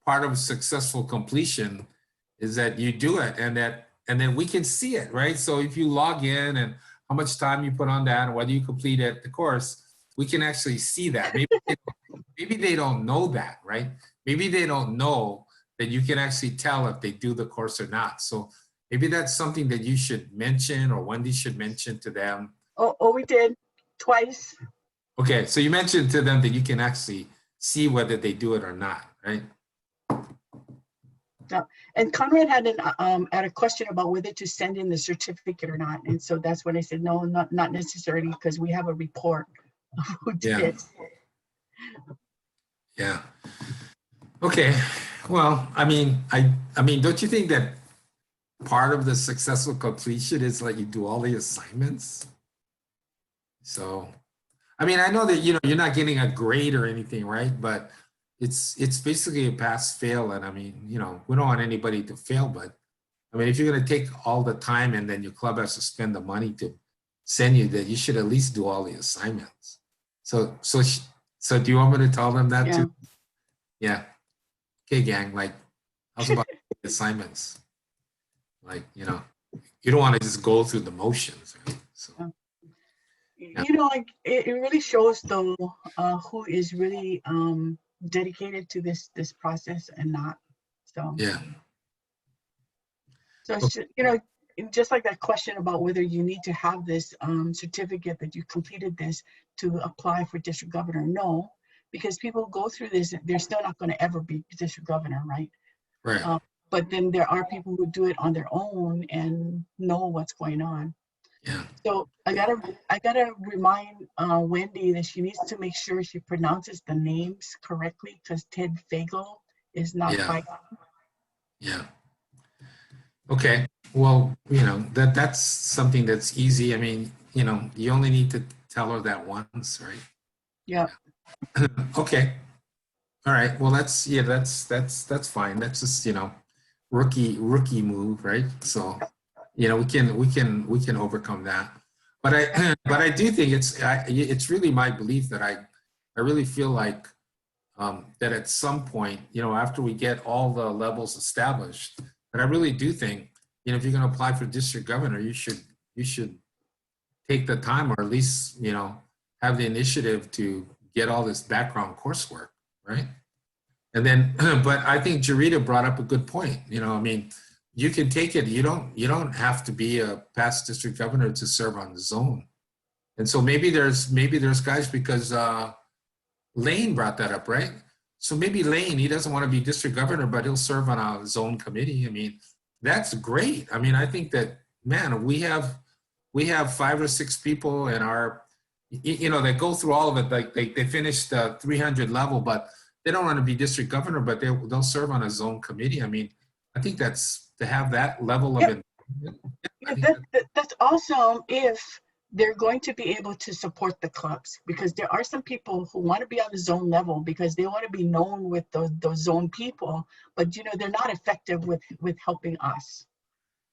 Speaker 13: part of successful completion is that you do it, and then we can see it, right? So if you log in and how much time you put on that and whether you completed the course, we can actually see that. Maybe they don't know that, right? Maybe they don't know that you can actually tell if they do the course or not. So maybe that's something that you should mention, or Wendy should mention to them.
Speaker 21: Oh, we did twice.
Speaker 13: Okay, so you mentioned to them that you can actually see whether they do it or not, right?
Speaker 21: Yeah. And Conrad had a question about whether to send in the certificate or not, and so that's when I said no, not necessarily, because we have a report of who did it.
Speaker 13: Yeah. Okay. Well, don't you think that part of the successful completion is like you do all the assignments? So, I know that you're not getting a grade or anything, right? But it's basically a pass-fail, and we don't want anybody to fail. But if you're going to take all the time and then your club has to spend the money to send you, that you should at least do all the assignments. So do you want me to tell them that too? Yeah. Okay, gang. How's about the assignments? You don't want to just go through the motions, right? So.
Speaker 21: Yeah. It really shows though who is really dedicated to this process and not. So
Speaker 13: yeah.
Speaker 21: So just like that question about whether you need to have this certificate that you completed this to apply for district governor. No, because people go through this, they're still not going to ever be district governor, right?
Speaker 13: Right.
Speaker 21: But then there are people who do it on their own and know what's going on.
Speaker 13: Yeah.
Speaker 21: So I gotta remind Wendy that she needs to make sure she pronounces the names correctly, because Ted Fagel is not by.
Speaker 13: Yeah. Okay. Well, that's something that's easy. You only need to tell her that once, right?
Speaker 21: Yeah.
Speaker 13: Okay. All right. Well, that's fine. That's just rookie move, right? So. We can overcome that, but I do think it's really my belief that I really feel like that at some point, after we get all the levels established, that I really do think, if you're going to apply for district governor, you should take the time, or at least have the initiative to get all this background coursework, right? And then, but I think Jarita brought up a good point. You can take it. You don't have to be a past district governor to serve on the zone. And so maybe there's guys, because Lane brought that up, right? So maybe Lane, he doesn't want to be district governor, but he'll serve on a zone committee. That's great. I think that man, we have 5 or 6 people in our, you know, they go through all of it. Like they finish the 300 level, but they don't want to be district governor, but they'll serve on a zone committee. I mean, I think that's to have that level of
Speaker 21: Yep. That's awesome if they're going to be able to support the clubs, because there are some people who want to be on the zone level because they want to be known with those zone people, but you know, they're not effective with helping us.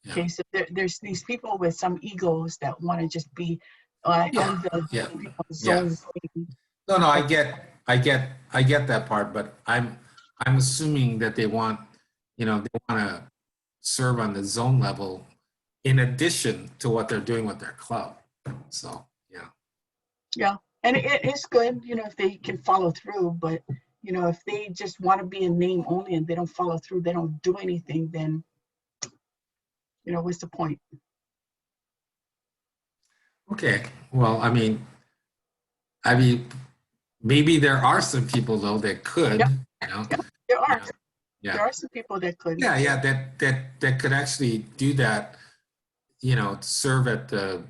Speaker 21: Okay, so there's these people with some egos that want to just be on the zone.
Speaker 13: No, I get that part, but I'm assuming that they want, you know, they want to serve on the zone level in addition to what they're doing with their club. So, yeah.
Speaker 21: Yeah, and it is good, you know, if they can follow through, but you know, if they just want to be in name only and they don't follow through, they don't do anything, then you know, what's the point?
Speaker 13: Okay, well, I mean, maybe there are some people though that could, you know.
Speaker 21: There are.
Speaker 13: Yeah.
Speaker 21: There are some people that could.
Speaker 13: Yeah, that could actually do that, you know, serve at the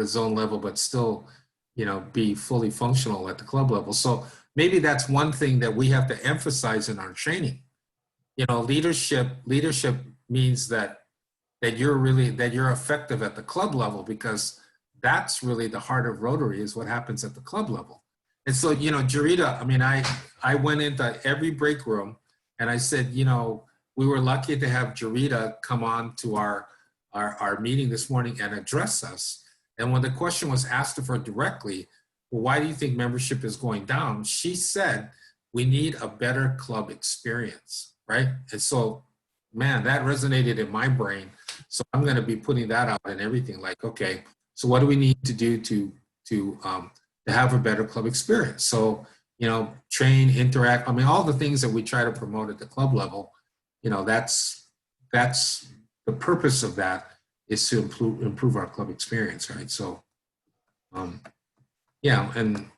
Speaker 13: zone level, but still, you know, be fully functional at the club level. So maybe that's one thing that we have to emphasize in our training. You know, leadership means that you're effective at the club level, because that's really the heart of Rotary, is what happens at the club level. And so, you know, Jarita, I mean, I went into every break room and I said, you know, we were lucky to have Jarita come on to our meeting this morning and address us. And when the question was asked of her directly, well, why do you think membership is going down? She said, we need a better club experience, right? And so, man, that resonated in my brain. So I'm going to be putting that out and everything. Like, okay, so what do we need to do to have a better club experience? So, you know, train, interact. I mean, all the things that we try to promote at the club level. You know, that's the purpose of that, is to improve our club experience, right? So, yeah, and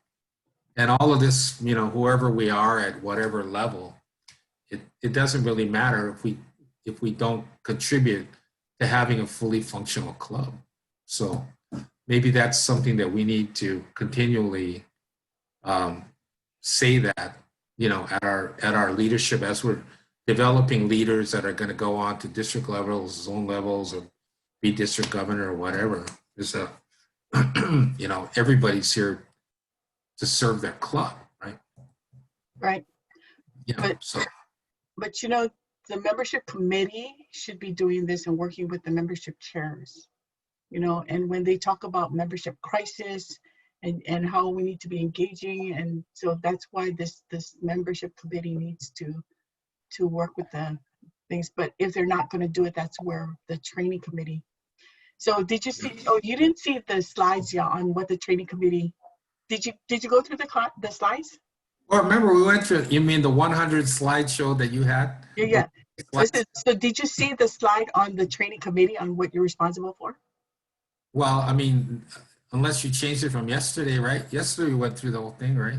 Speaker 13: all of this, you know, whoever we are at whatever level, it doesn't really matter if we don't contribute to having a fully functional club. So maybe that's something that we need to continually say that, you know, at our leadership, as we're developing leaders that are going to go on to district levels, zone levels, or be district governor or whatever. There's a, you know, everybody's here to serve their club, right?
Speaker 21: Right.
Speaker 13: Yeah.
Speaker 21: But you know, the membership committee should be doing this and working with the membership chairs, you know, and when they talk about membership crisis and how we need to be engaging. And so that's why this membership committee needs to work with the things. But if they're not going to do it, that's where the training committee. So did you see, oh, you didn't see the slides yet on what the training committee, did you go through the slides?
Speaker 13: Well, remember we went through, you mean the 100 slideshow that you had?
Speaker 21: Yeah. So did you see the slide on the training committee on what you're responsible for?
Speaker 13: Well, I mean, unless you changed it from yesterday, right? Yesterday we went through the whole thing, right?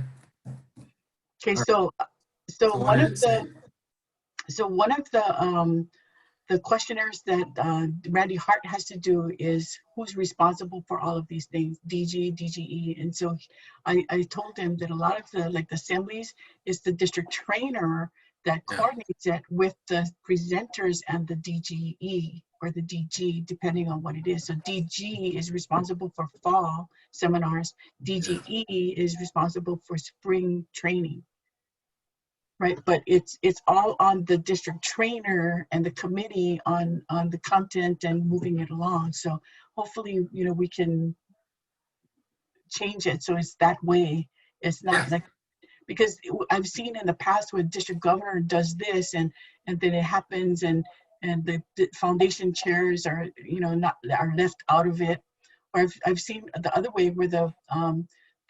Speaker 21: Okay, so one of the questionnaires that Randy Hart has to do is who's responsible for all of these things, DG, DGE. And so I told him that a lot of the assemblies is the district trainer that coordinates it with the presenters and the DGE or the DG, depending on what it is. So DG is responsible for fall seminars. DGE is responsible for spring training. Right, but it's all on the district trainer and the committee on the content and moving it along. So hopefully, you know, we can change it so it's that way. It's not like, because I've seen in the past where district governor does this and then it happens and the foundation chairs are, you know, are left out of it. Or I've seen the other way where the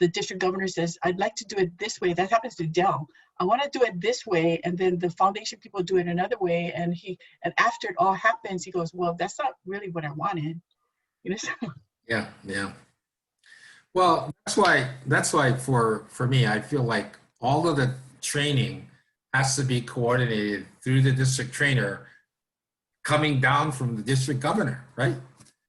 Speaker 21: district governor says, I'd like to do it this way. That happens to Dell. I want to do it this way. And then the foundation people do it another way. And after it all happens, he goes, well, that's not really what I wanted. You know?
Speaker 13: Yeah. Well, that's why for me, I feel like all of the training has to be coordinated through the district trainer coming down from the district governor, right?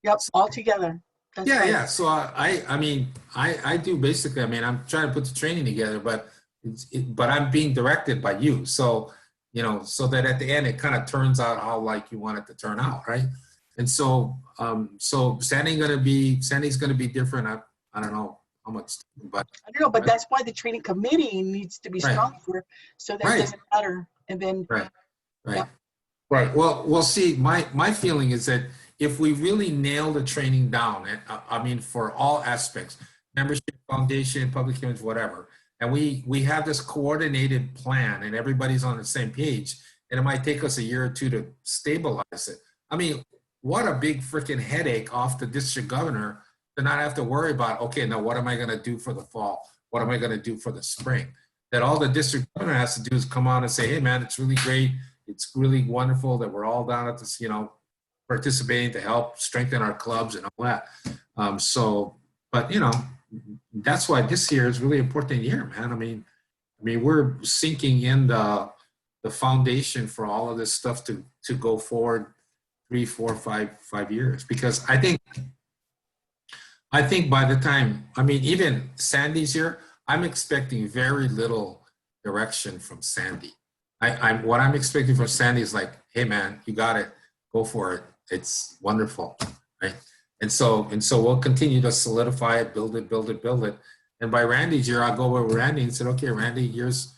Speaker 21: Yep, all together. That's
Speaker 13: Yeah,
Speaker 21: right.
Speaker 13: yeah. So I mean, I do basically. I mean, I'm trying to put the training together, but but I'm being directed by you. So so that at the end it kind of turns out how like you want it to turn out, right? And so so Sandy's gonna be different. I don't know how much, but
Speaker 21: I don't know, but that's why the training committee needs to be
Speaker 13: Right.
Speaker 21: stronger, so that
Speaker 13: Right.
Speaker 21: it doesn't matter. And then
Speaker 13: right.
Speaker 21: Yeah.
Speaker 13: Right. Well, see, my feeling is that if we really nail the training down, and I mean, for all aspects, membership, foundation, public hearings, whatever, and we have this coordinated plan and everybody's on the same page, and it might take us a year or two to stabilize it. I mean, what a big freaking headache off the district governor to not have to worry about, okay, now what am I going to do for the fall? What am I going to do for the spring? That all the district governor has to do is come on and say, hey, man, it's really great. It's really wonderful that we're all down at this, participating to help strengthen our clubs and all that. But that's why this year is really important year, man. I mean, we're sinking in the foundation for all of this stuff to go forward 3, 4, 5 years. Because I think by the time, even Sandy's here, I'm expecting very little direction from Sandy. What I'm expecting from Sandy is like, hey man, you got it, go for it. It's wonderful, right? And so we'll continue to solidify it, build it. And by Randy's year, I'll go over with Randy and said, okay, Randy, here's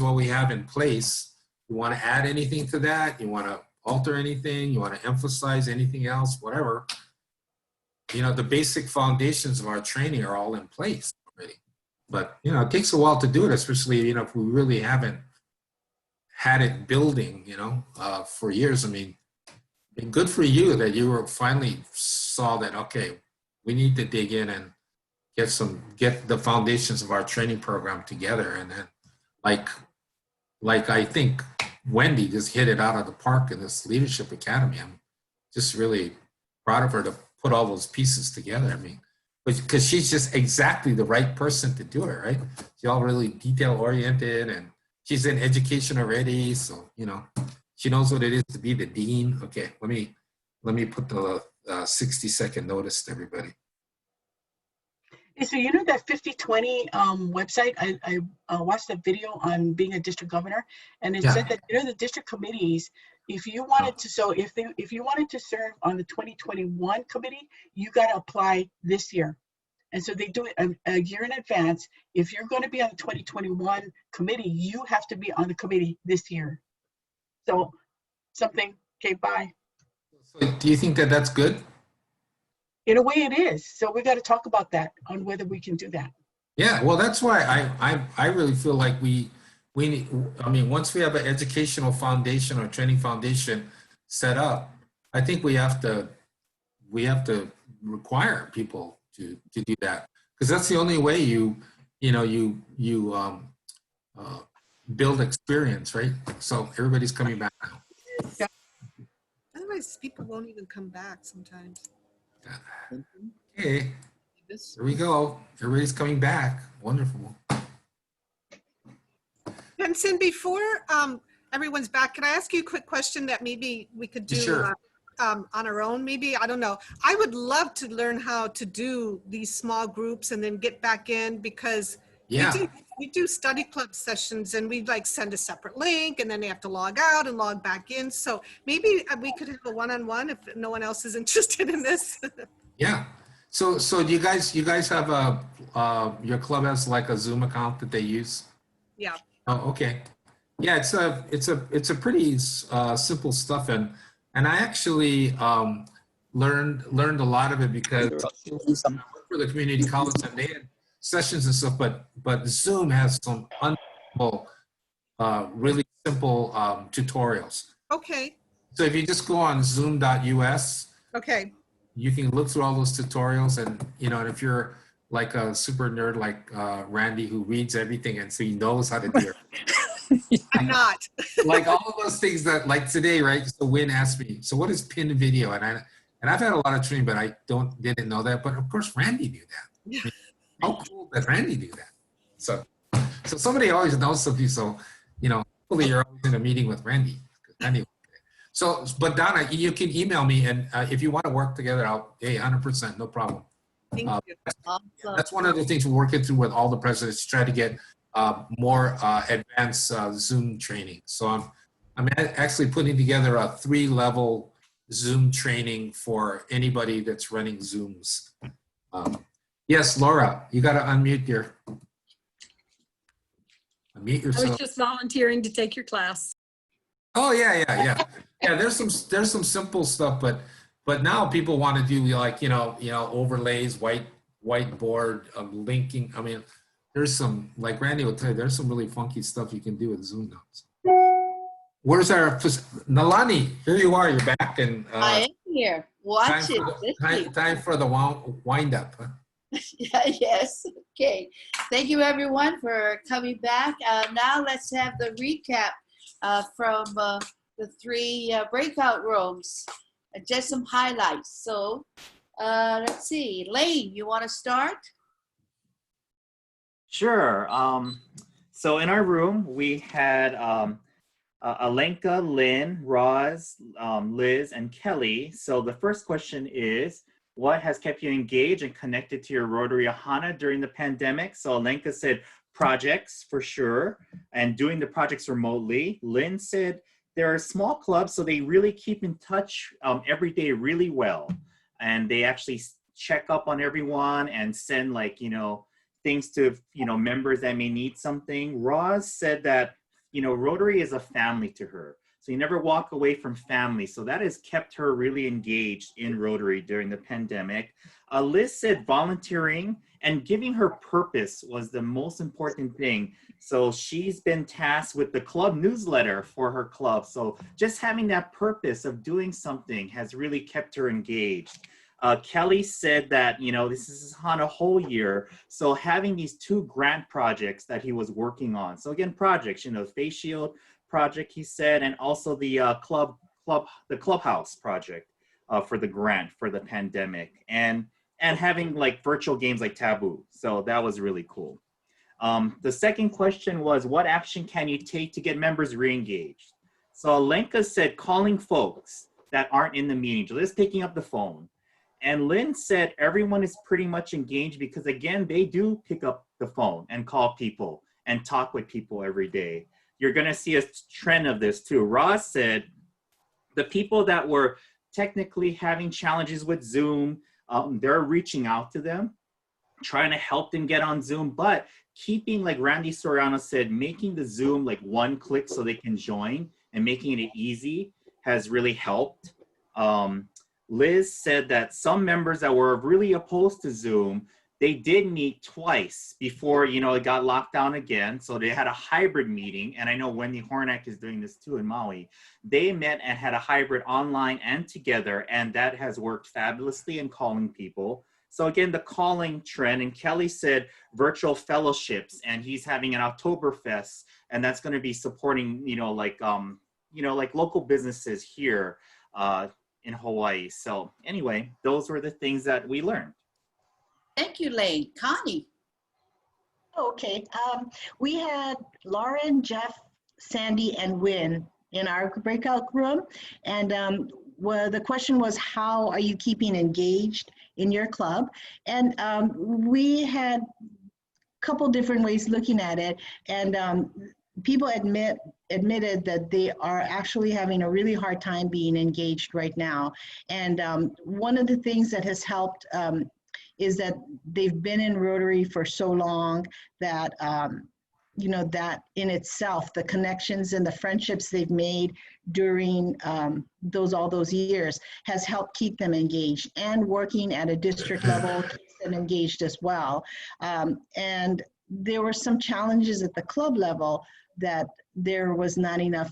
Speaker 13: what we have in place. You want to add anything to that? You want to alter anything? You want to emphasize anything else? Whatever. The basic foundations of our training are all in place already. But it takes a while to do it, especially if we really haven't had it building, for years. I mean, good for you that you were finally saw that, okay, we need to dig in and get the foundations of our training program together. And then like I think Wendy just hit it out of the park in this leadership academy. I'm just really proud of her to put all those pieces together. I mean, because she's just exactly the right person to do it, right? She's all really detail oriented and she's in education already. So, she knows what it is to be the dean. Okay, let me put the 60-second notice to everybody.
Speaker 21: Hey, so that 50/20 website, I watched a video on being a district governor, and it said that the district committees, if you wanted to, if you wanted to serve on the 2021 committee, you got to apply this year. And so they do it a year in advance. If you're going to be on the 2021 committee, you have to be on the committee this year. So something came by.
Speaker 13: So do you think that that's good?
Speaker 21: In a way it is. So we got to talk about that on whether we can do that.
Speaker 13: Yeah, well, that's why I really feel like we need, once we have an educational foundation or training foundation set up, I think we have to require people to do that, because that's the only way you build experience, right? So everybody's coming back now.
Speaker 6: Yeah. Otherwise, people won't even come back sometimes.
Speaker 13: Okay, here we go. Everybody's coming back. Wonderful.
Speaker 6: Benson, before everyone's back, can I ask you a quick question that maybe we could do?
Speaker 13: Sure.
Speaker 6: On our own, maybe? I don't know. I would love to learn how to do these small groups and then get back in, because we do study club sessions and we send a separate link and then they have to log out and log back in. So maybe we could have a one-on-one if no one else is interested in this.
Speaker 13: Yeah. So do you guys have your club has a Zoom account that they use?
Speaker 6: Yeah.
Speaker 13: Oh, okay. Yeah, it's a pretty simple stuff, and I actually learned a lot of it because I worked for the community college and they had sessions and stuff, but Zoom has some unbelievable, really simple tutorials.
Speaker 6: Okay.
Speaker 13: So if you just go on zoom.us,
Speaker 6: okay,
Speaker 13: you can look through all those tutorials, and and if you're like a super nerd like Randy who reads everything and so he knows how to do it.
Speaker 6: I'm not.
Speaker 13: Like all of those things that, like today, right? So Wynn asked me, so what is pinned video? And I've had a lot of training, but I didn't know that. But of course, Randy knew that.
Speaker 6: Yeah.
Speaker 13: I mean, how cool that Randy knew that. So somebody always knows something. So hopefully you're always in a meeting with Randy. Randy. So, but Donna, you can email me, and if you want to work together, hey, 100%, no problem.
Speaker 6: Thank you.
Speaker 10: Awesome.
Speaker 13: That's one of the things we're working through with all the presidents to try to get more advanced Zoom training. So I'm actually putting together a 3-level Zoom training for anybody that's running Zooms. Yes, Laura, you got to unmute yourself.
Speaker 4: I was just volunteering to take your class.
Speaker 13: Oh yeah. There's some simple stuff, but now people want to do like overlays, whiteboard, linking. I mean, there's some, like Randy will tell you, there's some really funky stuff you can do with Zoom now. Where's our Nalani? Here you are. You're back, and
Speaker 10: I am here. Watch it.
Speaker 13: Time for the wind up. Huh?
Speaker 10: Yes. Okay. Thank you, everyone, for coming back. Now let's have the recap from the 3 breakout rooms. Just some highlights. So let's see. Lane, you want to start?
Speaker 5: Sure. So in our room, we had Alenka, Lynn, Roz, Liz, and Kelly. So the first question is, what has kept you engaged and connected to your Rotary Ahana during the pandemic? So Alenka said projects for sure, and doing the projects remotely. Lynn said there are small clubs, so they really keep in touch every day really well. And they actually check up on everyone and send things to, members that may need something. Roz said that, Rotary is a family to her. So you never walk away from family. So that has kept her really engaged in Rotary during the pandemic. Liz said volunteering and giving her purpose was the most important thing. So she's been tasked with the club newsletter for her club. So just having that purpose of doing something has really kept her engaged. Kelly said that, this is on a whole year. So having these 2 grant projects that he was working on. So again, projects, face shield project, he said, and also the clubhouse project for the grant for the pandemic, and having virtual games like Taboo. So that was really cool. The second question was, what action can you take to get members re-engaged? So Alenka said calling folks that aren't in the meeting, just picking up the phone. And Lynn said everyone is pretty much engaged because, again, they do pick up the phone and call people and talk with people every day. You're going to see a trend of this too. Roz said the people that were technically having challenges with Zoom, they're reaching out to them, trying to help them get on Zoom, but keeping, like Randy Soriano said, making the Zoom 1 click so they can join and making it easy has really helped. Liz said that some members that were really opposed to Zoom, they did meet twice before, it got locked down again. So they had a hybrid meeting. And I know Wendy Hornack is doing this too in Maui. They met and had a hybrid online and together. And that has worked fabulously in calling people. So again, the calling trend, and Kelly said virtual fellowships, and he's having an Oktoberfest, and that's going to be supporting, local businesses here in Hawaii. So anyway, those were the things that we learned.
Speaker 10: Thank you, Lane. Connie.
Speaker 18: Okay. We had Lauren, Jeff, Sandy, and Wynn in our breakout room. And the question was, how are you keeping engaged in your club? And we had a couple different ways looking at it. And people admitted that they are actually having a really hard time being engaged right now. And one of the things that has helped is that they've been in Rotary for so long that, that in itself, the connections and the friendships they've made during all those years has helped keep them engaged, and working at a district level keeps them engaged as well. And there were some challenges at the club level that there was not enough,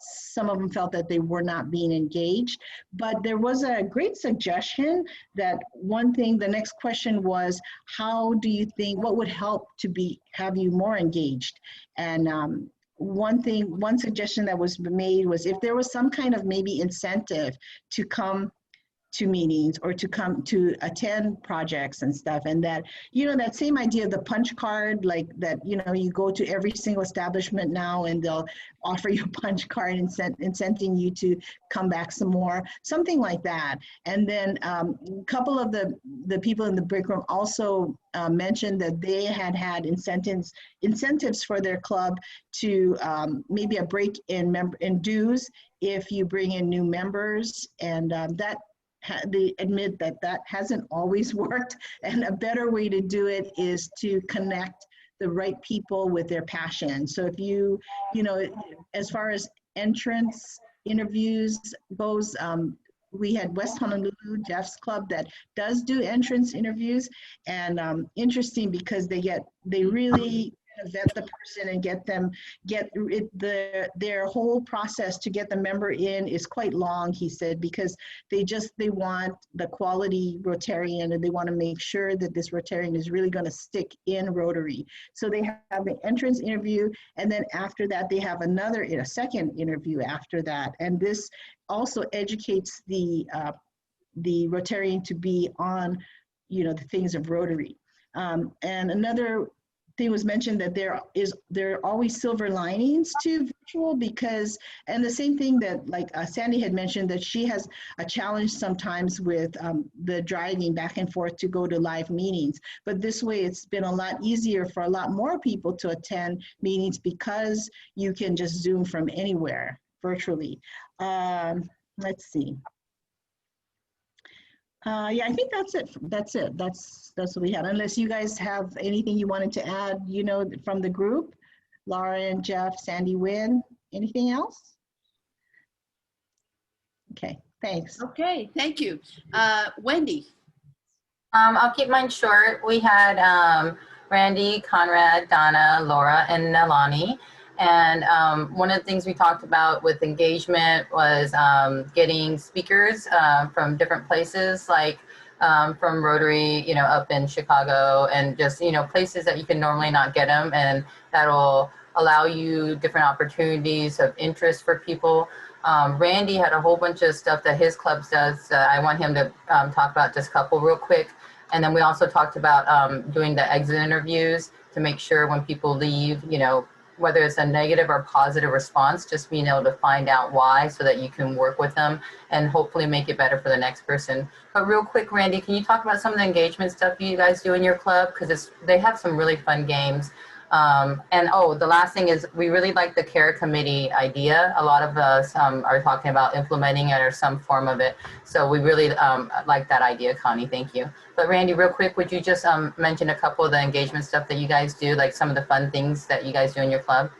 Speaker 18: some of them felt that they were not being engaged, but there was a great suggestion that the next question was, how do you think, what would help to have you more engaged? And one suggestion that was made was if there was some kind of maybe incentive to come to meetings or to come to attend projects and stuff. And that, you know, that same idea of the punch card, like that, you know, you go to every single establishment now and they'll offer you a punch card and incenting you to come back some more, something like that. And then a couple of the people in the break room also mentioned that they had incentives for their club to maybe a break in dues if you bring in new members, and that they admit that that hasn't always worked, and a better way to do it is to connect the right people with their passion. So if you know, as far as entrance interviews goes, we had West Honolulu, Jeff's club, that does do entrance interviews, and interesting because they really vet the person and their whole process to get the member in is quite long, he said, because they want the quality Rotarian, and they want to make sure that this Rotarian is really going to stick in Rotary. So they have the entrance interview, and then after that they have a second interview after that, and this also educates the Rotarian to be on, you know, the things of Rotary. And another thing was mentioned that there are always silver linings to virtual, because, and the same thing that like Sandy had mentioned, that she has a challenge sometimes with the driving back and forth to go to live meetings. But this way it's been a lot easier for a lot more people to attend meetings because you can just Zoom from anywhere virtually. Let's see. Yeah, I think that's it. That's what we had. Unless you guys have anything you wanted to add, you know, from the group, Laura and Jeff, Sandy, Wynn, anything else? Okay, thanks.
Speaker 8: Okay, thank you. Wendy.
Speaker 16: I'll keep mine short. We had Randy, Conrad, Donna, Laura, and Nalani. And one of the things we talked about with engagement was getting speakers from different places, like from Rotary, you know, up in Chicago, and just, you know, places that you can normally not get them, and that'll allow you different opportunities of interest for people. Randy had a whole bunch of stuff that his club does. I want him to talk about just a couple real quick. And then we also talked about doing the exit interviews to make sure when people leave, you know, whether it's a negative or positive response, just being able to find out why so that you can work with them and hopefully make it better for the next person. But real quick, Randy, can you talk about some of the engagement stuff you guys do in your club? Because they have some really fun games. And oh, the last thing is we really like the care committee idea. A lot of us are talking about implementing it or some form of it. So we really like that idea, Connie, thank you. But Randy, real quick, would you just mention a couple of the engagement stuff that you guys do, like some of the fun things that you guys do in your club?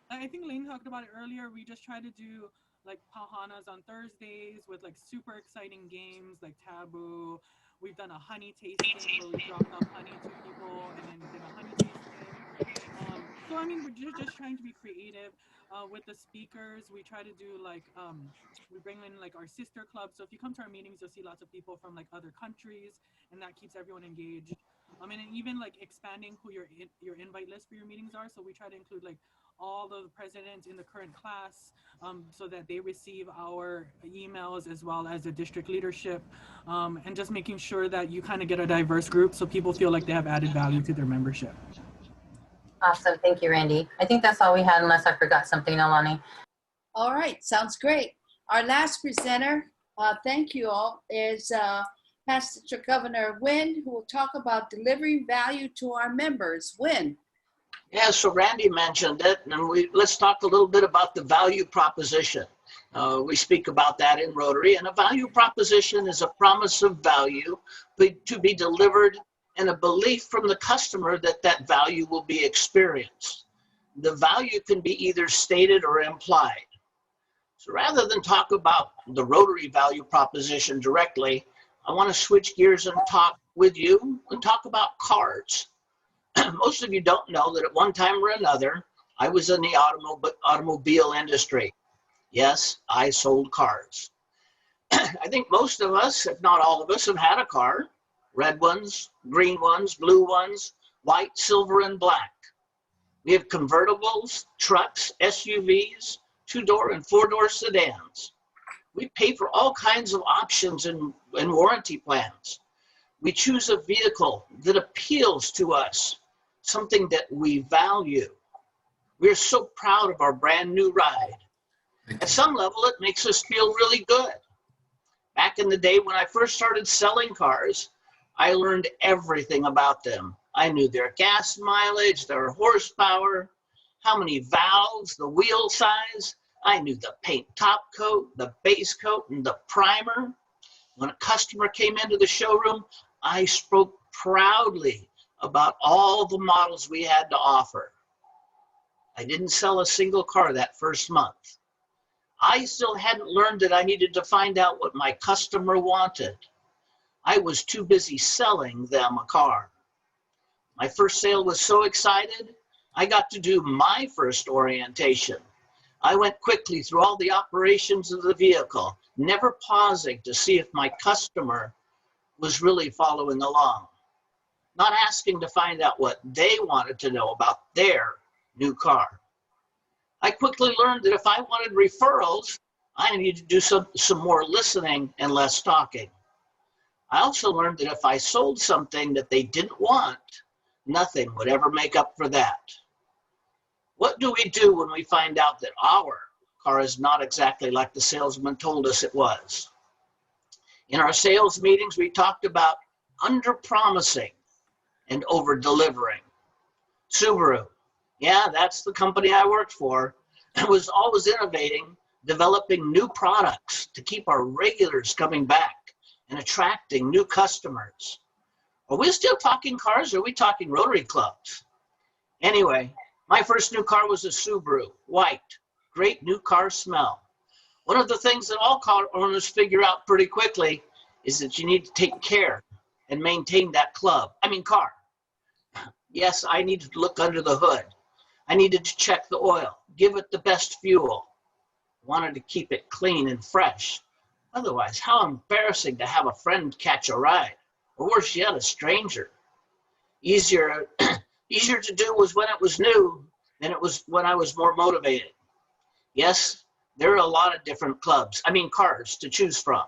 Speaker 1: I think Lane talked about it earlier. We just try to do like pahanas on Thursdays with like super exciting games like Taboo. We've done a honey tasting where we dropped off honey to people and then did a honey tasting. So I mean, we're just trying to be creative with the speakers. We try to do like we bring in like our sister club. So if you come to our meetings, you'll see lots of people from like other countries, and that keeps everyone engaged. And even like expanding who your invite list for your meetings are. So we try to include like all the presidents in the current class so that they receive our emails as well as the district leadership, and just making sure that you kind of get a diverse group so people feel like they have added value to their membership.
Speaker 16: Awesome, thank you, Randy. I think that's all we had unless I forgot something, Alani.
Speaker 8: All right, sounds great. Our last presenter, thank you all, is Pastor Governor Wynn, who will talk about delivering value to our members. Wynn.
Speaker 9: Yeah, so Randy mentioned it, and let's talk a little bit about the value proposition. We speak about that in Rotary, and a value proposition is a promise of value to be delivered and a belief from the customer that that value will be experienced. The value can be either stated or implied. So rather than talk about the Rotary value proposition directly, I want to switch gears and talk with you and talk about cards. Most of you don't know that at one time or another, I was in the automobile industry. Yes, I sold cars. I think most of us, if not all of us, have had a car. Red ones, green ones, blue ones, white, silver, and black. We have convertibles, trucks, SUVs, 2-door and 4-door sedans. We pay for all kinds of options and warranty plans. We choose a vehicle that appeals to us, something that we value. We're so proud of our brand new ride. At some level, it makes us feel really good. Back in the day when I first started selling cars, I learned everything about them. I knew their gas mileage, their horsepower, how many valves, the wheel size. I knew the paint top coat, the base coat, and the primer. When a customer came into the showroom, I spoke proudly about all the models we had to offer. I didn't sell a single car that first month. I still hadn't learned that I needed to find out what my customer wanted. I was too busy selling them a car. My first sale was so excited, I got to do my first orientation. I went quickly through all the operations of the vehicle, never pausing to see if my customer was really following along, not asking to find out what they wanted to know about their new car. I quickly learned that if I wanted referrals, I needed to do some more listening and less talking. I also learned that if I sold something that they didn't want, nothing would ever make up for that. What do we do when we find out that our car is not exactly like the salesman told us it was? In our sales meetings, we talked about under-promising and over-delivering. Subaru, yeah, that's the company I worked for, was always innovating, developing new products to keep our regulars coming back and attracting new customers. Are we still talking cars, or are we talking Rotary clubs? Anyway, my first new car was a Subaru, white, great new car smell. One of the things that all car owners figure out pretty quickly is that you need to take care and maintain that car. Yes, I needed to look under the hood. I needed to check the oil, give it the best fuel. Wanted to keep it clean and fresh. Otherwise, how embarrassing to have a friend catch a ride, or worse yet, a stranger. Easier to do was when it was new than it was when I was more motivated. Yes, there are a lot of different cars to choose from.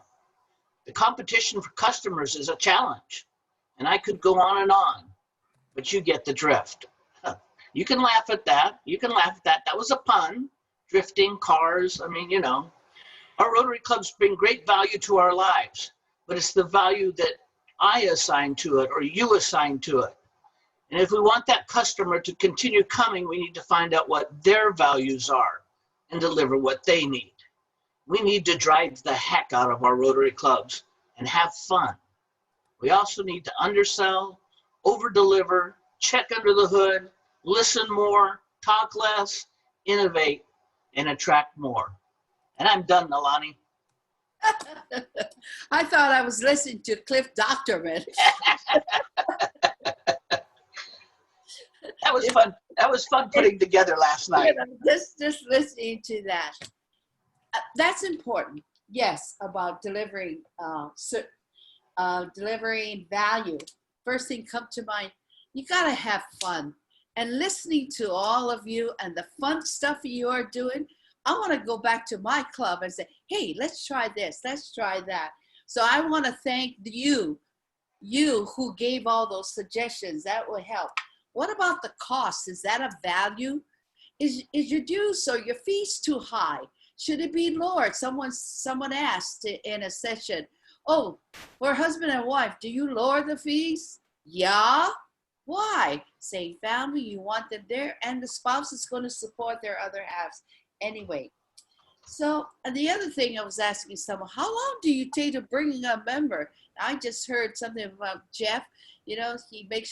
Speaker 9: The competition for customers is a challenge, and I could go on, but you get the drift. You can laugh at that. That was a pun. Drifting, cars, Our Rotary clubs bring great value to our lives, but it's the value that I assign to it or you assign to it. And if we want that customer to continue coming, we need to find out what their values are and deliver what they need. We need to drive the heck out of our Rotary clubs and have fun. We also need to undersell, over-deliver, check under the hood, listen more, talk less, innovate, and attract more. And I'm done, Nalani.
Speaker 8: I thought I was listening to Cliff Doctorman.
Speaker 9: That was fun. That was fun putting together last night.
Speaker 8: Just listening to that. That's important. Yes, about delivering delivering value. First thing come to mind, you gotta have fun. And listening to all of you and the fun stuff you are doing, I want to go back to my club and say, hey, let's try this, let's try that. So I want to thank you who gave all those suggestions. That will help. What about the cost? Is that a value? Is your dues or your fees too high? Should it be lowered? Someone asked in a session, oh, for husband and wife, do you lower the fees? Yeah. Why? Same family, you want them there, and the spouse is going to support their other halves anyway. So, and the other thing I was asking someone, how long do you take to bring a member? I just heard something about Jeff. He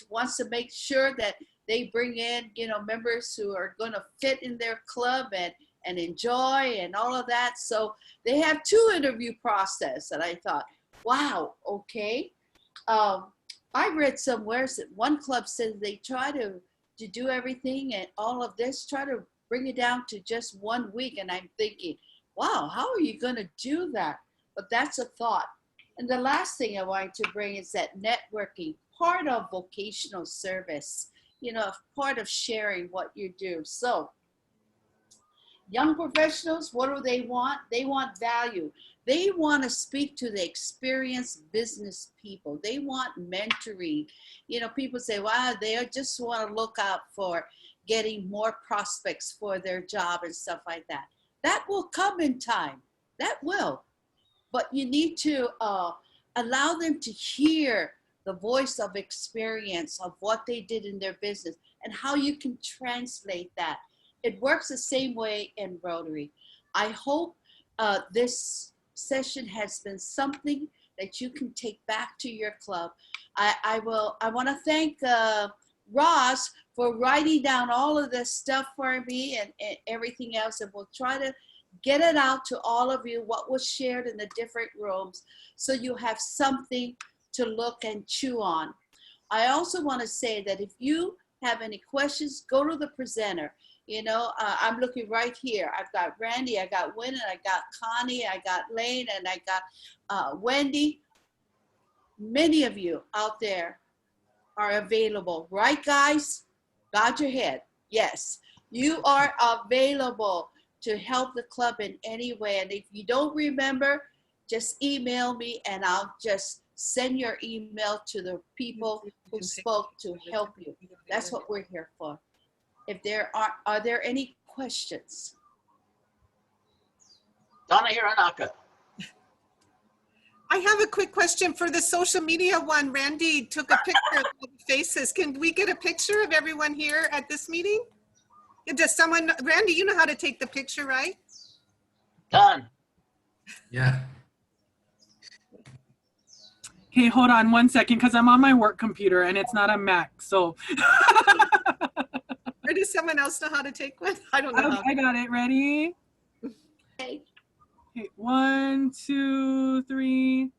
Speaker 8: wants to make sure that they bring in, members who are going to fit in their club and enjoy and all of that. So they have 2 interview process, and I thought, wow, okay. I read somewhere that one club says they try to do everything and all of this, try to bring it down to just 1 week. And I'm thinking, wow, how are you going to do that? But that's a thought. And the last thing I wanted to bring is that networking, part of vocational service, part of sharing what you do. So Young professionals, what do they want? They want value. They want to speak to the experienced business people. They want mentoring. You know, people say, wow, they just want to look out for getting more prospects for their job and stuff like that. That will come in time. That will. But you need to allow them to hear the voice of experience of what they did in their business and how you can translate that. It works the same way in Rotary. I hope this session has been something that you can take back to your club. I want to thank Ross for writing down all of this stuff for me and everything else, and we'll try to get it out to all of you, what was shared in the different rooms, so you have something to look and chew on. I also want to say that if you have any questions, go to the presenter. You know, I'm looking right here. I've got Randy, I got Wynn, and I got Connie, I got Lane, and I got Wendy. Many of you out there are available, right, guys? Nod your head. Yes, you are available to help the club in any way. And if you don't remember, just email me and I'll just send your email to the people who spoke to help you. That's what we're here for. If there are there any questions?
Speaker 9: Donna Hiranaka.
Speaker 6: I have a quick question for the social media one. Randy took a picture of the faces. Can we get a picture of everyone here at this meeting? Does someone, Randy, you know how to take the picture, right?
Speaker 9: Done.
Speaker 13: Yeah.
Speaker 1: Okay, hold on 1 second, because I'm on my work computer and it's not a Mac. So
Speaker 6: Or does someone else know how to take one? I don't know.
Speaker 1: I got it. Ready?
Speaker 8: Okay.
Speaker 1: Okay, 1, 2, 3.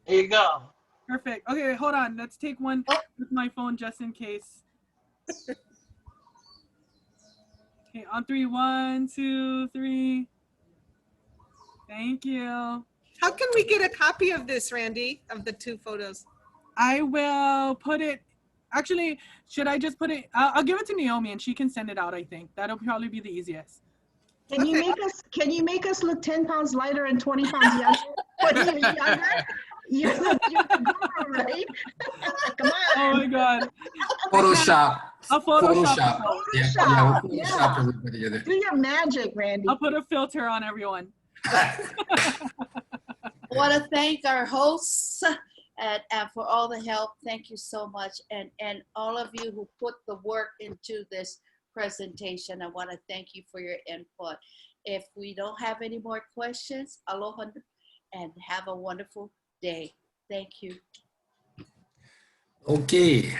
Speaker 9: There you go.
Speaker 1: Perfect. Okay, hold on. Let's take one with my phone just in case. Okay, on 3. 1, 2, 3. Thank you.
Speaker 6: How can we get a copy of this, Randy, of the 2 photos?
Speaker 1: I will put it, actually, should I just put it, I'll give it to Naomi and she can send it out, I think. That'll probably be the easiest.
Speaker 18: Can you make us look 10 pounds lighter and 20 pounds younger? When you're younger? You're the guru, right? Come on.
Speaker 1: Oh my God.
Speaker 13: Photoshop.
Speaker 1: I'll Photoshop.
Speaker 13: Yeah, we'll Photoshop everybody in it.
Speaker 18: Do your magic, Randy.
Speaker 1: I'll put a filter on everyone.
Speaker 8: I want to thank our hosts and for all the help. Thank you so much. And all of you who put the work into this presentation, I want to thank you for your input. If we don't have any more questions, aloha and have a wonderful day. Thank you.
Speaker 13: Okay.